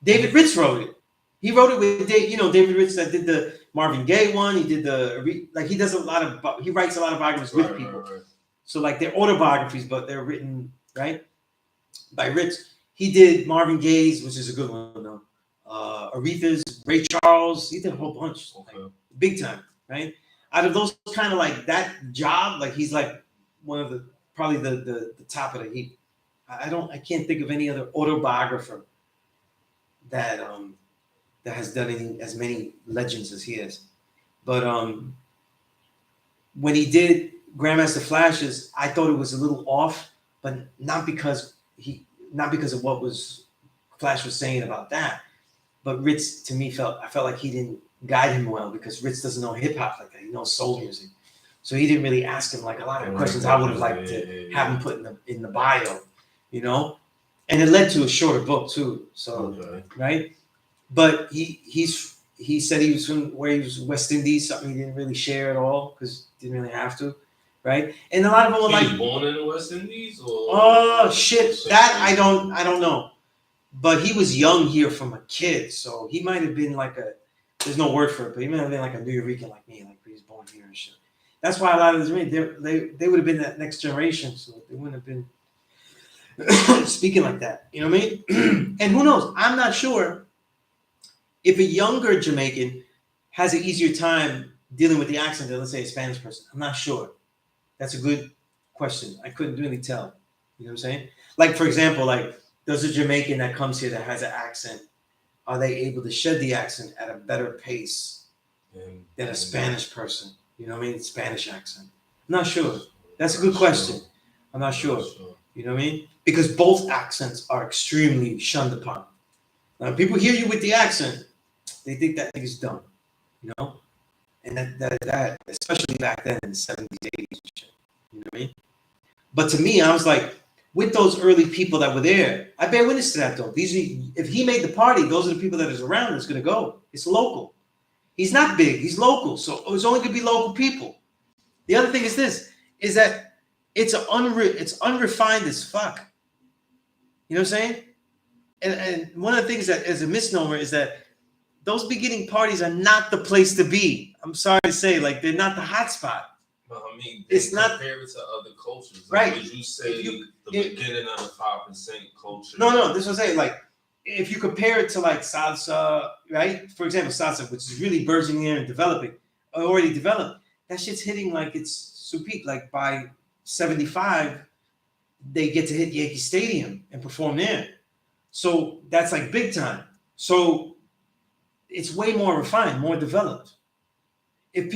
David Ritz wrote it. He wrote it with David Ritz that did the Marvin Gaye one. He did he does he writes a lot of biographies with people. Right. So like they're autobiographies, but they're written right by Ritz. He did Marvin Gaye's, which is a good one though. Aretha's, Ray Charles. He did a whole bunch, Okay. like, big time, right? Out of those kind of like that job, like he's like one of the probably the top of the heap. I can't think of any other autobiographer that has done as many legends as he has. But when he did Grandmaster Flashes, I thought it was a little off, but not because of what Flash was saying about that. But Ritz, to me, I felt like he didn't guide him well because Ritz doesn't know hip hop like that. He knows soul music, so he didn't really ask him like a lot of questions I would have liked to have him put in the bio, you know. And it led to a shorter book too. So right, but he said he was from where he was West Indies, something he didn't really share at all because he didn't really have to, right? And a lot of them were He like, was born in the West Indies, or oh shit, that I don't know. But he was young here from a kid, so he might have been like there's no word for it, but he might have been like a New Yorican like me, like he was born here and shit. That's why a lot of this, they would have been that next generation, so they wouldn't have been speaking like that. You know what I mean? And who knows? I'm not sure if a younger Jamaican has an easier time dealing with the accent than, let's say, a Spanish person. I'm not sure. That's a good question. I couldn't really tell. You know what I'm saying? Like, for example, like, does a Jamaican that comes here that has an accent, are they able to shed the accent at a better pace than a Spanish person? You know what I mean? Spanish accent. I'm not sure. That's a good question. I'm not sure. You know what I mean? Because both accents are extremely shunned upon. Now, people hear you with the accent, they think that thing is dumb. You know? And that especially back then in the 70s, 80s and shit. You know what I mean? But to me, I was like, with those early people that were there, I bear witness to that though. If he made the party, those are the people that is around that's gonna go. It's local. He's not big, he's local. So it's only gonna be local people. The other thing is that it's unrefined as fuck. You know what I'm saying? And one of the things that is a misnomer is that those beginning parties are not the place to be. I'm sorry to say, like they're not the hot spot. Well, I mean, it's not compared to other cultures, right? Would you say the beginning of the 5% culture? No. This was saying like if you compare it to like salsa, right? For example, salsa, which is really burgeoning and developing, already developed. That shit's hitting like it's super peak. Like by 75, they get to hit Yankee Stadium and perform there. So that's like big time. So it's way more refined, more developed. If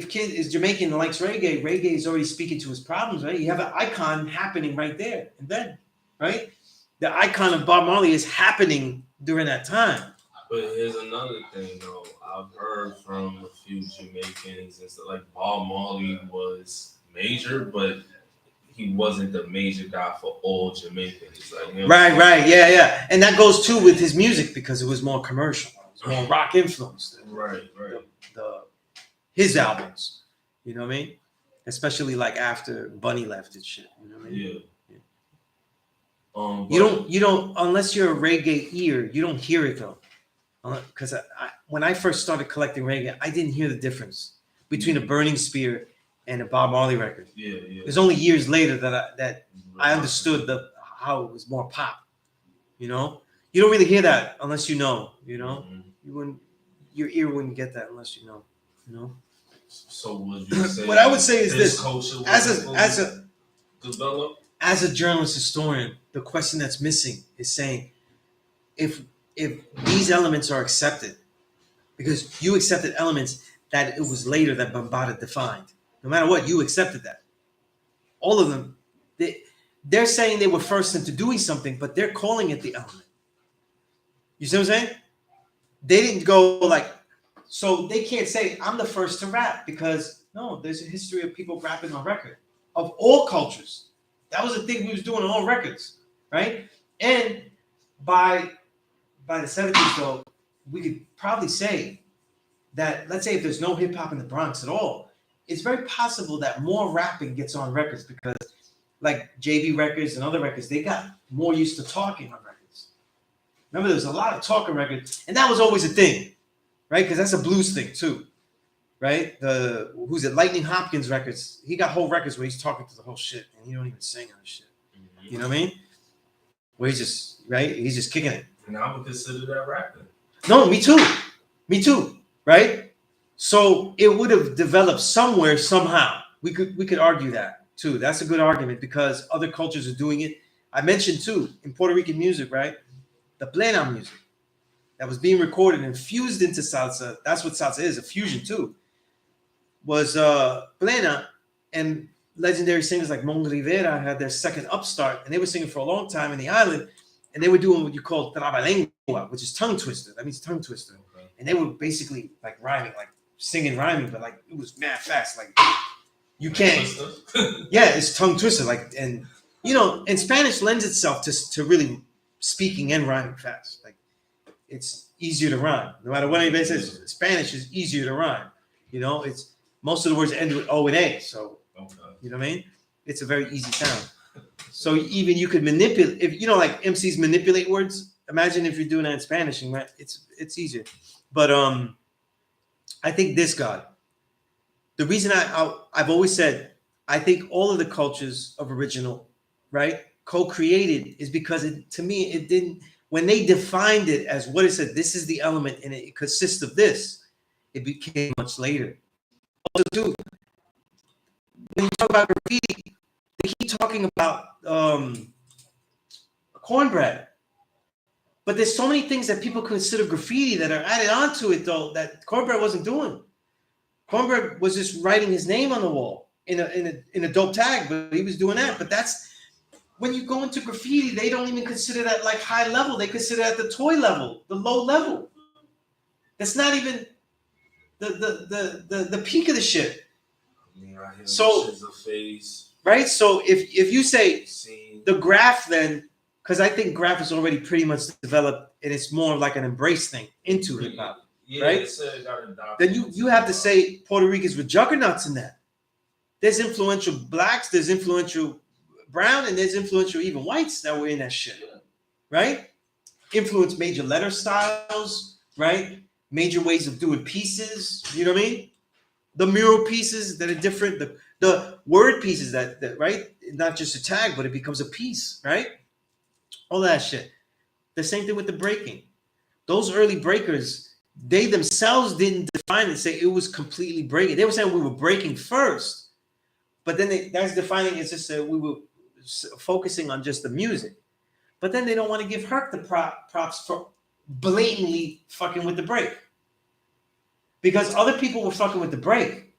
kid is Jamaican and likes reggae is already speaking to his problems, right? You have an icon happening right there and then, right? The icon of Bob Marley is happening during that time. But here's another thing, though. I've heard from a few Jamaicans and stuff like Bob Marley was major, but he wasn't the major guy for all Jamaicans. Like, you know right, yeah. And that goes too with his music because it was more commercial, it was more rock influenced. Right. His albums, you know what I mean? Especially like after Bunny left and shit. You know what I mean? Yeah. You don't unless you're a reggae ear, you don't hear it though. Because when I first started collecting reggae, I didn't hear the difference between a Burning Spear and a Bob Marley record. Yeah. It was only years later that I understood how it was more pop. You know, you don't really hear that unless you know. You know, your ear wouldn't get that unless you know. You know. So would you say what I would say is this: as a journalist historian, the question that's missing is saying if these elements are accepted, because you accepted elements that it was later that Bambaataa defined. No matter what, you accepted that. All of them, they're saying they were first into doing something, but they're calling it the element. You see what I'm saying? They didn't go like, so they can't say I'm the first to rap because no, there's a history of people rapping on record of all cultures. That was the thing we was doing on all records, right? And by the 70s, though, we could probably say that, let's say if there's no hip hop in the Bronx at all, it's very possible that more rapping gets on records because like JV records and other records, they got more used to talking on records. Remember, there's a lot of talking records, and that was always a thing, right? Because that's a blues thing too, right? Who's it? Lightning Hopkins records. He got whole records where he's talking to the whole shit, and he don't even sing on the shit. You know what I mean? Where he's just right, he's just kicking it. And I would consider that rapping. No, me too, right? So it would have developed somewhere, somehow. We could argue that too. That's a good argument because other cultures are doing it. I mentioned too in Puerto Rican music, right? The P.E.A.C.E music that was being recorded and fused into salsa. That's what salsa is, a fusion too. Was P.E.A.C.E and legendary singers like Mon Rivera had their second upstart, and they were singing for a long time in the island, and they were doing what you call trabalengua, which is tongue twister. That means tongue twister. Okay. And they were basically like rhyming, like singing rhyming, but like it was mad fast. Like you can't. Yeah, it's tongue twister. Like, and you know, and Spanish lends itself to really speaking and rhyming fast. Like it's easier to rhyme. No matter what anybody says, Spanish is easier to rhyme. You know, it's most of the words end with O and A. So you know what I mean? It's a very easy sound. So even you could manipulate, if you know, like MCs manipulate words. Imagine if you're doing that in Spanish, and it's easier. But I think this God. The reason I've always said I think all of the cultures of original, right, co-created is because to me it didn't. When they defined it as what it said, this is the element, and it consists of this. It became much later. Also, too, when you talk about graffiti, they keep talking about cornbread. But there's so many things that people consider graffiti that are added onto it, though, that cornbread wasn't doing. Cornbread was just writing his name on the wall in a dope tag, but he was doing that. But that's when you go into graffiti, they don't even consider that like high level. They consider that the toy level, the low level. That's not even the peak of the shit. So, right? So if you say the graph, then because I think graph is already pretty much developed, and it's more like an embrace thing into hip hop, right? Then you have to say Puerto Ricans were juggernauts in that. There's influential blacks, there's influential brown, and there's influential even whites that were in that shit, right? Influenced major letter styles, right? Major ways of doing pieces, you know what I mean? The mural pieces that are different, the word pieces that right, not just a tag, but it becomes a piece, right? All that shit. The same thing with the breaking. Those early breakers, they themselves didn't define it and say it was completely breaking. They were saying we were breaking first, but then that's defining it just that we were focusing on just the music. But then they don't want to give Herc the props for blatantly fucking with the break. Because other people were fucking with the break.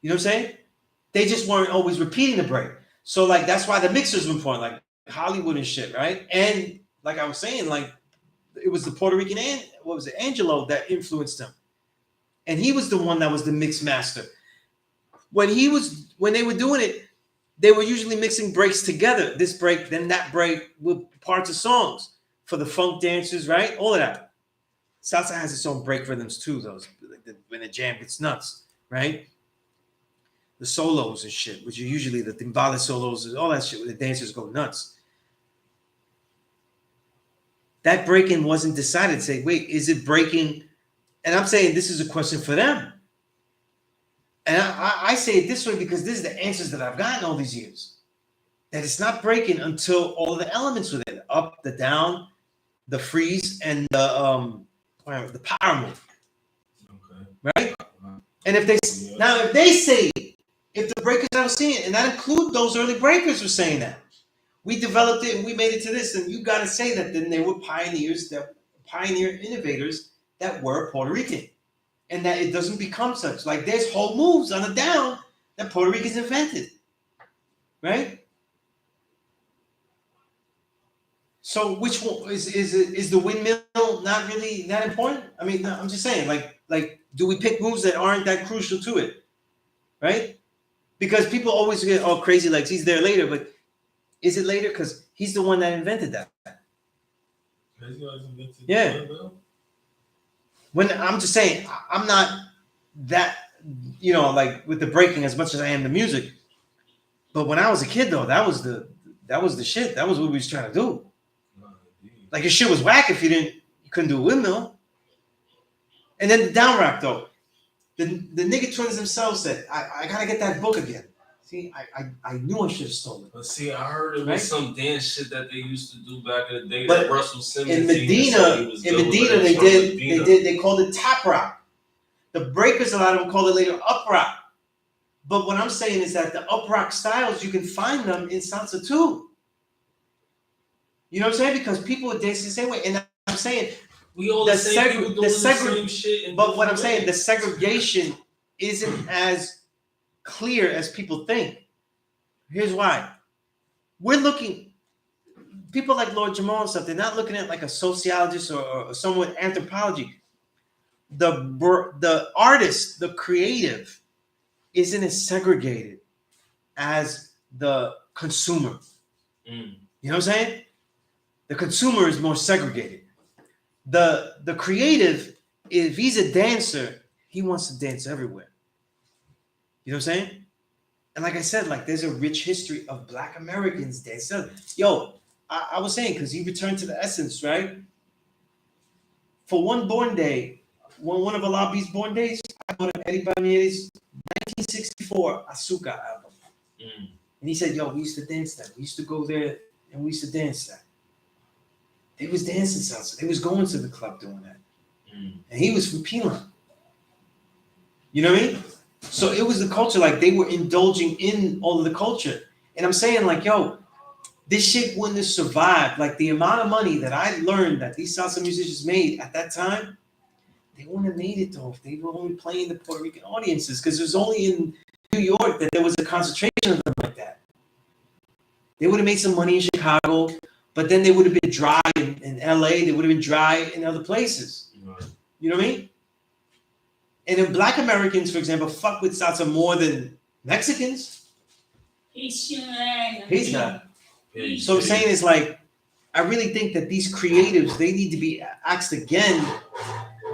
You know what I'm saying? They just weren't always repeating the break. So like that's why the mixers were important, like Hollywood and shit, right? And like I was saying, like it was the Puerto Rican Angelo that influenced him. And he was the one that was the mix master. When they were doing it, they were usually mixing breaks together. This break, then that break with parts of songs for the funk dancers, right? All of that. Salsa has its own break rhythms too, those when the jam gets nuts, right? The solos and shit, which are usually the timbales solos, all that shit where the dancers go nuts. That breaking wasn't decided. Say, wait, is it breaking? And I'm saying this is a question for them. And I say it this way because this is the answers that I've gotten all these years. That it's not breaking until all the elements were there, the up, the down, the freeze, and the power move. Okay. Right? And if they say, if the breakers I was seeing, and that include those early breakers were saying that. We developed it and we made it to this, and you gotta say that then they were pioneer innovators that were Puerto Rican. And that it doesn't become such. Like there's whole moves on the down that Puerto Ricans invented. Right? So which one is the windmill not really that important? I mean, I'm just saying, like, do we pick moves that aren't that crucial to it? Right? Because people always get all crazy legs, he's there later, but is it later? Because he's the one that invented that. Yeah. When I'm just saying, I'm not that, like with the breaking as much as I am the music. But when I was a kid, though, that was the shit. That was what we was trying to do. Like your shit was whack if you couldn't do a windmill. And then the down rap though, the nigga twins themselves said, I gotta get that book again. See, I knew I should have stolen it. But see, I heard it was Right? some dance shit that they used to do back in the day. But that Russell Simmons In even said he Medina, was in good with Medina, it. they called it tap rock. The breakers, a lot of them called it later up rock. But what I'm saying is that the up rock styles, you can find them in salsa too. You know what I'm saying? Because people would dance the same way. And I'm saying, We all the the same seg- people the doing the seg- same shit. but what I'm saying, the segregation isn't as clear as people think. Here's why. We're looking, people like Lord Jamal and stuff, they're not looking at like a sociologist or someone with anthropology. The artist, the creative, isn't as segregated as the consumer. Mm. You know what I'm saying? The consumer is more segregated. The creative, if he's a dancer, he wants to dance everywhere. You know what I'm saying? And like I said, like there's a rich history of Black Americans dancing. Yo, I was saying, because he returned to the essence, right? For one born day, one of Alabi's born days, I go to Eddie Banyer's 1964 Asuka album. Mm. And he said, yo, we used to dance that. We used to go there and we used to dance that. They was dancing salsa. They was going to the club doing that. Mm. And he was from P.E.A.C.E. You know what I mean? So it was the culture, like they were indulging in all of the culture. And I'm saying, like, yo, this shit wouldn't have survived. Like the amount of money that I learned that these salsa musicians made at that time, they wouldn't have made it though if they were only playing the Puerto Rican audiences. Because it was only in New York that there was a concentration of them like that. They would have made some money in Chicago, but then they would have been dry in LA. They would have been dry in other places. Right. You know what I mean? And then Black Americans, for example, fuck with salsa more than Mexicans. He's not. Peace, So I'm peace. saying is like, I really think that these creatives, they need to be asked again,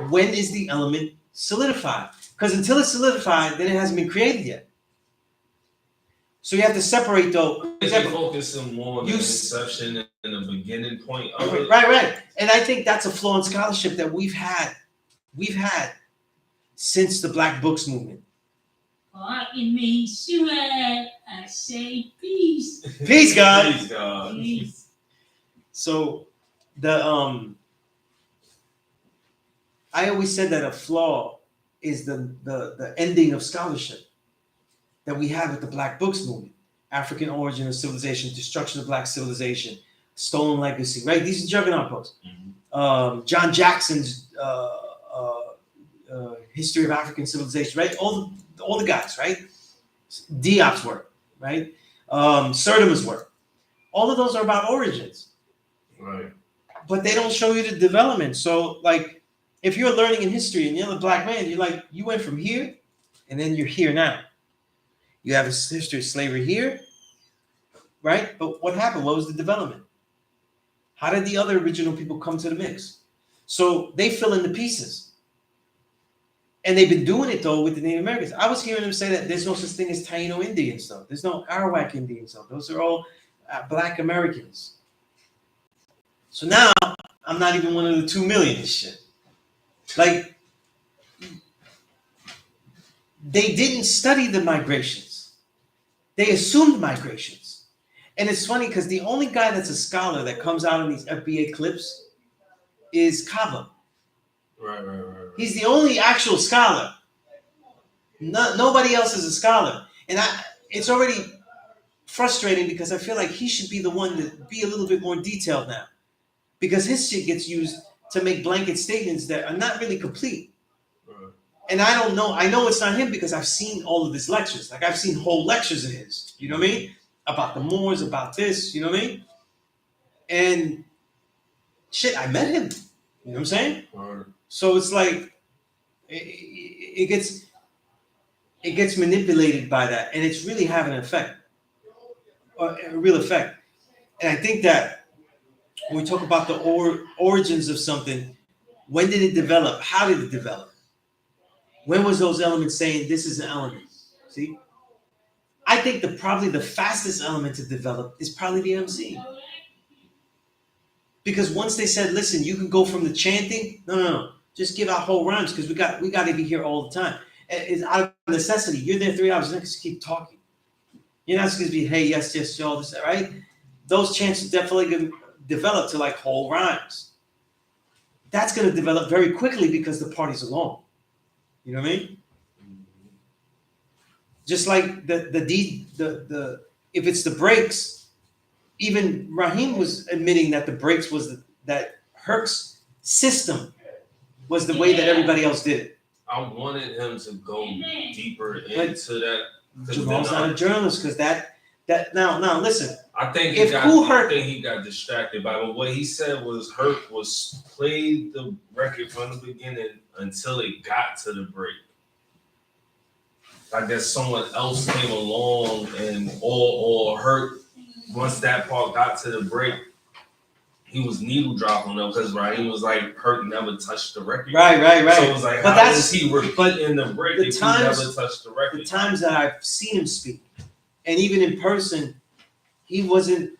when is the element solidified? Because until it's solidified, then it hasn't been created yet. So you have to separate though. For They example, focusing more on the inception and the beginning point of it. right. And I think that's a flaw in scholarship that we've had since the Black Books movement. In me, Sunez, I say peace. Peace, God. Peace, God. Peace. So the I always said that a flaw is the ending of scholarship that we have with the Black Books movement. African origin of civilization, destruction of Black civilization, stolen legacy, right? These are juggernaut books. Mm-hmm. John Jackson's history of African civilization, right? All the guys, right? Diop's work, right? Sertima's work. All of those are about origins. Right. But they don't show you the development. So, like, if you're learning in history and you're a Black man, you're like, you went from here and then you're here now. You have a history of slavery here, right? But what happened? What was the development? How did the other original people come to the mix? So they fill in the pieces. And they've been doing it, though, with the Native Americans. I was hearing them say that there's no such thing as Taino Indians, though. There's no Arawak Indians, though. Those are all Black Americans. So now, I'm not even one of the 2 million and shit. Like, they didn't study the migrations. They assumed migrations. And it's funny because the only guy that's a scholar that comes out in these FBA clips is Kava. Right. He's the only actual scholar. Nobody else is a scholar. And it's already frustrating because I feel like he should be the one to be a little bit more detailed now. Because his shit gets used to make blanket statements that are not really complete. Right. And I don't know. I know it's not him because I've seen all of his lectures. Like I've seen whole lectures of his. You know what I mean? About the Moors, about this. You know what I mean? And shit, I met him. You know what I'm saying? Right. So it's like it gets manipulated by that, and it's really having an effect, a real effect. And I think that when we talk about the origins of something, when did it develop? How did it develop? When was those elements saying this is an element? See? I think probably the fastest element to develop is probably the MC. Because once they said, listen, you can go from the chanting, no, just give out whole rhymes because we got to be here all the time. It's out of necessity. You're there 3 hours, you're not going to keep talking. You're not going to be, hey, yes, yes, all this, right? Those chants are definitely going to develop to like whole rhymes. That's going to develop very quickly because the party's alone. You know what I mean? Just like the if it's the breaks, even Raheem was admitting that the breaks was that Herc's system was the way that everybody else did it. I wanted him to go deeper into that. Jamal's not a journalist because that now listen. I think he got distracted by what he said was Herc was played the record from the beginning until it got to the break. I guess someone else came along and or Herc, once that part got to the break, he was needle dropping them because Raheem was like Herc never touched the record. Right. So it was like, but how does he repeat in the break if he never touched the record? The times that I've seen him speak, and even in person, he wasn't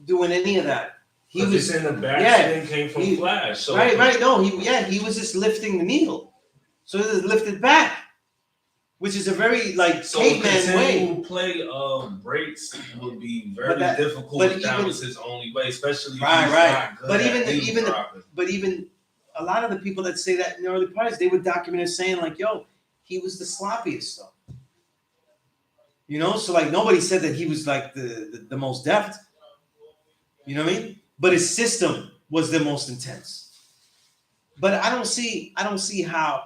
doing any of that. He was in the back came from Flash. So right. No, he was just lifting the needle, so it was lifted back, which is a very like caveman way. Play of breaks would be very difficult if that was his only way, especially if right. Not good But even a lot of the people that say that in the early parties, they would document as saying like, "Yo, he was the sloppiest though." You know, so like nobody said that he was like the most deft. You know what I mean? But his system was the most intense. But I don't see how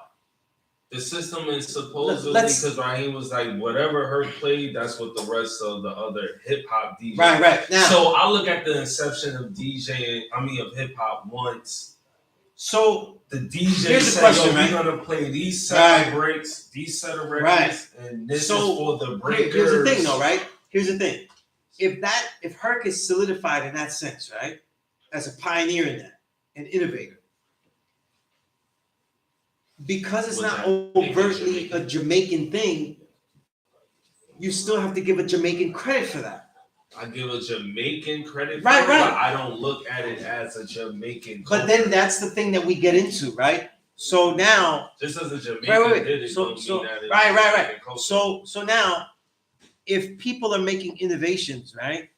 the system is supposedly because Raheem was like whatever Herc played, that's what the rest of the other hip hop DJs. Right. Now, so I look at the inception of of hip hop once. So the DJ here's said, the question, we're gonna play these set of breaks, these set of records, and this is for the breakers. Here's the thing, though, right? Here's the thing: if Herc is solidified in that sense, right, as a pioneer in that, an innovator, because it's not overtly a Jamaican thing, you still have to give a Jamaican credit for that. I give a Jamaican credit, right. But I don't look at it as a Jamaican. But then that's the thing that we get into, right? So now, just as a Jamaican did it, right. So now, if people are making innovations, right,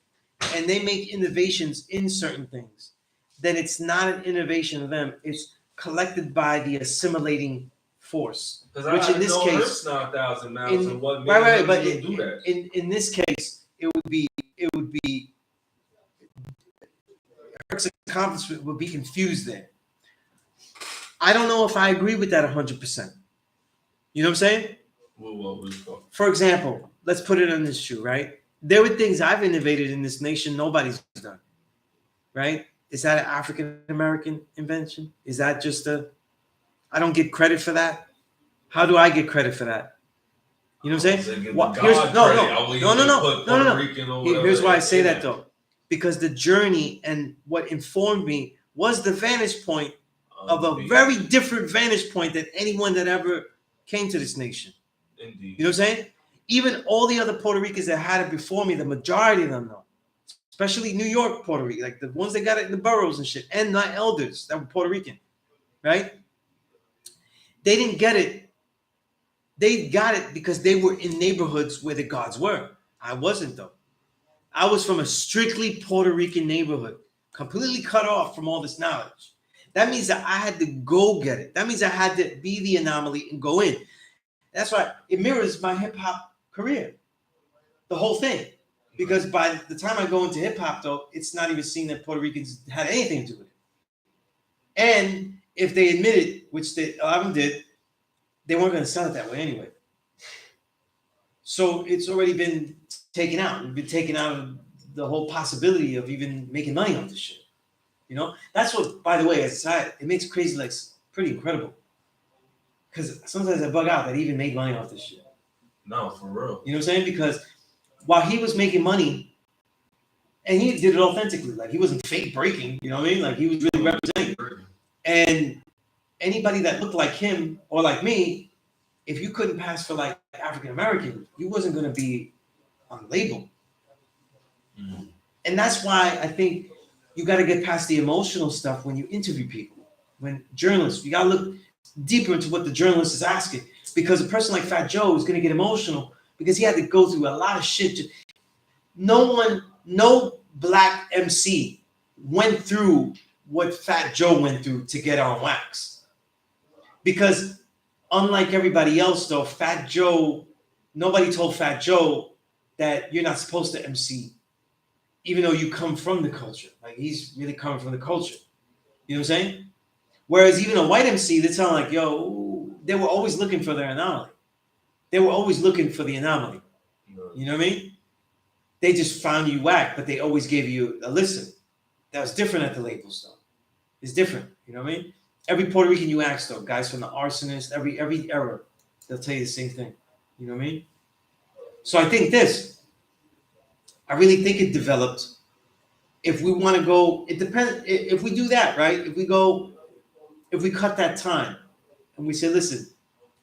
and they make innovations in certain things, then it's not an innovation of them; it's collected by the assimilating force. Which in this case, not 1,000 miles, and what made him but do that? In this case, it would be Herc's accomplishment would be infused there. I don't know if I agree with that 100%. You know what I'm saying? For example, let's put it on this shoe, right? There were things I've innovated in this nation nobody's done, right? Is that an African American invention? Is that just I don't get credit for that? How do I get credit for that? You know what I'm saying? No. Here's why I say that though. Because the journey and what informed me was the vantage point of a very different vantage point than anyone that ever came to this nation. Indeed. You know what I'm saying? Even all the other Puerto Ricans that had it before me, the majority of them though, especially New York, Puerto Rico, like the ones that got it in the boroughs and shit, and my elders that were Puerto Rican, right? They didn't get it. They got it because they were in neighborhoods where the gods were. I wasn't though. I was from a strictly Puerto Rican neighborhood, completely cut off from all this knowledge. That means that I had to go get it. That means I had to be the anomaly and go in. That's why it mirrors my hip hop career, the whole thing. Because by the time I go into hip hop, though, it's not even seen that Puerto Ricans had anything to do with it. And if they admit it, which a lot of them did, they weren't going to sell it that way anyway. So it's already been taken out. It's been taken out of the whole possibility of even making money on this shit. You know, that's what, by the way, as a side, it makes Crazy Legs pretty incredible. Because sometimes I bug out that he even made money off this shit. No, for real. You know what I'm saying? Because while he was making money, and he did it authentically, like he wasn't fake breaking, you know what I mean? Like he was really representing. And anybody that looked like him or like me, if you couldn't pass for like African American, you wasn't going to be on label. Mm. And that's why I think you got to get past the emotional stuff when you interview people. When journalists, you got to look deeper into what the journalist is asking. Because a person like Fat Joe is going to get emotional because he had to go through a lot of shit. No black MC went through what Fat Joe went through to get on wax. Because unlike everybody else, though, Fat Joe, nobody told Fat Joe that you're not supposed to MC, even though you come from the culture. Like, he's really coming from the culture. You know what I'm saying? Whereas even a white MC, they sound like, yo, they were always looking for their anomaly. They were always looking for the anomaly. You know what I mean? They just found you whack, but they always gave you a listen. That was different at the labels, though. It's different. You know what I mean? Every Puerto Rican you ask, though, guys from the Arsonist, every era, they'll tell you the same thing. You know what I mean? So I think I really think it developed. If we want to go, it depends. If we do that, right? If we cut that time and we say, listen,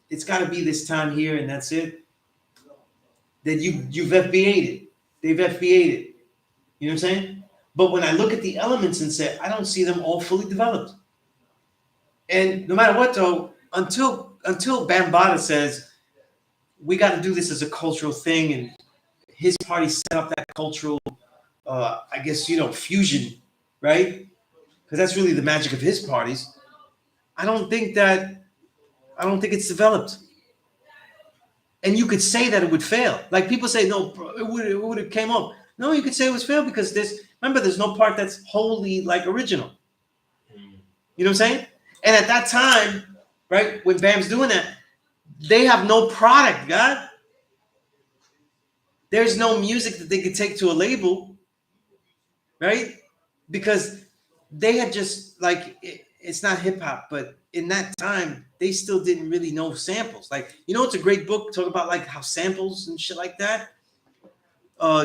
it's got to be this time here and that's it, then you've FBA'd it. They've FBA'd it. You know what I'm saying? But when I look at the elements and say, I don't see them all fully developed. And no matter what, though, until Bambaataa says, we got to do this as a cultural thing, and his party set up that cultural, I guess, fusion, right? Because that's really the magic of his parties. I don't think it's developed. And you could say that it would fail. Like people say, no, bro, it would have came up. No, you could say it was failed because there's no part that's wholly like original. You know what I'm saying? And at that time, right, when Bam's doing that, they have no product, God. There's no music that they could take to a label, right? Because they had just it's not hip hop, but in that time, they still didn't really know samples. Like, it's a great book talk about like how samples and shit like that.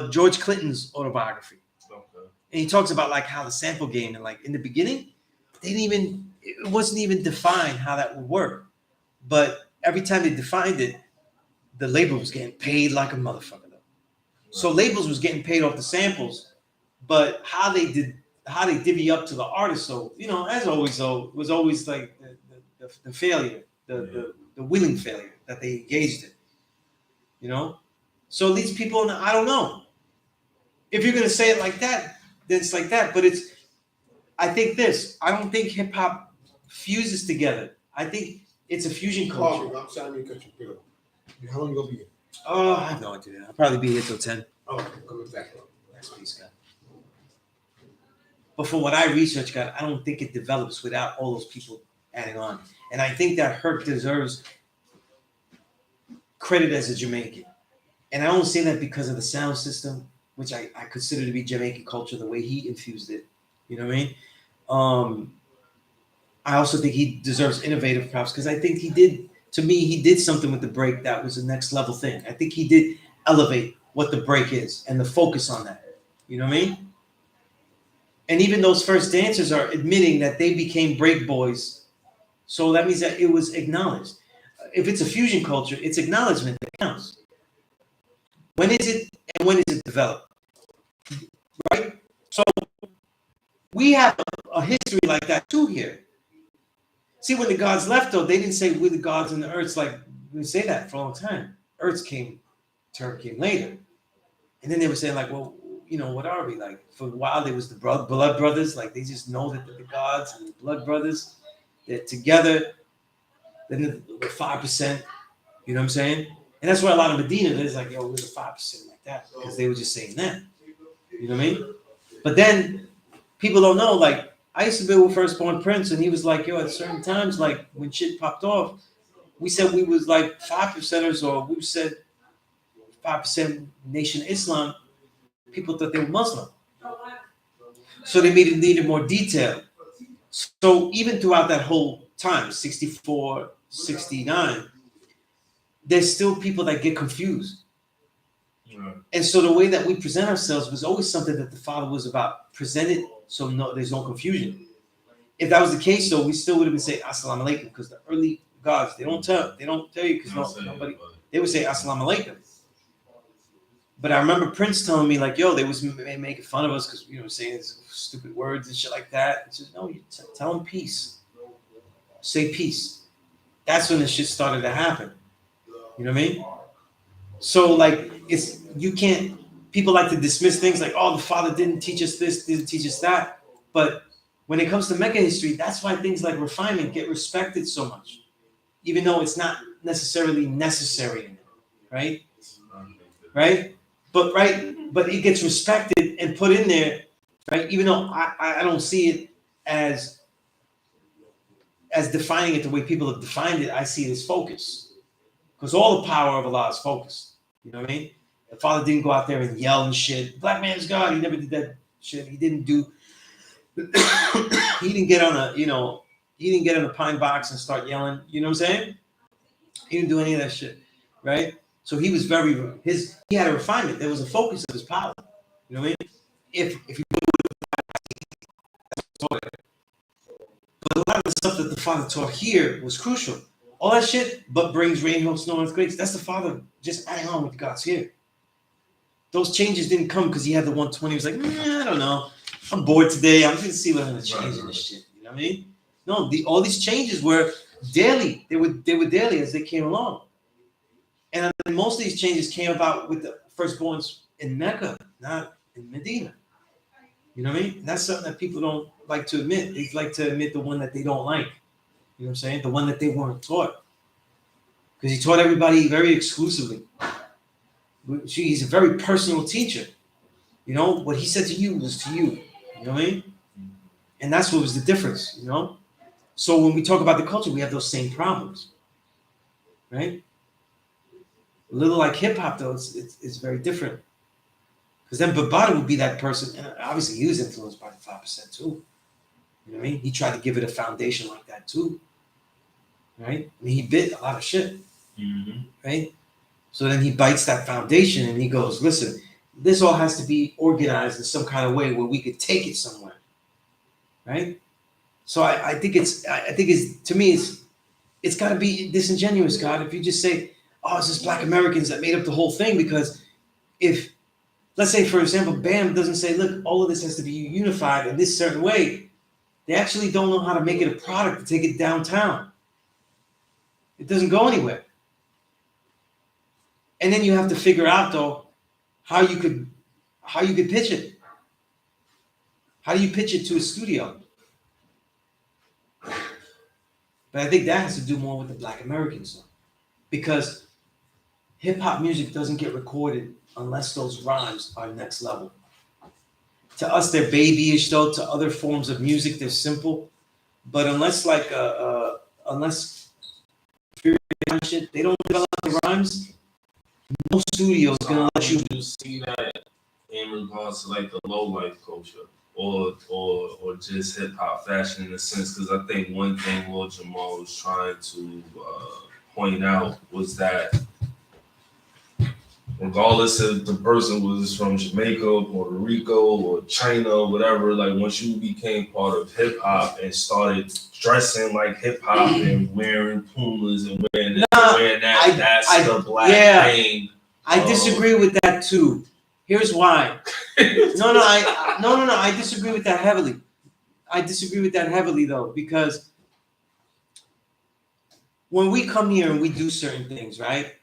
George Clinton's autobiography. Okay. And he talks about like how the sample game and like in the beginning, it wasn't even defined how that would work. But every time they defined it, the label was getting paid like a motherfucker. So labels was getting paid off the samples, but how they divvy up to the artist, so as always though, was always like the failure, the willing failure that they engaged in. So these people, I don't know. If you're gonna say it like that, then it's like that. But I don't think hip hop fuses together. I think it's a fusion culture. I'm sorry to cut you, Bill. How long you gonna be here? Oh, I have no idea. I'll probably be here till 10. Oh, coming back. That's peace, God. But from what I researched, God, I don't think it develops without all those people adding on. And I think that Herc deserves credit as a Jamaican. And I don't say that because of the sound system, which I consider to be Jamaican culture, the way he infused it. You know what I mean? I also think he deserves innovative props because I think he did something with the break that was a next level thing. I think he did elevate what the break is and the focus on that. You know what I mean? And even those first dancers are admitting that they became break boys. So that means that it was acknowledged. If it's a fusion culture, it's acknowledgement that counts. When is it and when is it developed? Right? So we have a history like that too here. See, when the gods left, though, they didn't say we're the gods and the earths. Like, we say that for a long time. Term came later. And then they were saying, like, well, what are we? Like, for a while, there was the blood brothers. Like, they just know that they're the gods and the blood brothers. They're together. Then the 5%. You know what I'm saying? And that's why a lot of Medina is like, yo, we're the 5% like that. Because they were just saying that. You know what I mean? But then people don't know, like, I used to be with Firstborn Prince, and he was like, yo, at certain times, like, when shit popped off, we said we was like 5%ers, or we said 5% Nation Islam. People thought they were Muslim. So they needed more detail. So even throughout that whole time, 64, 69, there's still people that get confused. Right. And so the way that we present ourselves was always something that the Father was about. Presented so there's no confusion. If that was the case, though, we still would have been saying Assalamu alaikum, because the early gods, they don't tell you because nobody, they would say Assalamu alaikum. But I remember Prince telling me like, yo, they was making fun of us because saying stupid words and shit like that. He says, no, you tell them peace. Say peace. That's when the shit started to happen. You know what I mean? So like you can't. People like to dismiss things like, oh, the father didn't teach us this, didn't teach us that. But when it comes to Mecca history, that's why things like refinement get respected so much, even though it's not necessarily necessary, right? Right? But it gets respected and put in there, right? Even though I don't see it as defining it the way people have defined it. I see it as focus, because all the power of Allah is focused. You know what I mean? The father didn't go out there and yell and shit. Black man's God. He never did that shit. He didn't do. He didn't get on He didn't get in the pine box and start yelling. You know what I'm saying? He didn't do any of that shit, right? So he was he had a refinement. There was a focus of his power. You know what I mean? If you but a lot of the stuff that the father taught here was crucial. All that shit, but brings rain, hail, snow, earthquakes. That's the father just adding on with God's here. Those changes didn't come because he had the 120. He was like, I don't know. I'm bored today. I'm going to see what I'm going to change in this shit. You know what I mean? No, all these changes were daily. They were daily as they came along. And most of these changes came about with the firstborns in Mecca, not in Medina. You know what I mean? And that's something that people don't like to admit. They like to admit the one that they don't like. You know what I'm saying? The one that they weren't taught. Because he taught everybody very exclusively. He's a very personal teacher. You know, what he said to you was to you. You know what I mean? And that's what was the difference, you know? So when we talk about the culture, we have those same problems. Right? A little like hip hop, though, it's very different. Because then Babada would be that person, and obviously he was influenced by the 5% too. You know what I mean? He tried to give it a foundation like that too. Right? I mean, he bit a lot of shit. Mm-hmm. Right? So then he bites that foundation and he goes, listen, this all has to be organized in some kind of way where we could take it somewhere. Right? So I think it's to me it's got to be disingenuous, God, if you just say, oh, it's just Black Americans that made up the whole thing. Because if, let's say, for example, BAM doesn't say, look, all of this has to be unified in this certain way, they actually don't know how to make it a product to take it downtown. It doesn't go anywhere. And then you have to figure out, though, how you could pitch it. How do you pitch it to a studio? But I think that has to do more with the Black Americans, though. Because hip-hop music doesn't get recorded unless those rhymes are next level. To us, they're babyish, though. To other forms of music, they're simple. But unless shit, they don't develop the rhymes, no studio is gonna let you. You see that in regards to like the low life culture or just hip hop fashion in a sense, because I think one thing Lord Jamal was trying to point out was that regardless if the person was from Jamaica, Puerto Rico, or China, or whatever, like once you became part of hip hop and started dressing like hip hop and wearing Pumas and wearing that, that's the Black thing. I disagree with that too. Here's why. No, I disagree with that heavily. I disagree with that heavily though, because when we come here and we do certain things, right?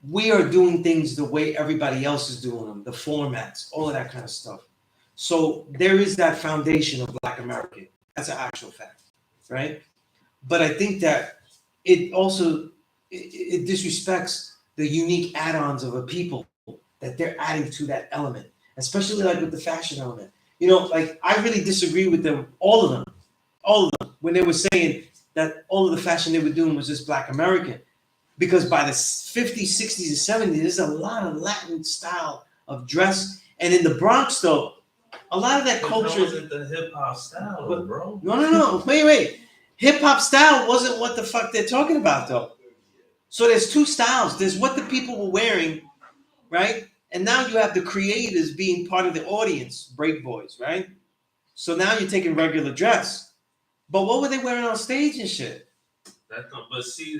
We are doing things the way everybody else is doing them, the formats, all of that kind of stuff. So there is that foundation of Black American. That's an actual fact, right? But I think that it also it disrespects the unique add-ons of a people that they're adding to that element, especially like with the fashion element. You know, like I really disagree with them, all of them, when they were saying that all of the fashion they were doing was just Black American. Because by the 50s, 60s, and 70s, there's a lot of Latin style of dress. And in the Bronx, though, a lot of that culture wasn't the hip hop style, bro. No. Wait. Hip hop style wasn't what the fuck they're talking about, though. So there's two styles. There's what the people were wearing, right? And now you have the creators being part of the audience, break boys, right? So now you're taking regular dress. But what were they wearing on stage and shit? But see,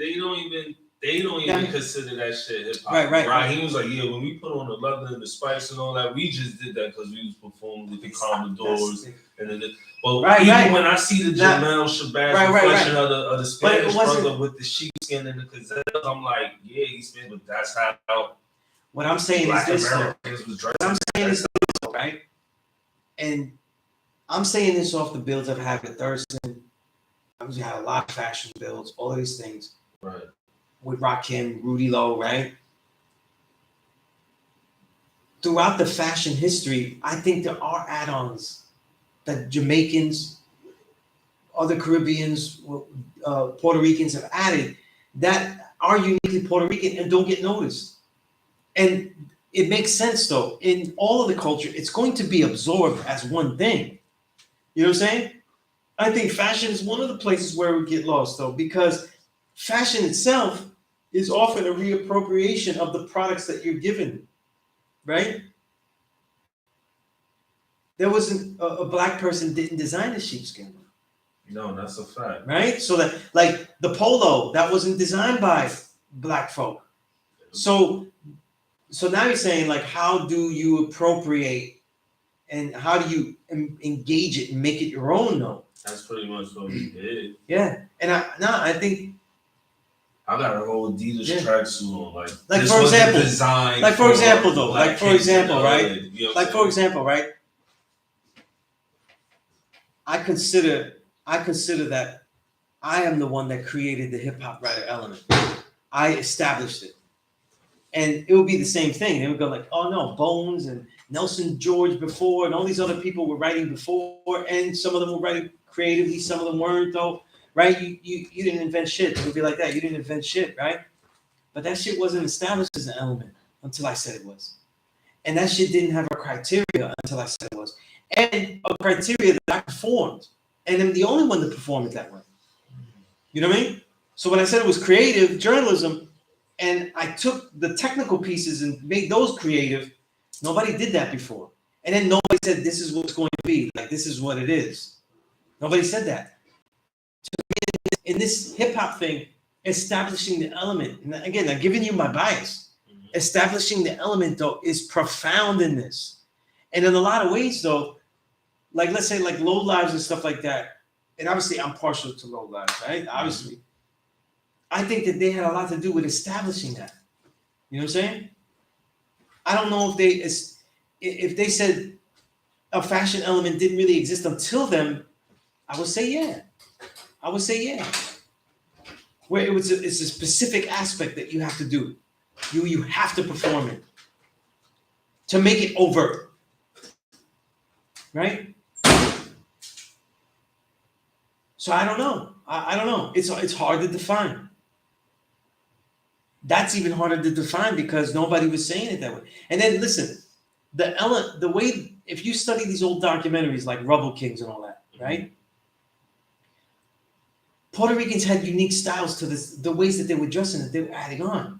They don't even Yeah. consider that shit hip hop. Right. He was like, yeah, when we put on the leather and the spikes and all that, we just did that because we was performing with the Commodores and then. But even when I see the Jamel Shabazz reflection of the Spanish brother with the sheepskin and the gazelles, I'm like, yeah, he's been, but that's how. What I'm saying Black is this. Americans was dressed. What I'm saying is this, right? And I'm saying this off the builds I've had with Thurston. I've had a lot of fashion builds, all of these things. Right. With Rakim, Rudy Lowe, right? Throughout the fashion history, I think there are add-ons that Jamaicans, other Caribbeans, Puerto Ricans have added that are uniquely Puerto Rican and don't get noticed. And it makes sense though. In all of the culture, it's going to be absorbed as one thing. You know what I'm saying? I think fashion is one of the places where we get lost though, because fashion itself is often a reappropriation of the products that you're given, right? There wasn't a black person didn't design the sheepskin, No, that's a fact. right? So that like the polo that wasn't designed by black folk. So now you're saying like, how do you appropriate and how do you engage it and make it your own though? That's pretty much what we did. Yeah, and I think. I got a whole Adidas tracksuit on, like for example, right? For example, right? I consider that I am the one that created the hip hop writer element. I established it, and it would be the same thing. They would go like, "Oh no, Bones and Nelson George before, and all these other people were writing before, and some of them were writing creatively, some of them weren't though." Right? You didn't invent shit. It would be like that. You didn't invent shit, right? But that shit wasn't established as an element until I said it was. And that shit didn't have a criteria until I said it was. And a criteria that I performed. And I'm the only one to perform it that way. You know what I mean? So when I said it was creative journalism, and I took the technical pieces and made those creative, nobody did that before. And then nobody said, this is what it's going to be. Like, this is what it is. Nobody said that. In this hip hop thing, establishing the element, and again, I'm giving you my bias. Establishing the element though is profound in this, and in a lot of ways though, like let's say like Low Lives and stuff like that. And obviously, I'm partial to Low Lives, right? Obviously, I think that they had a lot to do with establishing that. You know what I'm saying? I don't know if they said a fashion element didn't really exist until then. I would say yeah. Where it's a specific aspect that you have to do. You have to perform it to make it overt, right? So I don't know. I don't know. It's hard to define. That's even harder to define because nobody was saying it that way. And then listen, the way if you study these old documentaries like Rubble Kings and all that, right? Puerto Ricans had unique styles to the ways that they were dressing, that they were adding on,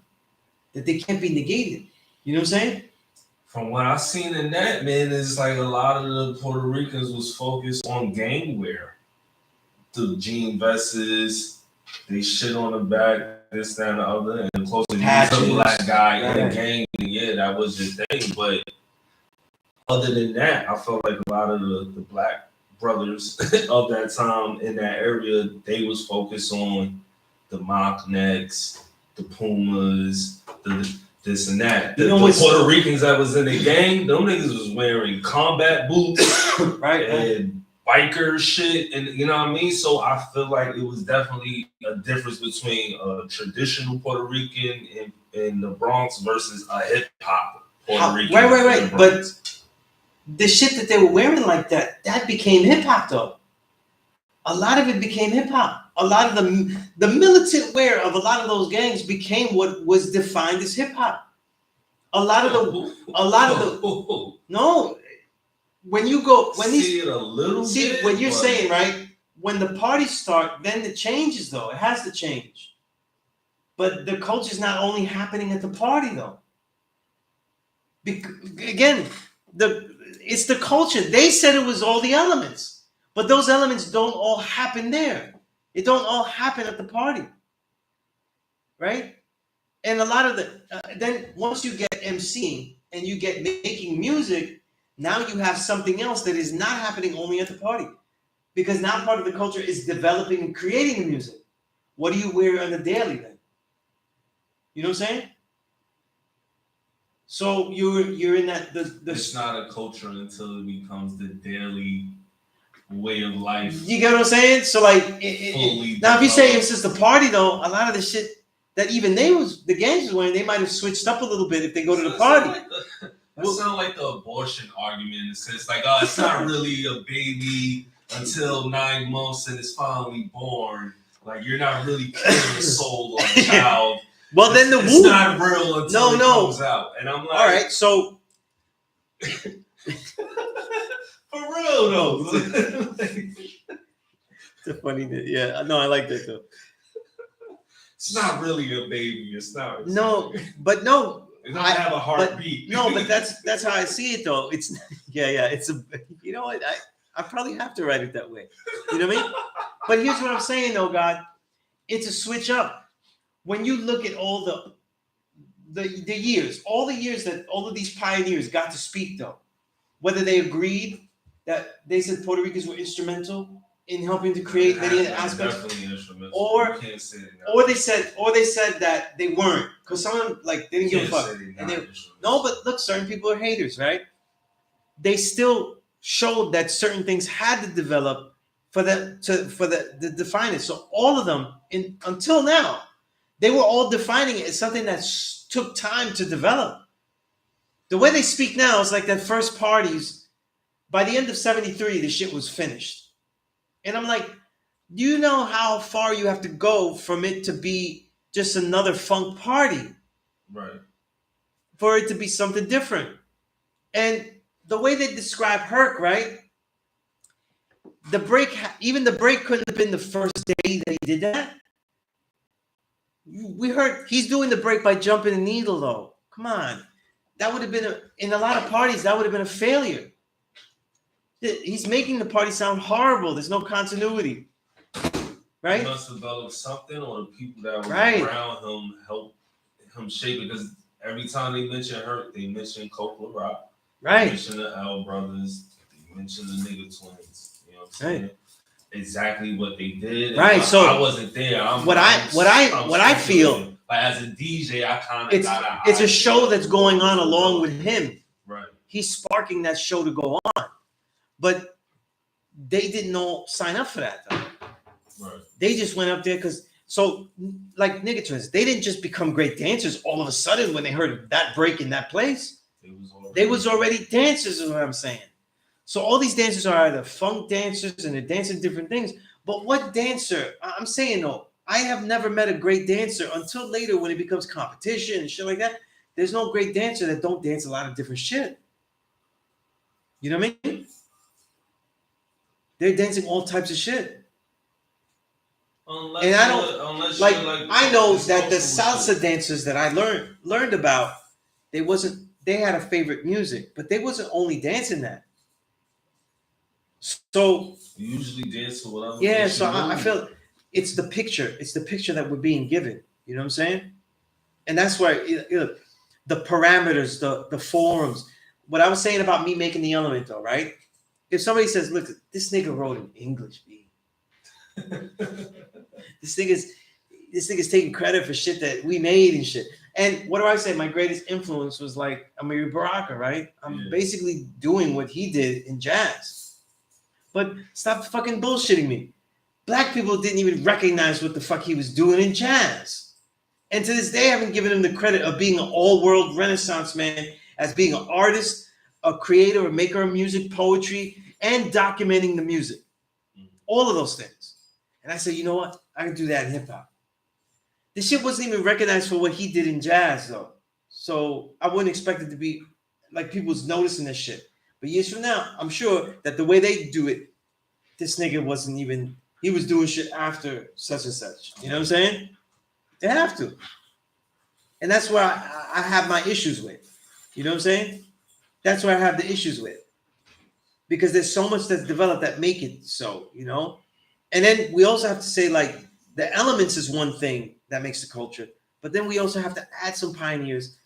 that they can't be negated. You know what I'm saying? From what I've seen in that, man, it's like a lot of the Puerto Ricans was focused on gang wear. The jean vests, they shit on the back, this, that, and the other, and close to a black guy in the gang. Yeah, that was your thing. But other than that, I felt like a lot of the black brothers of that time in that area, they was focused on the mock necks, the Pumas, the this and that. The Puerto Ricans that was in the gang, them niggas was wearing combat boots, right, and biker shit, and you know what I mean. So I feel like it was definitely a difference between a traditional Puerto Rican in the Bronx versus a hip hop Puerto Rican. Right. But the shit that they were wearing like that became hip hop though. A lot of it became hip hop. A lot of the militant wear of a lot of those gangs became what was defined as hip hop. No. When you're saying, right, when the parties start, then it changes though. It has to change. But the culture's not only happening at the party though. Again, it's the culture. They said it was all the elements, but those elements don't all happen there. It don't all happen at the party, right? And a lot of the then once you get MCing and you get making music, now you have something else that is not happening only at the party, because now part of the culture is developing and creating the music. What do you wear on the daily then? You know what I'm saying? So you're in that It's not a culture until it becomes the daily way of life. You get what I'm saying? So like Fully now, if you say developed. it's just a party though, a lot of the shit that even the gangsters wearing, they might have switched up a little bit if they go to the party. That sounds like the abortion argument in the sense like, oh, it's not really a baby until 9 months and it's finally born. Like you're not really killing a soul or a child. Well, then the it's not real until it comes out. And I'm like, all right, so for real though. it's a funny, yeah, no, I like that though. It's not really a baby. It's not. No, but no, it doesn't have a heartbeat. No, but that's how I see it though. It's it's a, you know what, I probably have to write it that way. You know what I mean? But here's what I'm saying though, God, it's a switch up. When you look at all the years, all the years that all of these pioneers got to speak though, whether they agreed that they said Puerto Ricans were instrumental in helping to create many aspects, or they said that they weren't, because some of them like they didn't give a fuck. No, but look, certain people are haters, right? They still showed that certain things had to develop for the define it. So all of them until now, they were all defining it as something that took time to develop. The way they speak now is like that first parties. By the end of '73, the shit was finished. And I'm like, do you know how far you have to go from it to be just another funk party? Right. For it to be something different. And the way they describe Herc, right? Even the break couldn't have been the first day that he did that. We heard he's doing the break by jumping a needle, though. Come on. That would have been, in a lot of parties, that would have been a failure. He's making the party sound horrible. There's no continuity. Right? He must have developed something, or the people that were around him helped him shape it. Because every time they mention Herc, they mention Copeland Rock. Right. They mention the L Brothers. They mention the Nigga Twins. You know what I'm saying? Right. Exactly what they did. Right. So I wasn't there. What I feel, like as a DJ, I kind of it's a show that's going on along with him. Right. He's sparking that show to go on, but they didn't all sign up for that though. Right. They just went up there because like Nigga Twins, they didn't just become great dancers all of a sudden when they heard that break in that place. They was already dancers, is what I'm saying. So all these dancers are either funk dancers and they're dancing different things. But what dancer? I'm saying though, I have never met a great dancer until later when it becomes competition and shit like that. There's no great dancer that don't dance a lot of different shit. You know what I mean? They're dancing all types of shit. Unless and I don't like I know that the salsa dancers that I learned about, they had a favorite music, but they wasn't only dancing that. So you usually dance to whatever. Yeah, so I feel it's the picture. It's the picture that we're being given. You know what I'm saying? And that's why the parameters, the forums. What I was saying about me making the element, though, right? If somebody says, "Look, this nigga wrote in English, B." This nigga's taking credit for shit that we made and shit. And what do I say? My greatest influence was like Amiri Baraka, right? I'm basically doing what he did in jazz. But stop fucking bullshitting me. Black people didn't even recognize what the fuck he was doing in jazz. And to this day, I haven't given him the credit of being an all-world Renaissance man, as being an artist, a creator, a maker of music, poetry, and documenting the music. All of those things. And I said, you know what? I can do that in hip-hop. This shit wasn't even recognized for what he did in jazz, though. So I wouldn't expect it to be like people's noticing this shit. But years from now, I'm sure that the way they do it, this nigga wasn't even, he was doing shit after such and such. You know what I'm saying? They have to. And that's where I have my issues with. You know what I'm saying? That's where I have the issues with. Because there's so much that's developed that make it so, you know? And then we also have to say, like, the elements is one thing that makes the culture, But then we also have to add some pioneers.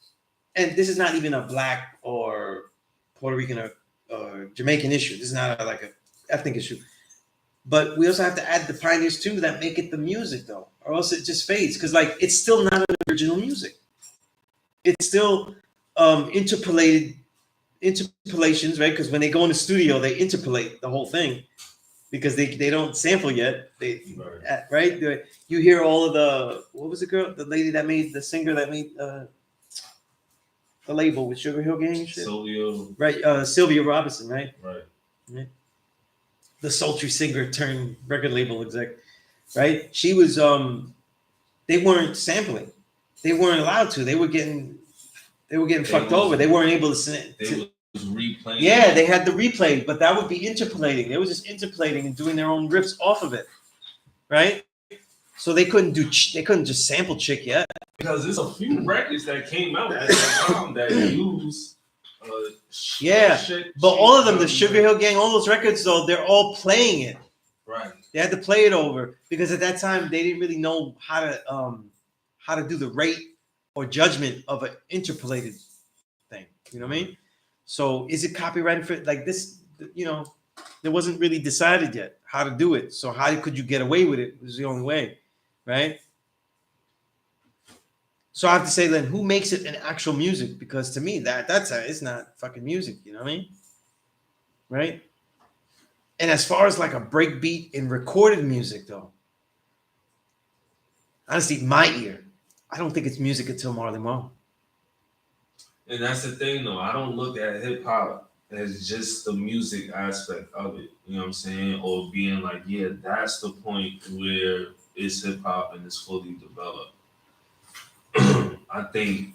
And this is not even a black or Puerto Rican or Jamaican issue. This is not like a ethnic issue. But we also have to add the pioneers too that make it the music though, or else it just fades. Because like it's still not an original music. It's still interpolations, right? Because when they go in the studio, they interpolate the whole thing because they don't sample yet. Right? You hear all of the, what was the girl, the lady that made, the singer that made the label with Sugar Hill Gang and shit? Sylvia Robinson, right? Right. The sultry singer turned record label exec, right? She was, they weren't sampling. They weren't allowed to. They were getting fucked over. They weren't able to. They was replaying. Yeah, they had the replay, but that would be interpolating. They were just interpolating and doing their own riffs off of it, right? So they couldn't just sample Chick yet. Because there's a few records that came out at that time that use. But all of them, the Sugar Hill Gang, all those records, though, they're all playing it. Right. They had to play it over because at that time they didn't really know how to do the rate or judgment of an interpolated thing. You know what I mean? So is it copyrighted for like this? You know, it wasn't really decided yet how to do it. So how could you get away with it? It was the only way, right? So I have to say then, who makes it an actual music? Because to me, it's not fucking music. You know what I mean? Right? And as far as like a breakbeat in recorded music, though, honestly, my ear, I don't think it's music until Marley Marl. And that's the thing, though. I don't look at hip hop as just the music aspect of it. You know what I'm saying? Or being like, yeah, that's the point where it's hip hop and it's fully developed. I think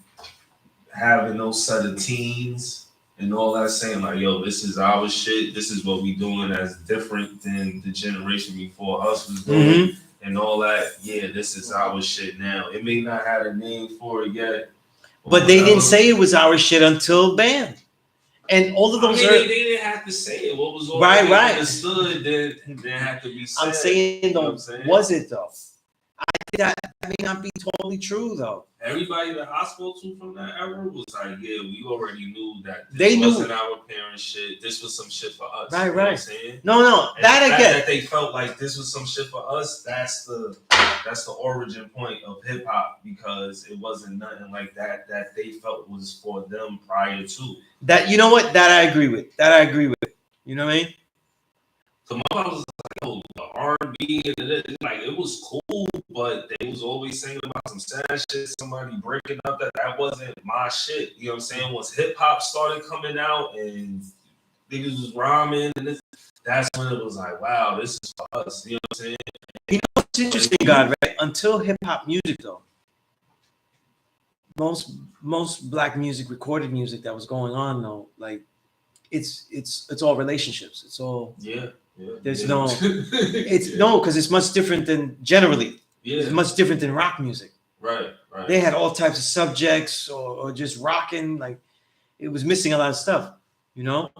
having those set of teens and all that, saying like, yo, this is our shit. This is what we doing that's different than the generation before us was doing, and all that. Yeah, this is our shit now. It may not have a name for it yet, but they didn't say it was our shit until BAM. And all of those they didn't have to say it. What was already understood didn't have to be said. I'm saying though, was it though? I think that may not be totally true though. Everybody that I spoke to from that era was like, yeah, we already knew that this wasn't our parents' shit. This was some shit for us. Right, you know what I'm saying? No, and that I get. That they felt like this was some shit for us. That's the origin point of hip hop, because it wasn't nothing like that they felt was for them prior to. That, you know what? That I agree with. You know what I mean? So my mom was like, oh, the R&B, and it was cool, but they was always saying about some sad shit, somebody breaking up. That wasn't my shit. You know what I'm saying? Once hip hop started coming out and niggas was rhyming, and that's when it was like, wow, this is for us. You know what I'm saying? You know what's interesting, God, right? Until hip hop music, though, most black music, recorded music that was going on, though, like it's all relationships. It's all There's because it's much different than generally. Yeah. It's much different than rock music. Right. They had all types of subjects or just rocking. Like it was missing a lot of stuff, you know?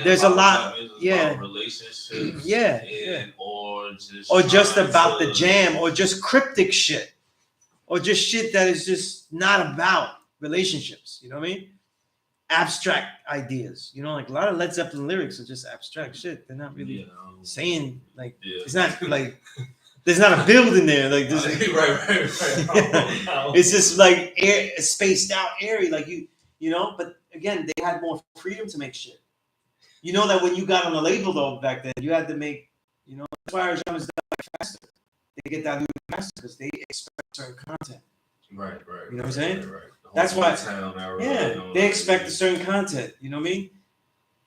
There's a lot. Relationships. Or just about the jam, or just cryptic shit, or just shit that is just not about relationships. You know what I mean? Abstract ideas, you know, like a lot of Led Zeppelin lyrics are just abstract shit. They're not really saying like it's not like there's not a build in there. Like this, right. It's just like spaced out, airy, like you know. But again, they had more freedom to make shit. You know that when you got on the label though back then, you had to make, you know, that's why our genres die faster. They get diluted faster because they expect certain content. Right. You know what I'm saying? Right. That's why, they expect a certain content. You know what I mean?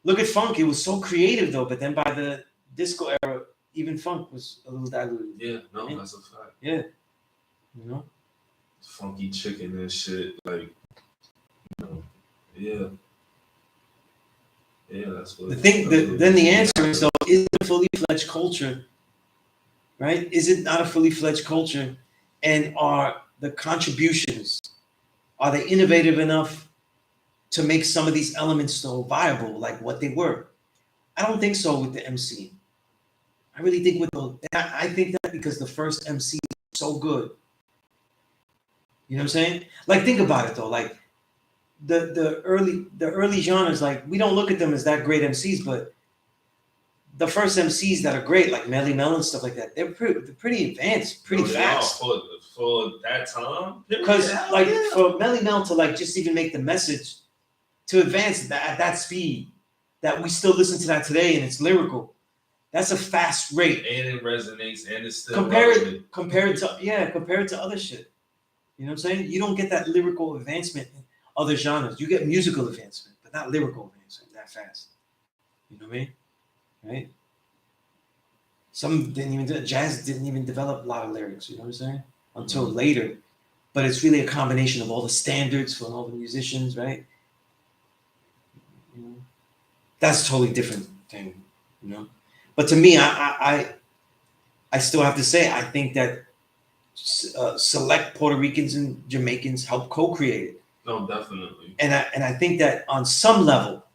Look at funk; it was so creative though, but then by the disco era, even funk was a little diluted. Yeah, no, that's a fact. Yeah, you know, funky chicken and shit, like, you know, that's what. The thing. Then the answer is though: is it a fully fledged culture? Right? Is it not a fully fledged culture? And are the contributions? Are they innovative enough to make some of these elements still viable, like what they were? I don't think so with the MC. I really think I think that because the first MC is so good, You know what I'm saying? Like, think about it though. Like, the early genres, like, we don't look at them as that great MCs, but the first MCs that are great, like Melly Mel and stuff like that, they're pretty advanced, pretty fast. For that time. Because Yeah, like yeah. for Melly Mel to like just even make the message to advance at that speed, that we still listen to that today and it's lyrical. That's a fast rate. And it resonates and it's still Compare relevant. it to other shit. You know what I'm saying? You don't get that lyrical advancement in other genres. You get musical advancement, but not lyrical advancement that fast. You know what I mean? Right? Jazz didn't even develop a lot of lyrics, you know what I'm saying? Until later. But it's really a combination of all the standards for all the musicians, right? You know? That's a totally different thing, you know? But to me, I still have to say, I think that select Puerto Ricans and Jamaicans help co-create it. No, definitely. And I think that on some level,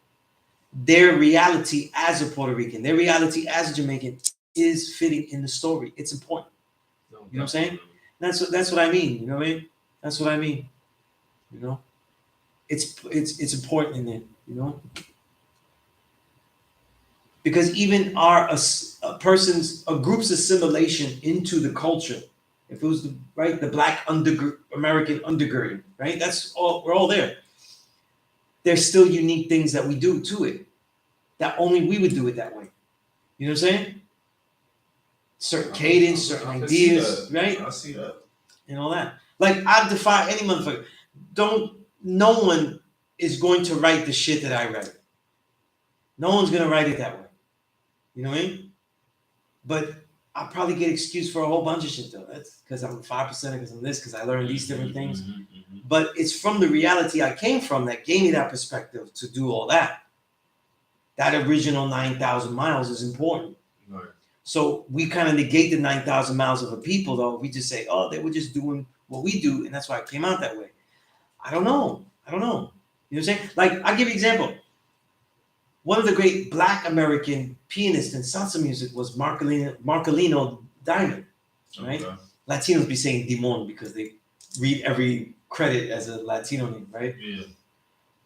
their reality as a Puerto Rican, their reality as a Jamaican is fitting in the story. It's important. No, You know what I'm saying? That's what I mean. You know what I mean? That's what I mean. You know, it's important in it. You know, because even a group's assimilation into the culture, if it was the black American undergirding, right? That's all. We're all there. There's still unique things that we do to it that only we would do it that way. You know what I'm saying? Certain cadence, certain ideas, right? I see that. And all that. Like, I defy any motherfucker. No one is going to write the shit that I write. No one's gonna write it that way. You know what I mean? But I'll probably get excused for a whole bunch of shit though. That's because I'm 5%, because I'm this, because I learned these different things. But it's from the reality I came from that gave me that perspective to do all that. That original 9,000 miles is important. Right. So we kind of negate the 9,000 miles of a people, though. We just say, oh, they were just doing what we do, and that's why it came out that way. I don't know. You know what I'm saying? Like, I'll give you an example. One of the great Black American pianists in salsa music was Marcelino Diamond, right? Okay. Latinos be saying Dimon because they read every credit as a Latino name, right? Yeah.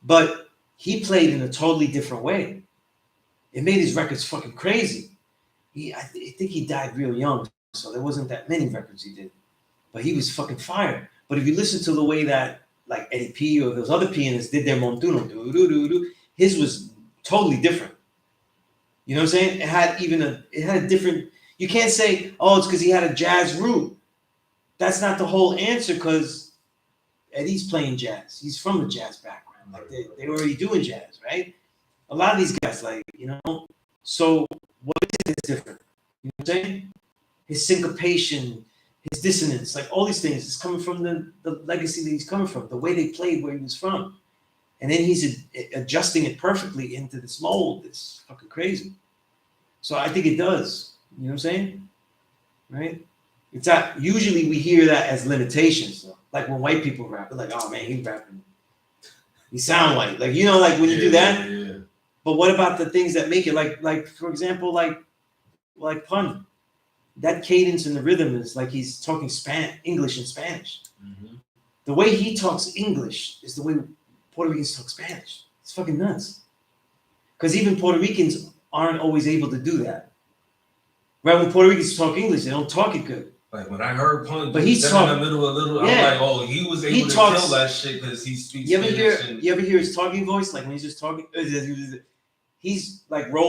But he played in a totally different way. It made his records fucking crazy. I think he died real young, so there wasn't that many records he did. But he was fucking fire. But if you listen to the way that like Eddie P or those other pianists did their montuno, his was totally different. You know what I'm saying? It had a different. You can't say, oh, it's because he had a jazz root. That's not the whole answer, because Eddie's playing jazz. He's from a jazz background. Like they already doing jazz, right? A lot of these guys, like, you know. So what is it that's different? You know what I'm saying? His syncopation, his dissonance, like all these things is coming from the legacy that he's coming from, the way they played where he was from. And then he's adjusting it perfectly into this mold. It's fucking crazy. So I think it does. You know what I'm saying? Right? It's not, usually we hear that as limitations, though. Like when white people rap, they're like, oh man, he's rapping. He sound white. Like, you know, like when you do that. Yeah. But what about the things that make it, like for example, like pun? That cadence and the rhythm is like he's talking English and Spanish. Mm-hmm. The way he talks English is the way Puerto Ricans talk Spanish. It's fucking nuts. Because even Puerto Ricans aren't always able to do that. Right? When Puerto Ricans talk English, they don't talk it good. Like when I heard Pun, but he's in the middle a little, yeah. I'm like, oh, he was able to kill that shit because he speaks You Spanish. ever hear his talking voice? Like when he's just talking, he's like rolling.